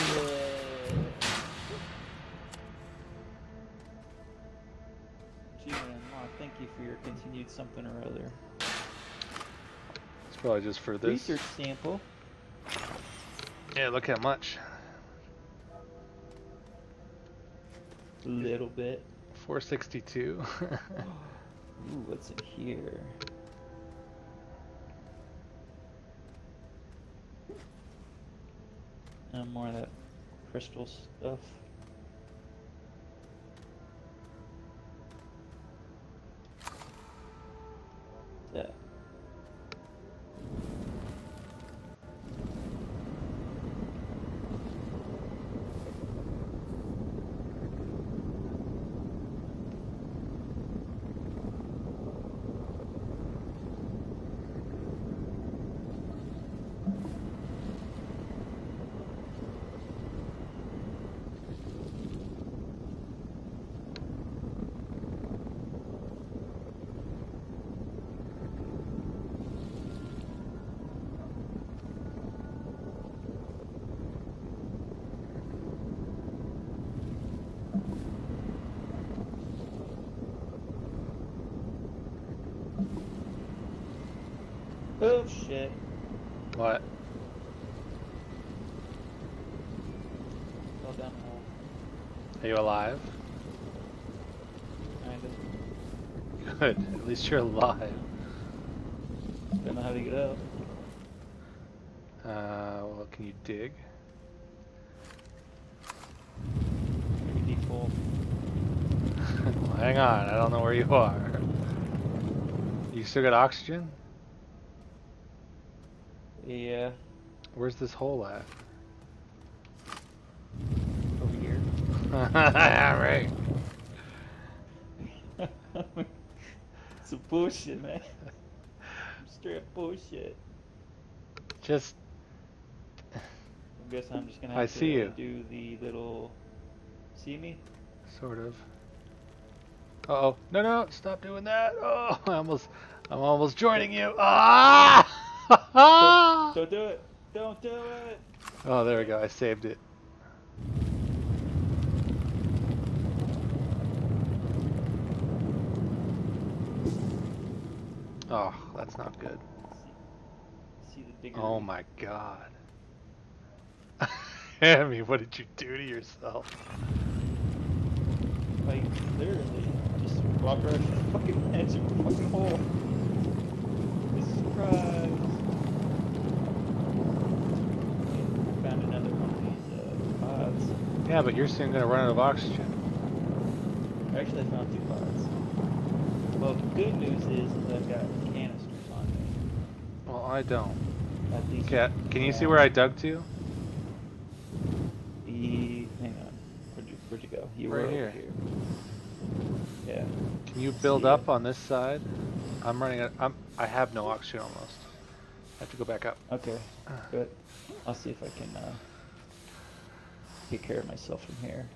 [SPEAKER 2] Achievement unlocked. Thank you for your continued something or other.
[SPEAKER 1] It's probably just for this.
[SPEAKER 2] Research sample.
[SPEAKER 1] Yeah, look how much.
[SPEAKER 2] Little bit.
[SPEAKER 1] 462.
[SPEAKER 2] Ooh, what's in here? More of that crystal stuff. Yeah. Oh shit.
[SPEAKER 1] What?
[SPEAKER 2] Fell down the hole.
[SPEAKER 1] Are you alive?
[SPEAKER 2] Kinda.
[SPEAKER 1] Good. At least you're alive.
[SPEAKER 2] Don't know how to get out.
[SPEAKER 1] Well, can you dig?
[SPEAKER 2] Maybe default.
[SPEAKER 1] Well, hang on, I don't know where you are. You still got oxygen?
[SPEAKER 2] Yeah.
[SPEAKER 1] Where's this hole at?
[SPEAKER 2] Over here.
[SPEAKER 1] Right.
[SPEAKER 2] Some bullshit, man. Straight up bullshit.
[SPEAKER 1] Just.
[SPEAKER 2] I guess I'm just gonna
[SPEAKER 1] I
[SPEAKER 2] have
[SPEAKER 1] see
[SPEAKER 2] to
[SPEAKER 1] you.
[SPEAKER 2] do the little. See me?
[SPEAKER 1] Sort of. Uh-oh. No, no, stop doing that. Oh, I'm almost joining you. Ah!
[SPEAKER 2] Don't do it. Don't do it.
[SPEAKER 1] Oh, there we go. I saved it. Oh, that's not good.
[SPEAKER 2] See the digger.
[SPEAKER 1] Oh my god. Hami, what did you do to yourself?
[SPEAKER 2] Like, literally, just walk right to the fucking edge of the fucking hole. Surprise! Found another one of these pods.
[SPEAKER 1] Yeah, but you're soon gonna run out of oxygen.
[SPEAKER 2] Actually, I found 2 pods. Well, the good news is I've got canisters on me.
[SPEAKER 1] Well, I don't.
[SPEAKER 2] At least.
[SPEAKER 1] Okay, can you see where I dug to?
[SPEAKER 2] Hang on. Where'd you go? You were
[SPEAKER 1] Right
[SPEAKER 2] over
[SPEAKER 1] here.
[SPEAKER 2] here. Yeah.
[SPEAKER 1] Can you build up on this side? I'm running out. I have no oxygen almost. I have to go back up.
[SPEAKER 2] Okay. Good. I'll see if I can take care of myself from here.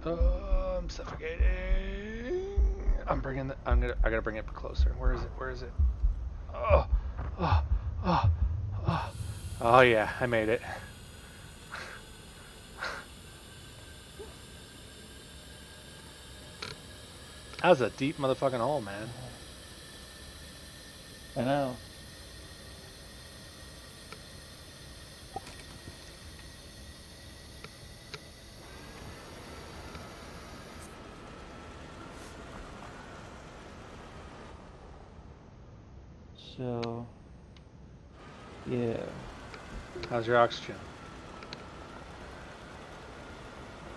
[SPEAKER 1] Oh, I'm suffocating. I gotta bring it closer. Where is it? Where is it? Oh, oh, oh, oh. Oh yeah, I made it. That was a deep motherfucking hole, man.
[SPEAKER 2] I know. So, yeah.
[SPEAKER 1] How's your oxygen?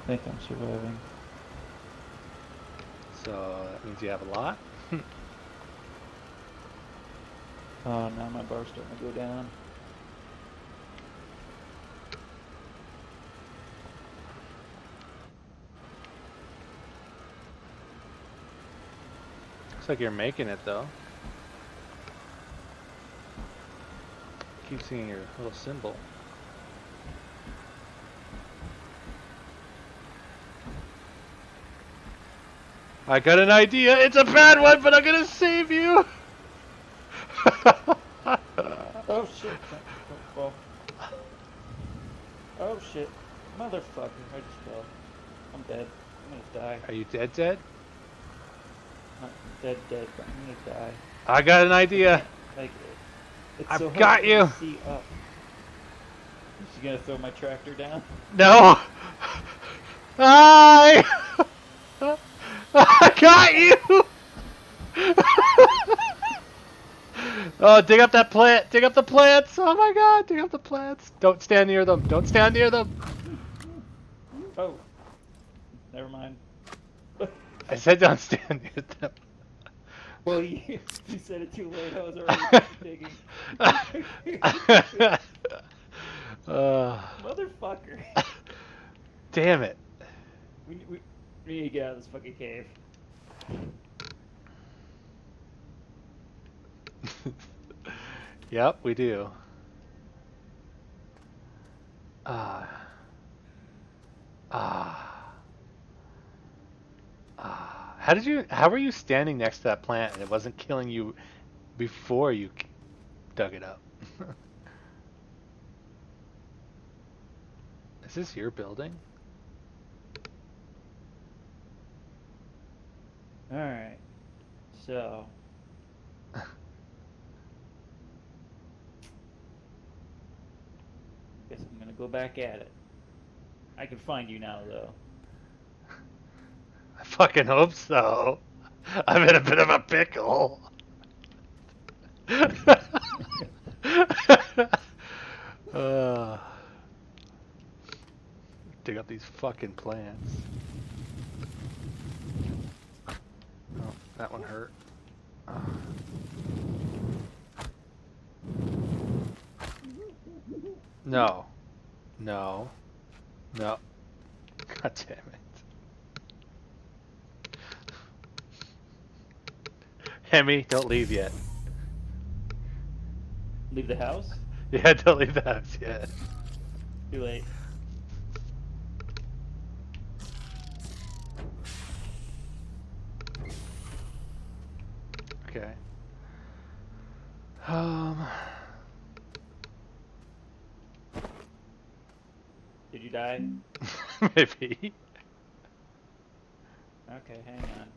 [SPEAKER 2] I think I'm surviving.
[SPEAKER 1] So that means you have a lot?
[SPEAKER 2] Oh, now my bar's starting to go down.
[SPEAKER 1] Looks like you're making it though. Keep seeing your little symbol. I got an idea. It's a bad one, but I'm gonna save you.
[SPEAKER 2] Oh shit! Oh, oh shit! Motherfucker! I just fell. I'm dead. I'm gonna die.
[SPEAKER 1] Are you dead, dead?
[SPEAKER 2] Not dead, but I'm gonna die.
[SPEAKER 1] I got an idea.
[SPEAKER 2] Like, it's
[SPEAKER 1] I've
[SPEAKER 2] so hard
[SPEAKER 1] got
[SPEAKER 2] to
[SPEAKER 1] you.
[SPEAKER 2] see up. Is she gonna throw my tractor down?
[SPEAKER 1] No. I I got you! Oh, dig up that plant! Dig up the plants! Oh my god, dig up the plants! Don't stand near them! Don't stand near them!
[SPEAKER 2] Oh, never mind.
[SPEAKER 1] I said don't stand near them.
[SPEAKER 2] Well, you said it too late. I was already digging. Motherfucker.
[SPEAKER 1] Damn it.
[SPEAKER 2] We need to get out of this fucking cave.
[SPEAKER 1] Yep, we do. Ah. Ah. Ah. How were you standing next to that plant and it wasn't killing you before you dug it up? Is this your building?
[SPEAKER 2] Alright. So. Guess I'm gonna go back at it. I can find you now, though.
[SPEAKER 1] I fucking hope so. I'm in a bit of a pickle. uh, dig up these fucking plants. Oh, that one hurt. No. No. No. God damn it. Hemi, don't leave yet.
[SPEAKER 2] Leave the house?
[SPEAKER 1] Yeah, don't leave the house yet.
[SPEAKER 2] Too late.
[SPEAKER 1] Okay.
[SPEAKER 2] Did you die?
[SPEAKER 1] Maybe.
[SPEAKER 2] Okay, hang on.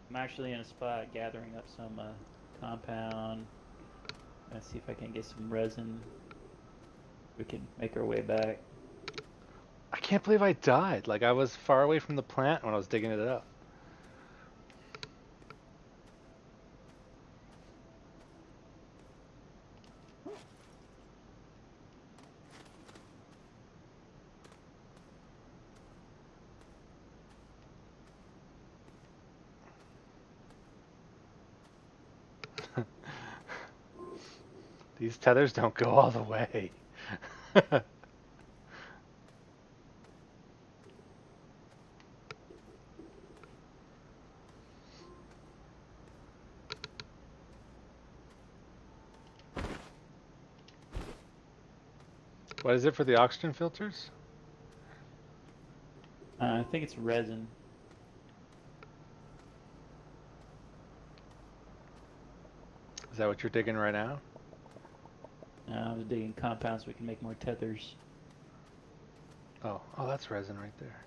[SPEAKER 2] I'm actually in a spot gathering up some compound. Let's see if I can get some resin. We can make our way back.
[SPEAKER 1] I can't believe I died. Like, I was far away from the plant when I was digging it up. These tethers don't go all the way. What is it for the oxygen filters?
[SPEAKER 2] I think it's resin.
[SPEAKER 1] Is that what you're digging right now?
[SPEAKER 2] I was digging compounds so we can make more tethers.
[SPEAKER 1] Oh, that's resin right there.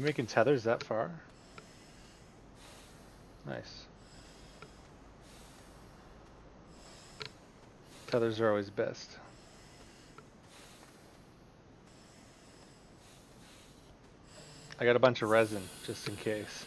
[SPEAKER 1] You making tethers that far? Nice. Tethers are always best. I got a bunch of resin, just in case.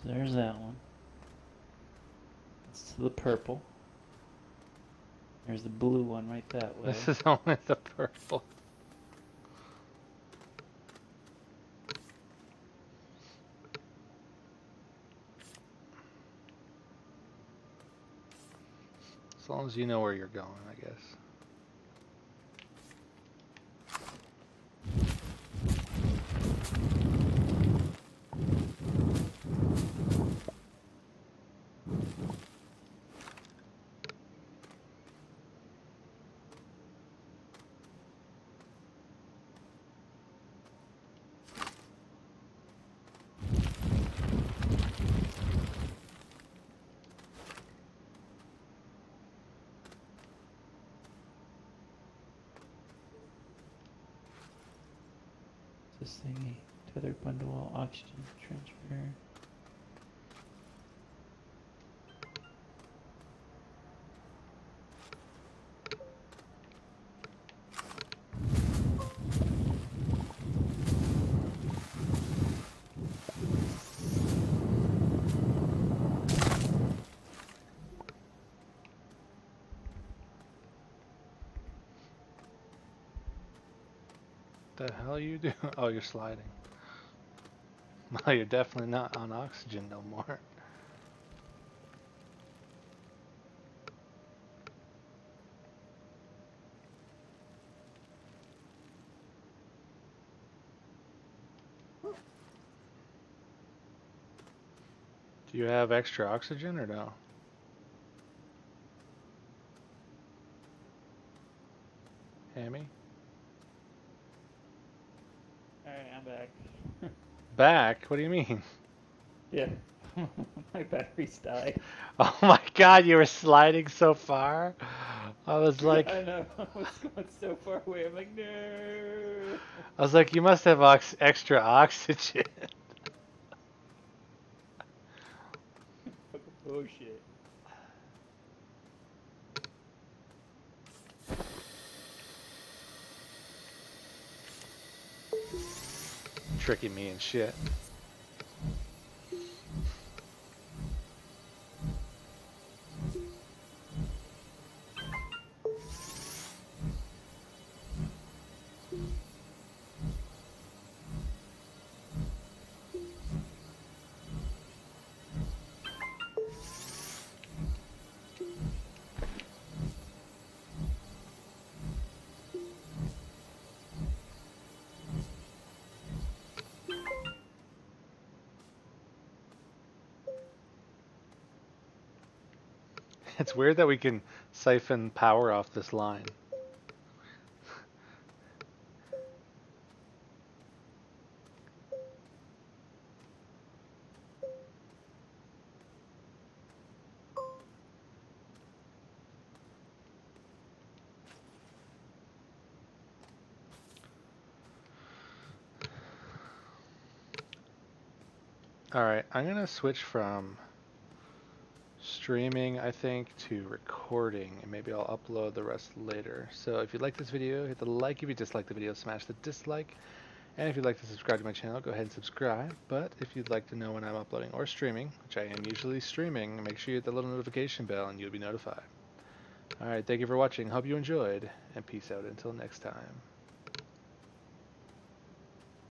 [SPEAKER 2] So there's that one. It's the purple. There's the blue one right that way.
[SPEAKER 1] This is only the purple. As long as you know where you're going, I guess.
[SPEAKER 2] This thingy. Tether bundle, oxygen transfer.
[SPEAKER 1] The hell you do? Oh, you're sliding. Well, you're definitely not on oxygen no more. Do you have extra oxygen or no? Hami?
[SPEAKER 2] Alright, I'm back.
[SPEAKER 1] Back? What do you mean?
[SPEAKER 2] Yeah. My batteries died.
[SPEAKER 1] Oh my god, you were sliding so far. I was like,
[SPEAKER 2] I know. I was going so far away. I'm like, no.
[SPEAKER 1] you must have extra oxygen.
[SPEAKER 2] Fucking bullshit.
[SPEAKER 1] Tricking me and shit. It's weird that we can siphon power off this line. Alright, I'm gonna switch from streaming, I think, to recording, and maybe I'll upload the rest later. So if you like this video, hit the like. If you dislike the video, smash the dislike. And if you'd like to subscribe to my channel, go ahead and subscribe. But if you'd like to know when I'm uploading or streaming, which I am usually streaming, make sure you hit the little notification bell and you'll be notified. Alright, thank you for watching. Hope you enjoyed, and peace out until next time.